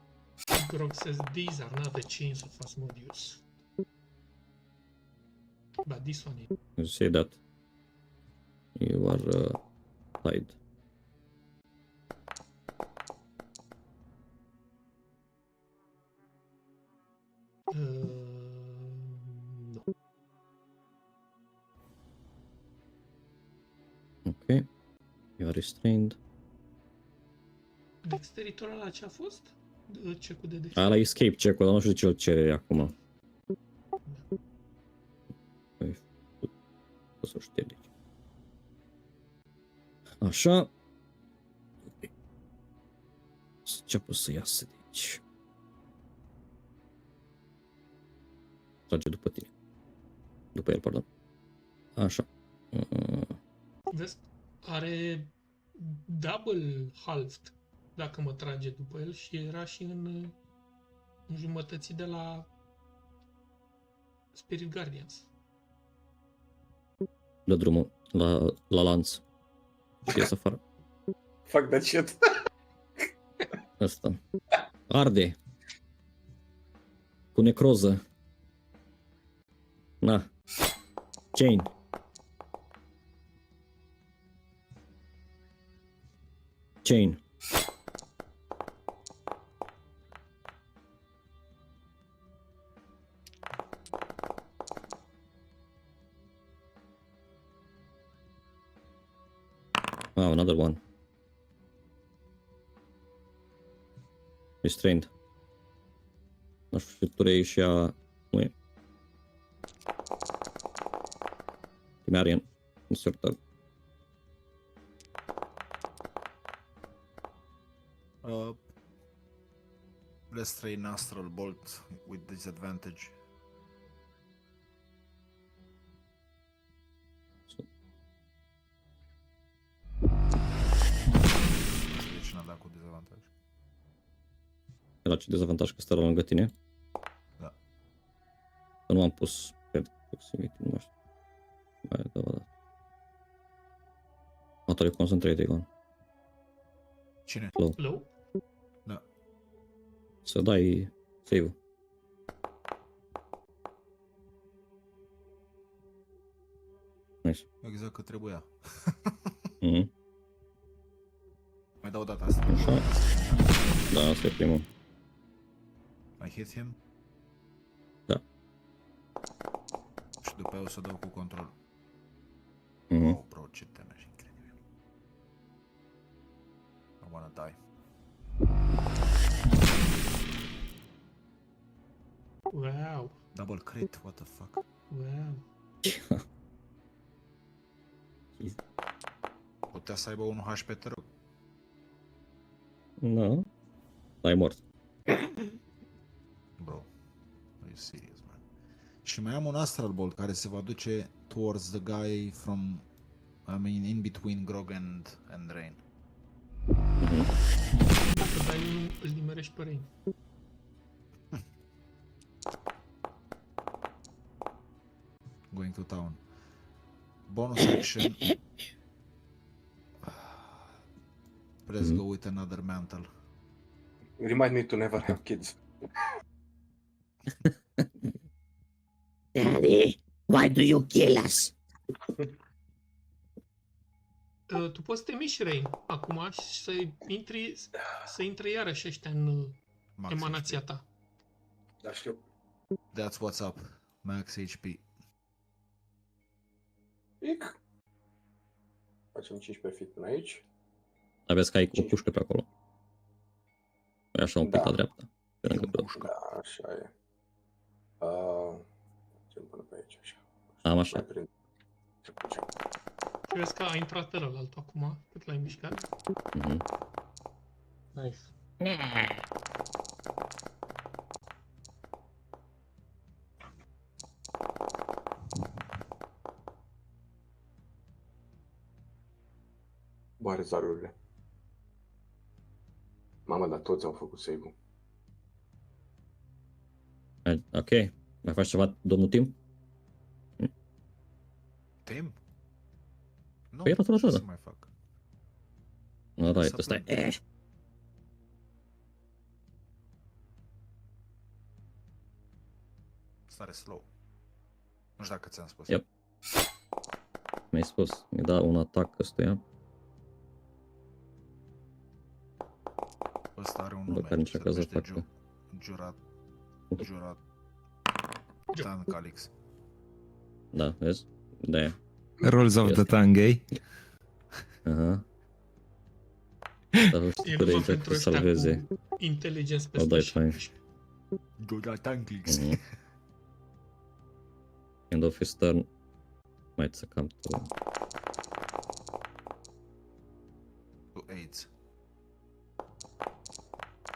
Grog says these are not the chains of Asmodeus. But this one is.
You say that you are tied.
No.
Ok. You are restrained.
Dexteritul ăla ce a fost? Check-ul de
Ala
dexteritate.
escape check-ul, dar nu știu ce îl cere acum. O să o șterg. Așa. Să înceapă să iasă de aici. Trage după tine. După el, pardon. Așa.
Vezi? Are double halved dacă mă trage după el și era și în jumătății de la Spirit Guardians.
Dă drumul la lanț. Și ies afară.
Fuck that shit.
Asta. Arde. Cu necroză. Na. Chain. Chain. Wow, another one. Restrained. Nu știu, turei și a... Nu e. Marian, it's your turn.
Let's try Astral Bolt with disadvantage. Deci n-a dat cu dezavantaj.
Era ce dezavantaj că stă lângă tine?
Da.
Că nu am pus, cred, proximity, nu mai știu. Mai dau o dată. Atare concentrate, Egon.
Cine?
Flow.
Low?
Da.
Să dai save-ul. Nice.
Exact cât trebuia.
Mhm.
Mai dau data asta.
Așa. Da, asta e primul.
I hit him.
Da.
Și după aia o să dau cu control.
Mhm.
Oh, bro, ce damage incredibil. I wanna die.
Wow.
Double crit, what the fuck?
Wow.
Putea să aibă 1 HP, te rog.
Nu. Ai mort.
Bro, are you serious, man? Și mai am un Astral Bolt care se va duce towards the guy from, I mean, in between Grog and Rain.
Dacă dai unul, îl nimerești pe Rain.
Going to town. Bonus action. Let's go with another mantle.
Remind me to never have kids.
Daddy, why do you kill us?
Tu poți să te miști, Rain, acum și să intre iarăși ăștia în
Max
emanația
HP.
ta.
Da, știu.
That's what's up. Max HP.
Pic. Facem 15 feet până aici.
Aveți că ai o pușcă pe acolo. E așa un pic
Da.
la dreapta. Pe lângă
Un
tot.
pușcă.
Da, așa e. Facem până pe aici, așa.
Am așa.
Mai prind. Ce facem?
Și vezi că a intrat ălalt acum, cât l-ai mișcat.
Mhm.
Nice.
Boare zarurile. Mamă, dar toți au făcut save-ul.
Ok. Mai faci ceva, domnul Tim?
Tim? Nu,
Păi era tot
ce
așa,
să
da.
mai fac?
Alright,
Să
ăsta e...
plâng. Stare slow. Nu știu dacă ți-am spus.
Yep. Mi-ai spus, mi da un atac ăstuia.
Ăsta are un
După
nume.
care încearcă să
numește
facă.
Jurat Dan Calix.
Da, vezi? De-aia.
Rolls of the tongue, eh?
Aha. Dar nu știu
E
cât de
numai
aici
pentru
să
ăștia
salveze.
cu inteligență
O dai
peste
fain.
Dan Calix.
Mhm. End of his turn. Might succumb to...
Cu AIDS.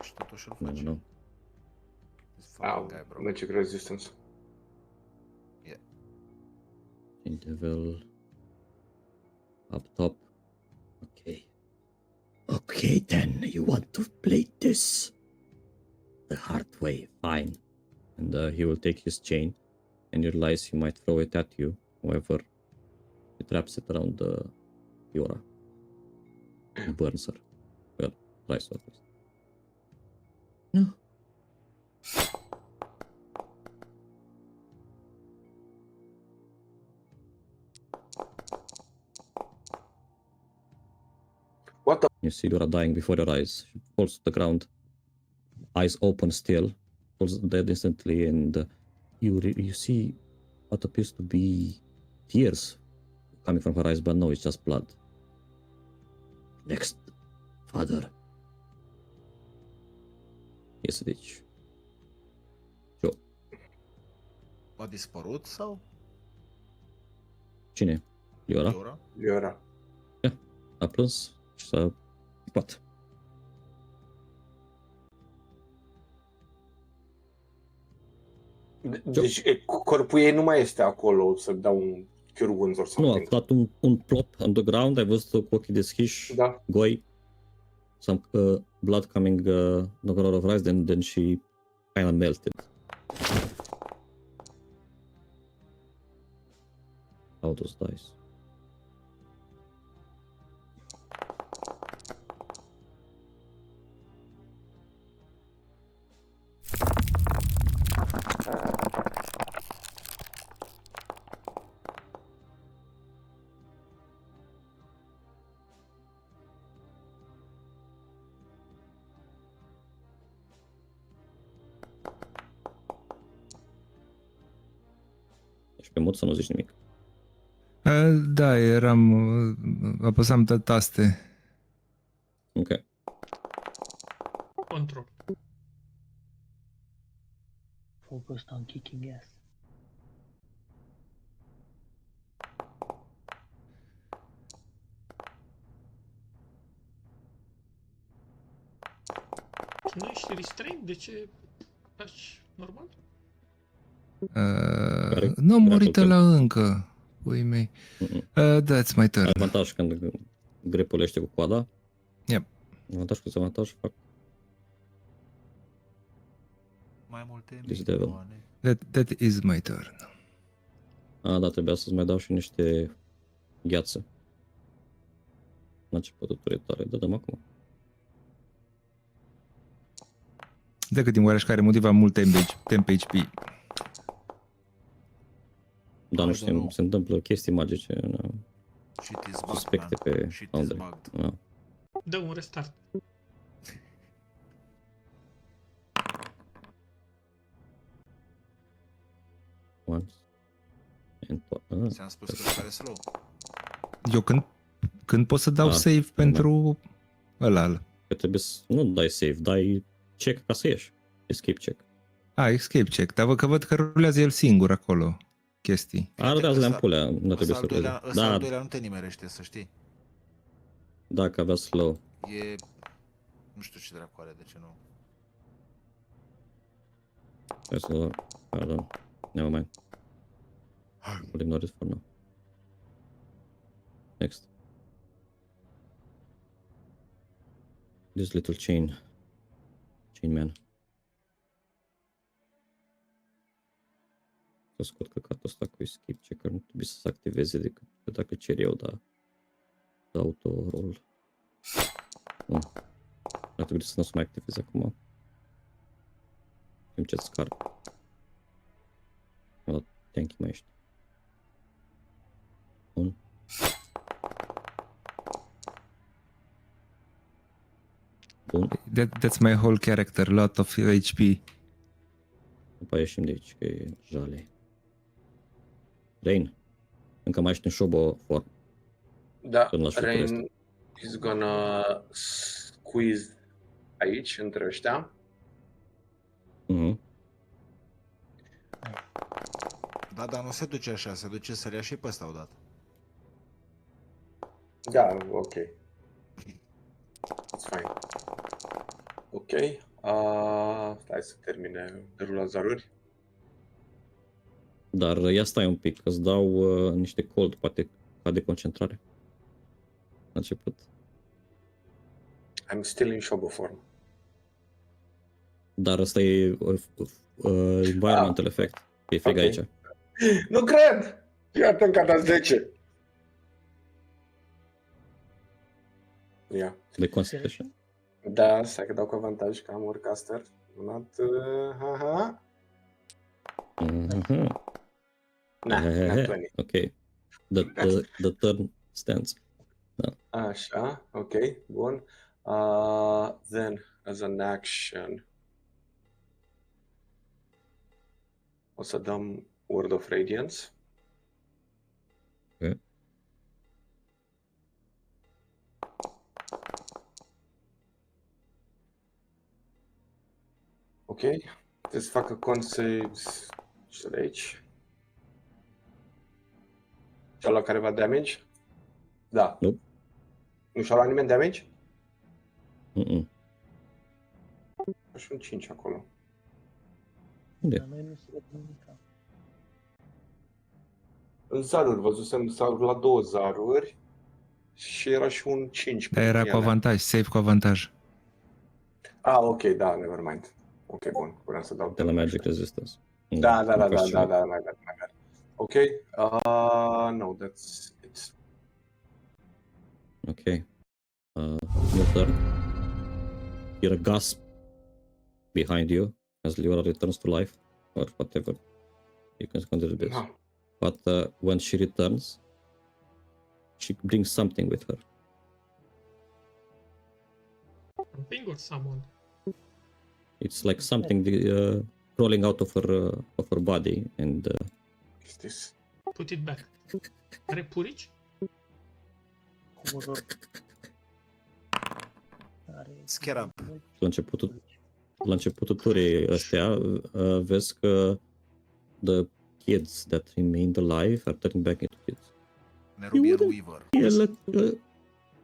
Și totuși îl
No,
face.
no.
This fucking guy, bro.
Magic resistance.
Devil. Up top. Okay.
Okay, then, you want to play this?
The hard way. Fine. And he will take his chain and you realize he might throw it at you. However, he traps it around Yora. And burns her. Well, tries to at least.
No.
What the?
You see Yora dying before your eyes. She falls to the ground. Eyes open still. Falls dead instantly and you see what appears to be tears coming from her eyes, but no, it's just blood.
Next, father.
Yes, deci.
A dispărut sau?
Cine? Liora?
Liora?
Liora.
A plâns și s-a pipat.
Deci corpul ei nu mai este acolo să dau un cure wounds or
Nu, a
something.
dat un plop underground, ai văzut cu ochii deschiși,
Da.
goi, some blood coming not out of her eyes, then she kind of melted. How those dice? Ești pe mod să nu zici nimic.
Da, apăsam pe taste.
Ok.
Control.
Focused on kicking ass.
Nu ești restrained? De ce faci normal?
Nu am murit
Grapple
la încă. Pui mei. That's my turn.
Avantaj când grepulește cu coada.
Yep.
Avantaj cu dezavantaj fac
Mai multe
This devil.
milioane.
That is my turn.
Da, trebuia să-ți mai dau și niște gheață. La începutul turei tale, dăm acum.
Decât din oareșcare motiv am mult temp HP.
Dar nu
I don't
știm,
know.
se întâmplă chestii magice
Shit is bugged,
suspecte
man.
pe
Shit is
foundry.
bugged.
Da.
Dă un restart.
Once. And twice.
Ți-am spus că care slow.
Eu când pot să dau
Da,
save pentru ăla.
Că trebuie să nu dai save, dai check ca să ieși. Escape check.
Escape check. Dar văd că rulează el singur acolo chestii.
Ardează
Ăsta-
leampulea, nu trebuie
Ăsta
să ruleze.
al
Da,
doilea nu te nimerește, să știi.
dacă avea slow.
E... Nu știu ce dracu are, de ce nu.
Hai să dau. Pardon. Never mind. I'll ignore it for now. Next. This little chain man. Să scot căcatul ăsta cu escape checker, nu trebuie să se activeze decât dacă cer eu, dar auto-roll. Nu. Ar trebui să nu se mai activeze acum. Îmi cer scar. M-a dat tanky mai ești. Bun. Bun.
That's my whole character, lot of HP.
După aia ieșim de aici, că e jale. Rain. Încă mai ești în Shobo form.
Da,
Până la șutul ăsta.
Rain is gonna squeeze aici, între ăștia.
Mhm.
Da, dar nu se duce așa, se duce să-l ia și pe ăsta odată.
Da, ok. It's fine. Ok. Stai să termine derulazaruri.
Dar ia stai un pic, îți dau niște cold, poate ca de concentrare. La început.
I'm still in Shobo form.
Dar ăsta e environmental effect. E frig
Ok.
aici.
Nu cred! Iată încă dați 10. Ia.
De concentration.
Da, stai că dau cu avantaj, că am Warcaster. Not, haha.
Mhm.
Nah, not 20.
Ok. The turn stands.
Așa, ok, bun. Then, as an action, o să dăm Word of Radiance.
Ok.
Ok, trebuie să facă con saves și de aici. Și-a luat careva damage? Da.
Nu.
Nu și-a luat nimeni damage?
Mm-mm.
Și un 5 acolo.
Unde?
La noi nu se vede nimic.
În zaruri, văzusem zaruri la 2 zaruri și era și un 5.
Dar era cu avantaj, save cu avantaj.
Ah, ok, da, never mind. Ok, bun, vreau să dau
De la Magic Resistance.
Da,
Am
my
fost și eu.
bad. Ok, no, that's it.
Ok. New turn. Hear a gasp behind you as Leora returns to life, or whatever you can consider this.
No.
But when she returns, she brings something with her.
Something or someone?
It's like something crawling out of her body, and
Is this?
Put it back. Are purici?
Horror. Are
Scarab.
la începutul turii ăstea vezi că the kids that remained alive are turning back into kids.
Nerubian Weaver.
Kill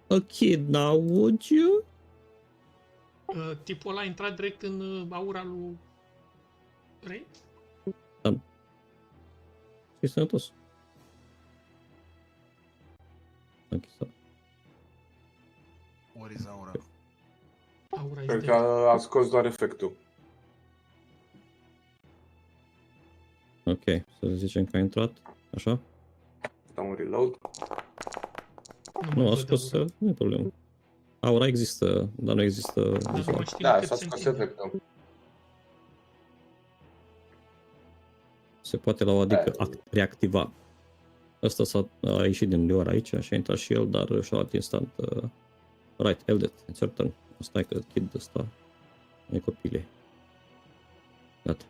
a kid now, would you?
Tipul ăla a intrat direct în aura lui Ray?
E sănătos. Închis-o.
What is aura?
Aura e
Cred
de...
că a scos doar efectul.
Ok, să zicem că a intrat, așa?
Dau un reload.
Nu,
mai
a
văd
scos,
aura.
nu e problemă. Aura există, dar nu există
Dar nu
vizual.
mai știm
Da,
cât
s-a
se
scos
întinde.
efectul.
Se poate la o adică reactiva. Ăsta a ieșit din Leora aici și a intrat și el, dar și-a luat instant. Right, Eldet, it's your turn. Stai că kid ăsta e copile. Gata,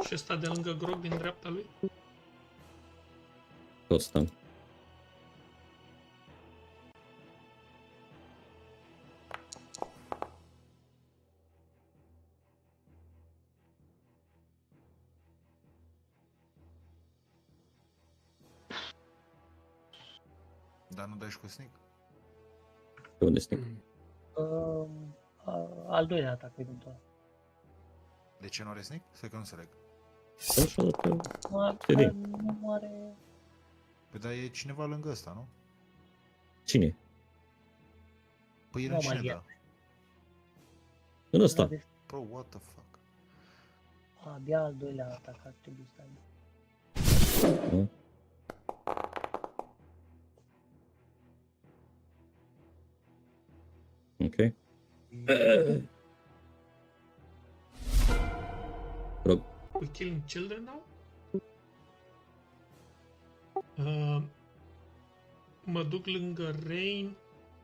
Și ăsta de lângă Grog din dreapta lui?
tot stăm.
Dar nu dai și cu sneak?
Pe unde stic?
Al doilea atac eventual.
De ce nu are sneak? Să că nu înțeleg.
Așa, pe...
Nu are...
Păi dar e cineva lângă ăsta, nu?
Cine?
Păi el
Nu
în cine
magia.
da?
În ăsta.
Bro, what the fuck?
Abia al doilea atac ar trebui să aibă.
Nu? Ok. Rog.
We killing children now? Mă duc lângă Rain,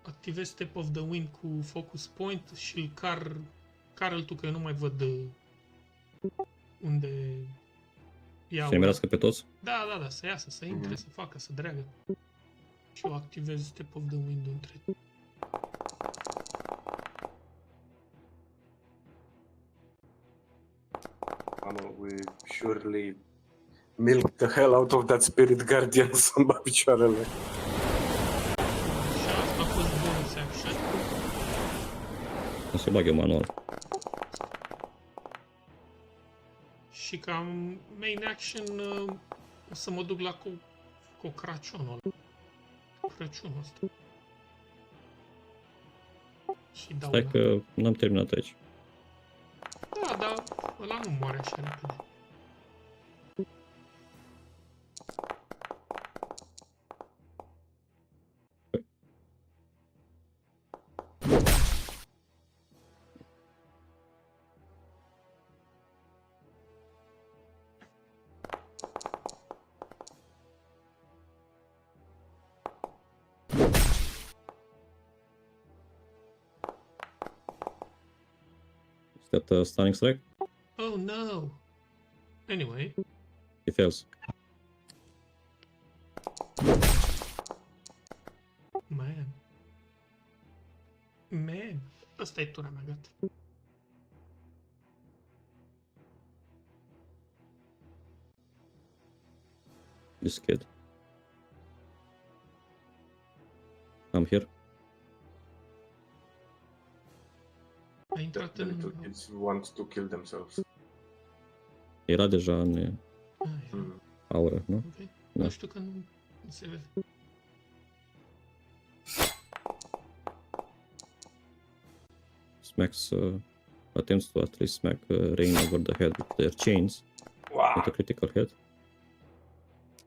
activez Step of the Wind cu Focus Point și îl car-l tu, că eu nu mai văd unde e
Să
aura.
merească pe toți?
Da, să iasă, să intre, să facă, să dreagă. Și eu activez Step of the Wind între.
We surely milk the hell out of that spirit guardian să-mi bat picioarele.
Și asta a fost bonus action.
O să bag eu manual.
Și ca main action o să mă duc la Crăciunul ăla. Crăciunul ăsta. Și dau
Stai că n-am terminat aici.
Da, dar ăla nu moare așa repede.
Is that stunning strike?
Oh no! Anyway,
He fails.
man, asta e tura mea, gata.
This kid. here.
A intrat
The
în...
little kids want to kill themselves.
Era deja în
Ah, ia,
Mm.
aură, nu?
ok.
Da.
Nu știu că nu se vede.
Smacks, attempts to at least smack Rain over the head with their chains.
Wow!
With a critical hit.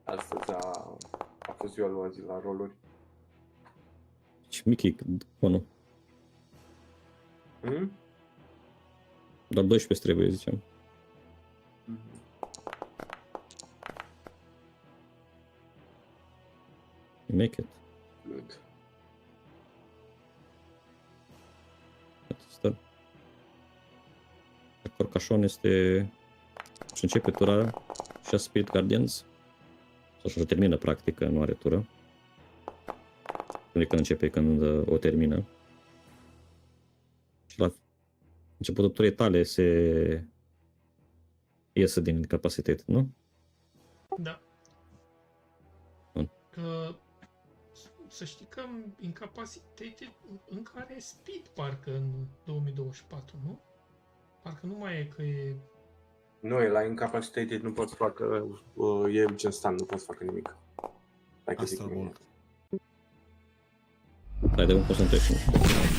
Astăzi a fost ziua lui azi la roluri.
Și Mickey, conul.
Mm?
Doar 12 trebuie, ziceam. You make it.
Good.
Stă. Corcașon este... Și începe tura 6 Spirit Guardians. Sau și-o termină, practic, că nu are tură. Când începe, când o termină. Și la începutul turii tale se iese din incapacitate, nu?
Da.
Bun.
Că să știi că Incapacitated încă are speed parcă în 2024, nu? Parcă nu mai e că e...
Nu, e la incapacitated, nu poți facă, e gen stand, nu poți facă nimic. Dacă zic
Astral
mine.
Bolt.
Ai de un concentration.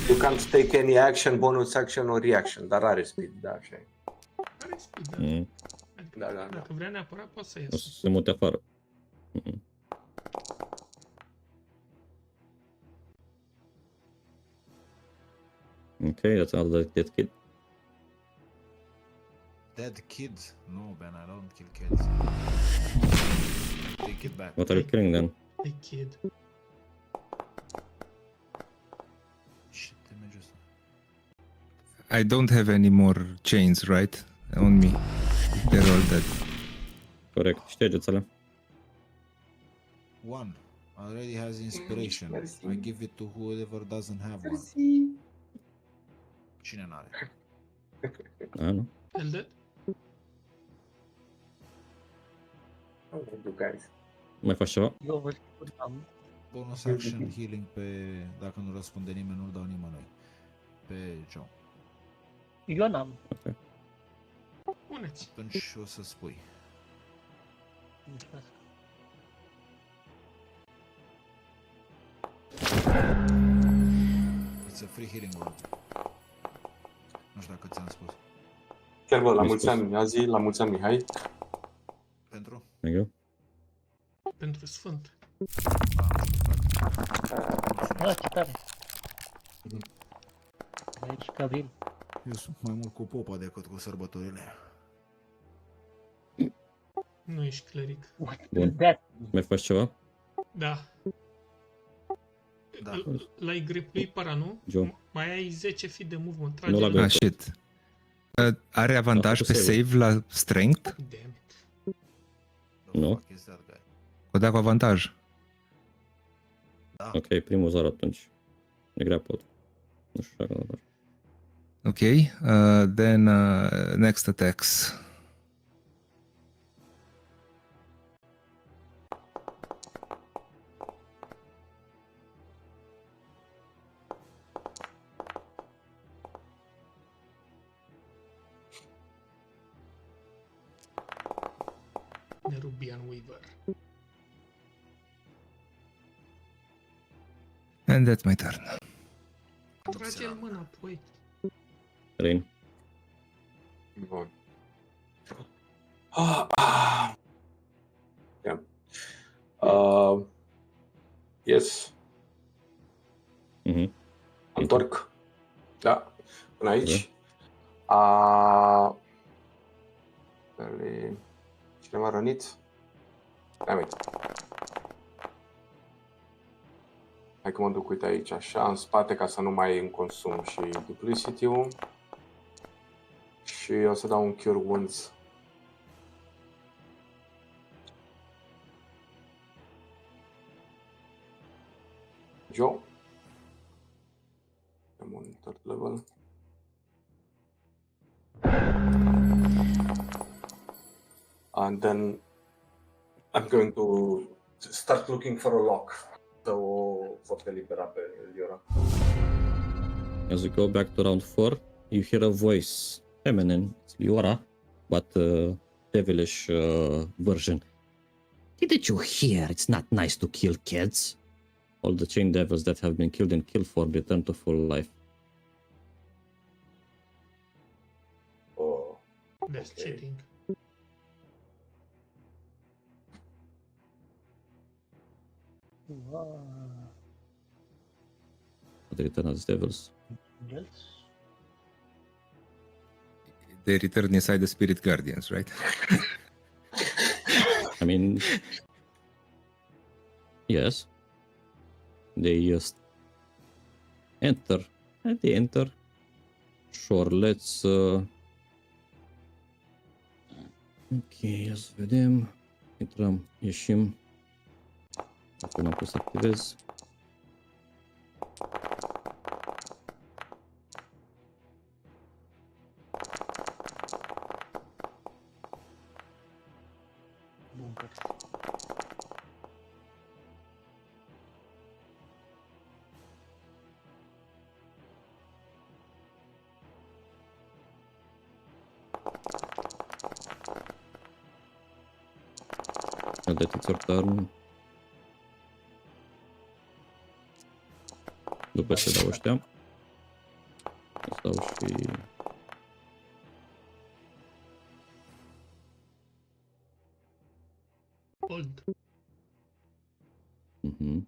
You can't take any action, bonus action or reaction, dar are speed, da, așa e.
Are speed, da.
Mm.
Adică
Da, da, da.
dacă vrea neapărat, poate să
O
iasă.
să se mute afară. Mm. Okay, that's another dead kid.
Dead kid? No, Ben, I don't kill kids. Take it back.
What are you killing then?
E kid.
Shit, images.
I don't have any more chains, right? On me. They're all dead.
Corect, ștergeți-le.
One already has inspiration.
Mersi.
I give it to whoever doesn't have one. Cine n-are?
Da, nu?
El dead?
You guys.
Mai faci ceva?
Eu vă spuneam,
Bonus action healing pe... Dacă nu răspunde nimeni, nu-l dau nimănui. Pe Joe.
eu n-am.
Puneți.
Atunci o să spui.
Mulțumesc.
It's a free healing word. Nu știu dacă ți-am spus.
Chiar vă, la
Mi-ai
mulți
spus.
ani azi, la mulți ani Mihai.
Pentru?
Thank you.
Pentru sfânt.
Ah, ce tare. Aici Cavil.
Eu sunt mai mult cu popa decât cu sărbătorile.
Nu ești cleric.
What
Bun.
is that?
Mai faci ceva?
Da.
Da.
L-ai grepluit para, nu?
Joe.
Mai ai 10 feet de movement.
Nu l-a
Trage-l.
Ah, shit. Are avantaj
A
pe
făcut save.
save la strength?
Damn it.
The
Nu.
fuck is that guy?
O da cu avantaj.
Da.
Ok, primul zar atunci. E grappled. Nu știu dacă dar.
Ok. Then next attacks.
Nerubian Weaver.
And that's my turn.
Trage-l mâna apoi.
Rain.
Bun. Yeah. Yes.
Mhm.
Întorc. Da. Până aici. Cineva rănit? Hai, măi. Hai că mă duc, uite aici, așa, în spate, ca să nu mai îmi consum și duplicity-ul. Și o să dau un Cure Wounds. Joe. Am un third level. And then I'm going to start looking for a lock. Să o pot elibera pe Liora.
As we go back to round 4, you hear a voice, feminine, it's Liora, but devilish version. Didn't you hear? It's not nice to kill kids. All the chain devils that have been killed in Kill for return to full life.
Oh,
That's
Okay.
cheating.
The return as devils.
Angels.
They return inside the Spirit Guardians, right?
I mean, yes. They just enter. And they enter. Sure, let's... Ok, ia să vedem. Intrăm, ieșim. Acum am pus să activez.
Bunkers.
Now that it's your turn. După ce dau ăștia. Îți dau și...
Old.
Mhm.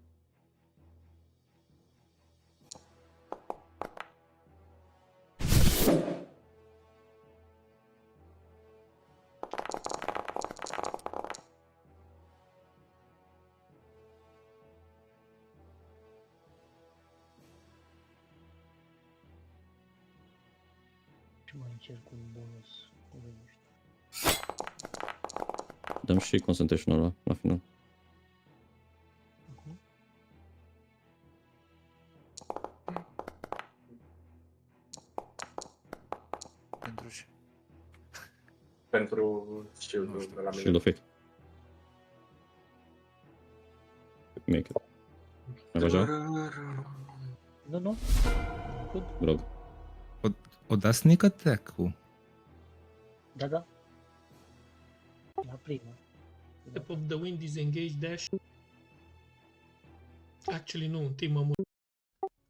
Și mai încerc un bonus. Nu știu.
Dăm și concentration ăla la final.
Pentru ce?
Pentru shield-ul de la
Shield
mine.
of Fate. Make it. Mai faci?
Nu, nu. Good.
Vă rog.
O da sneak attack-ul.
Da, da. La prima.
Step of the wind, disengage, dash. Actually, nu, întâi mă mut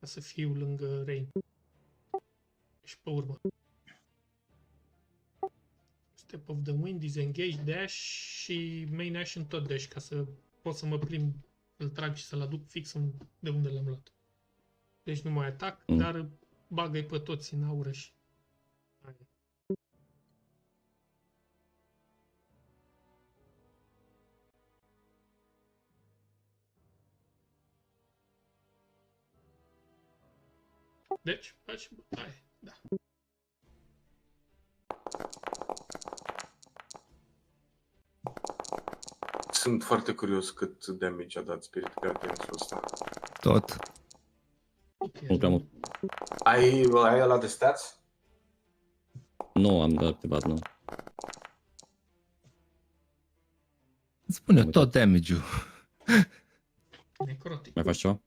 ca să fiu lângă Rain. Și pe urmă. Step of the wind, disengage, dash și main action tot dash ca să pot să mă plimb, îl trag și să-l aduc fix de unde l-am luat. Deci nu mai atac, dar bagă-i pe toți în aură și... Deci, faci bătaie, da.
Sunt foarte curios cât damage a dat Spirit Guardians-ul ăsta.
Tot.
Ok.
Nu prea mult.
Ai ăla de stats?
Nu am activat, nu.
Îți spune
Am
tot damage-ul.
Necrotic.
Mai faci ceva?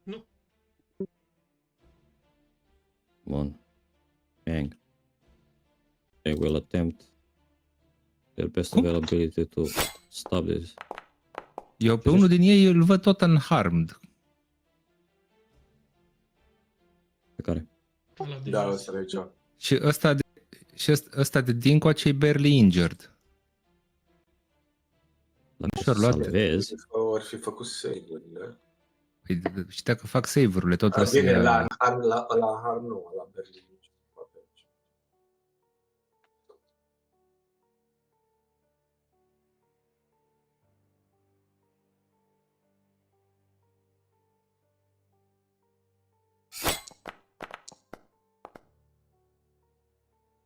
Nu.
Bun. Bang. I will attempt their best
Cum?
availability to stop this.
Eu pe unul din ei îl văd tot unharmed.
Pe care?
Ăla de
Da,
jos.
ăsta de aici.
Și ăsta de dincoace e barely injured.
La
Și-or luat.
salvez.
Or fi făcut save-urile.
Păi, și dacă fac save-urile, tot o să
Bine,
ia...
la Harm nu, la Berlin.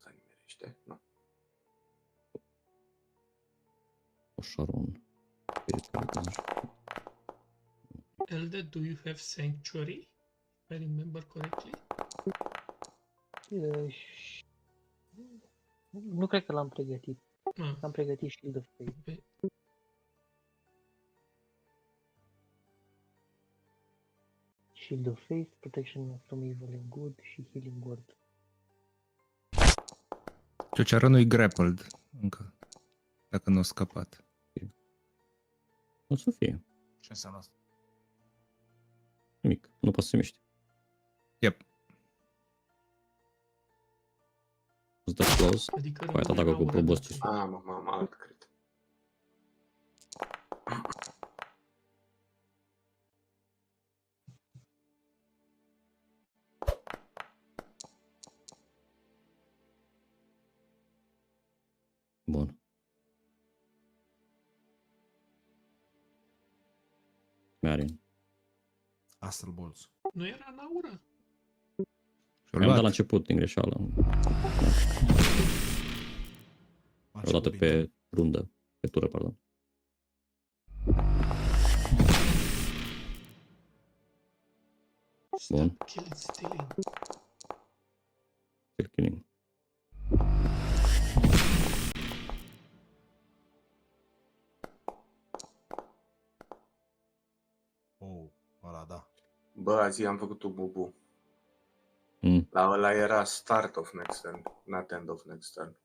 Să nimerește, nu.
Sharon.
Elde, do you have Sanctuary? If I remember correctly.
Nu cred că l-am pregătit.
Ah,
Am pregătit Shield of Faith. Shield of Faith, Protection from Evil and Good și Healing Word.
Ciociarănul e grappled încă, dacă nu a scăpat.
O să fie.
Ce înseamnă asta?
Nimic. Nu poți să se miște.
Yep.
Îți dă close.
Adică
Păi
rămâne
atacă cu
la
probos.
ora.
Am alt crit.
Bun. Marin.
Astral Balls.
Nu era la ura?
Și-o
Mi-am dat la
luat.
început din greșeală. O dată pe rundă. Pe tură, pardon. Bun.
Stop killing stealing.
Still killing.
Oh, ăla da.
Bă, azi am făcut un bubu.
Mm.
La ăla era start of next turn, not end of next turn.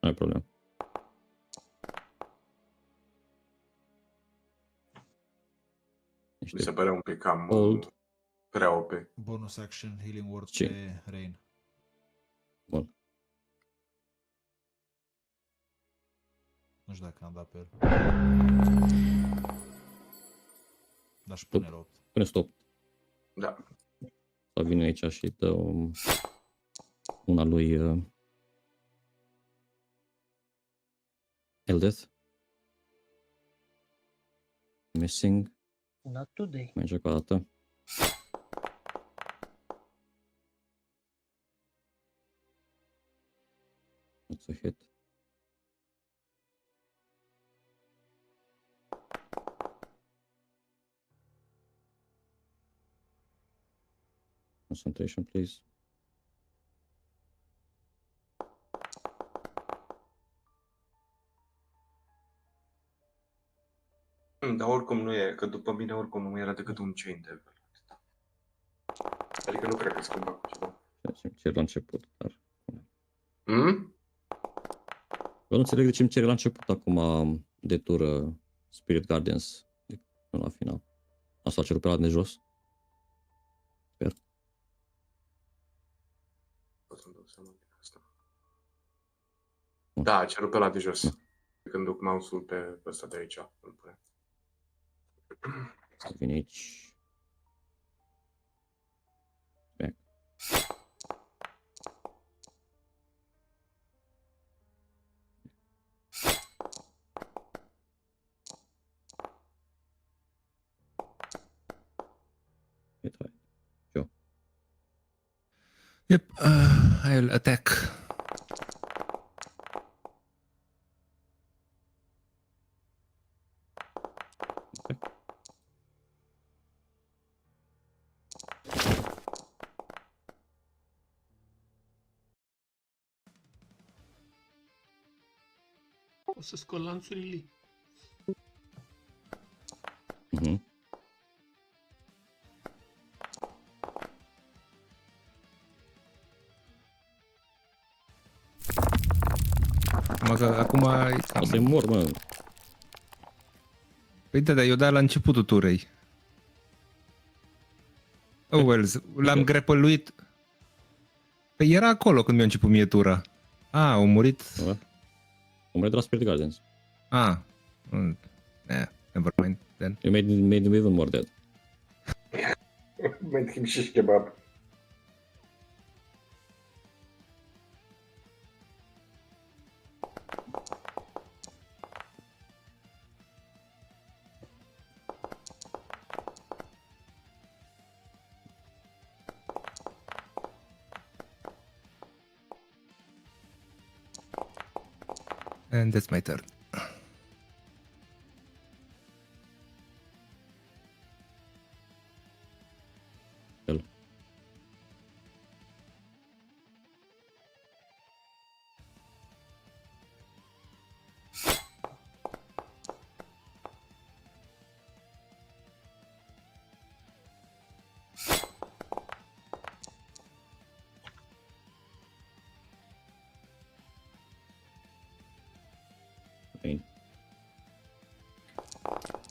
Nu ai problemă.
Mi se
Niște
pare un pic cam
Old.
prea OP.
Bonus action, Healing Word
Ce?
pe Rain.
bun.
Nu știu dacă am dat pe el. Dar și pune la 8.
Pune stop.
Da.
Sau vine aici și dă una lui Eldeth. Missing.
Not today.
Mai încerc o dată. It's a hit. Concentration, please.
Dar oricum nu e, că după mine oricum nu era decât un chain devil. Adică nu cred că schimba cu ceva.
Ce cer la început, dar...
Hmm?
Eu nu înțeleg de ce îmi cere la început acum de tură Spirit Guardians, nu la final. Asta a cerut pe la de jos. Sper.
Pot să-mi dau seama de asta. Da, a cerut pe ăla de jos. Când duc mouse-ul pe ăsta de aici, îl pune.
Să vin aici. Back. Wait, right.
Yep, I'll attack.
O să scol lanțurile.
Mhm.
Mă, că acum e
O să-i
cam...
mor, mă.
Păi da, dar eu dat la începutul turei. Oh, well, l-am grapple-uit. Păi era acolo când mi-a început mie tura. A murit.
O murit de la Spirit Guardians.
Never mind, then.
You made him even more dead.
Made him shish kebab.
And that's my turn.
El.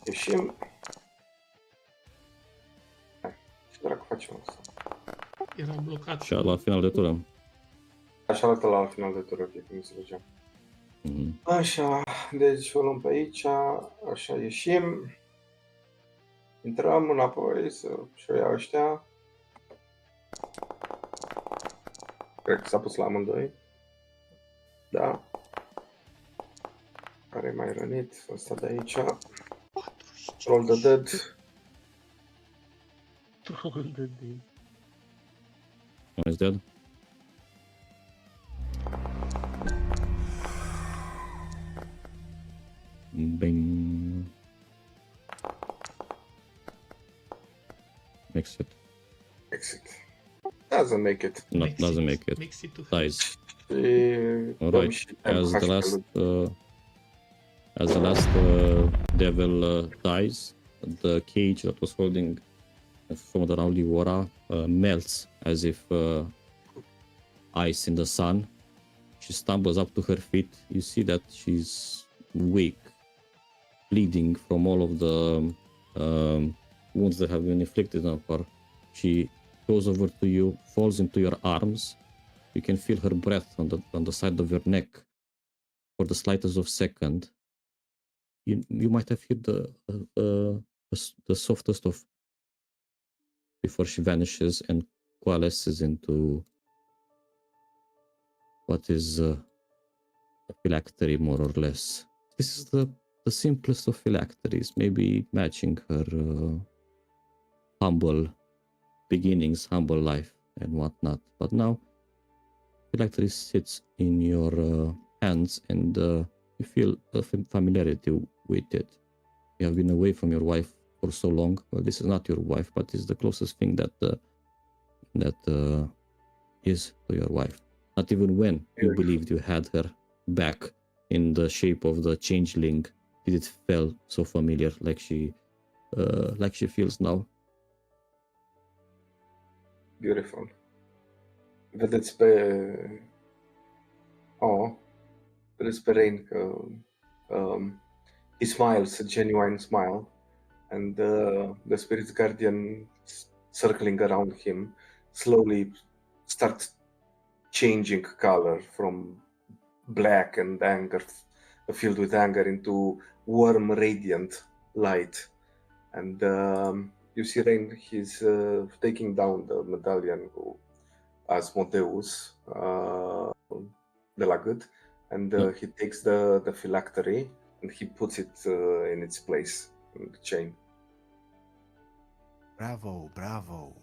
Ieșim. Hai, ce dracu facem asta?
Era blocat.
Și la final de tură.
Așa arată la final de tură, ok, cum înțelegeam.
Mhm.
Așa, deci o luăm pe aici, așa ieșim. Intrăm înapoi să-și o iau ăștia. Cred că s-a pus la amândoi. Da. Care e mai rănit? Ăsta de aici. Roll the dead.
Troll de day.
One is dead. Bing. Makes it.
Exit. Doesn't make it.
No, doesn't make it.
Makes it to
Dies.
Și
All
dăm
right.
și
As the
HP-ul.
last devil dies, the cage that was holding from around the aura melts as if ice in the sun. She stumbles up to her feet. You see that she's weak, bleeding from all of the wounds that have been inflicted on her. She goes over to you, falls into your arms. You can feel her breath on the side of your neck for the slightest of second. You might have heard the softest of before she vanishes and coalesces into what is a phylactery, more or less. This is the simplest of phylacteries, maybe matching her humble beginnings, humble life, and whatnot. But now, phylactery sits in your hands, and you feel a familiarity with it. You have been away from your wife for so long. Well, this is not your wife, but it's the closest thing that is to your wife. Not even when you believed you had her back in the shape of the changeling did it feel so familiar, like she feels now.
Beautiful. Vedeți pe... vedeți pe Rain că he smiles a genuine smile, and the spirit guardian circling around him slowly starts changing color from black and anger, filled with anger, into warm, radiant light. And you see Rain, he's taking down the medallion who Asmodeus de la gât, and he takes the phylactery and he puts it in its place in the chain.
Bravo, bravo.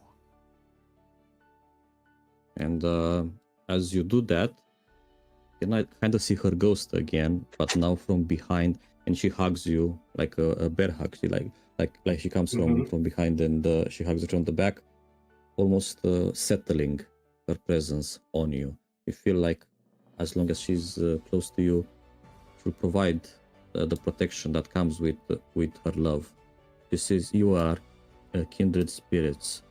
And as you do that, you can kind of see her ghost again, but now from behind, and she hugs you like a bear hug. She like she comes from behind, and she hugs you from the back, almost settling her presence on you. You feel like as long as she's close to you, she'll provide the protection that comes with her love. You are kindred spirits,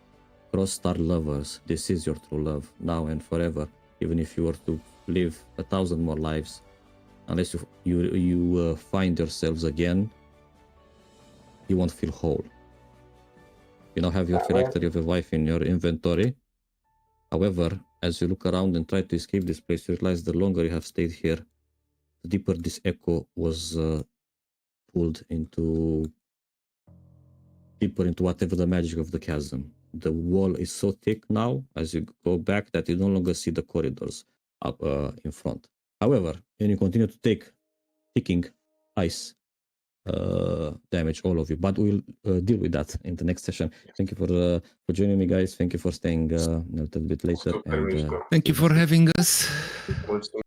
cross-star lovers. This is your true love, now and forever. Even if you were to live 1,000 more lives, unless you find yourselves again, you won't feel whole. You now have your phylactery of your wife in your inventory. However, as you look around and try to escape this place, you realize the longer you have stayed here, the deeper this echo was pulled deeper into whatever the magic of the chasm. The wall is so thick now, as you go back, that you no longer see the corridors up in front. However, when you continue to take ticking ice damage, all of you, but we'll deal with that in the next session. Thank you for joining me, guys. Thank you for staying a little bit later.
Super
And
mișto.
Thank you for having us.
Mulțumesc.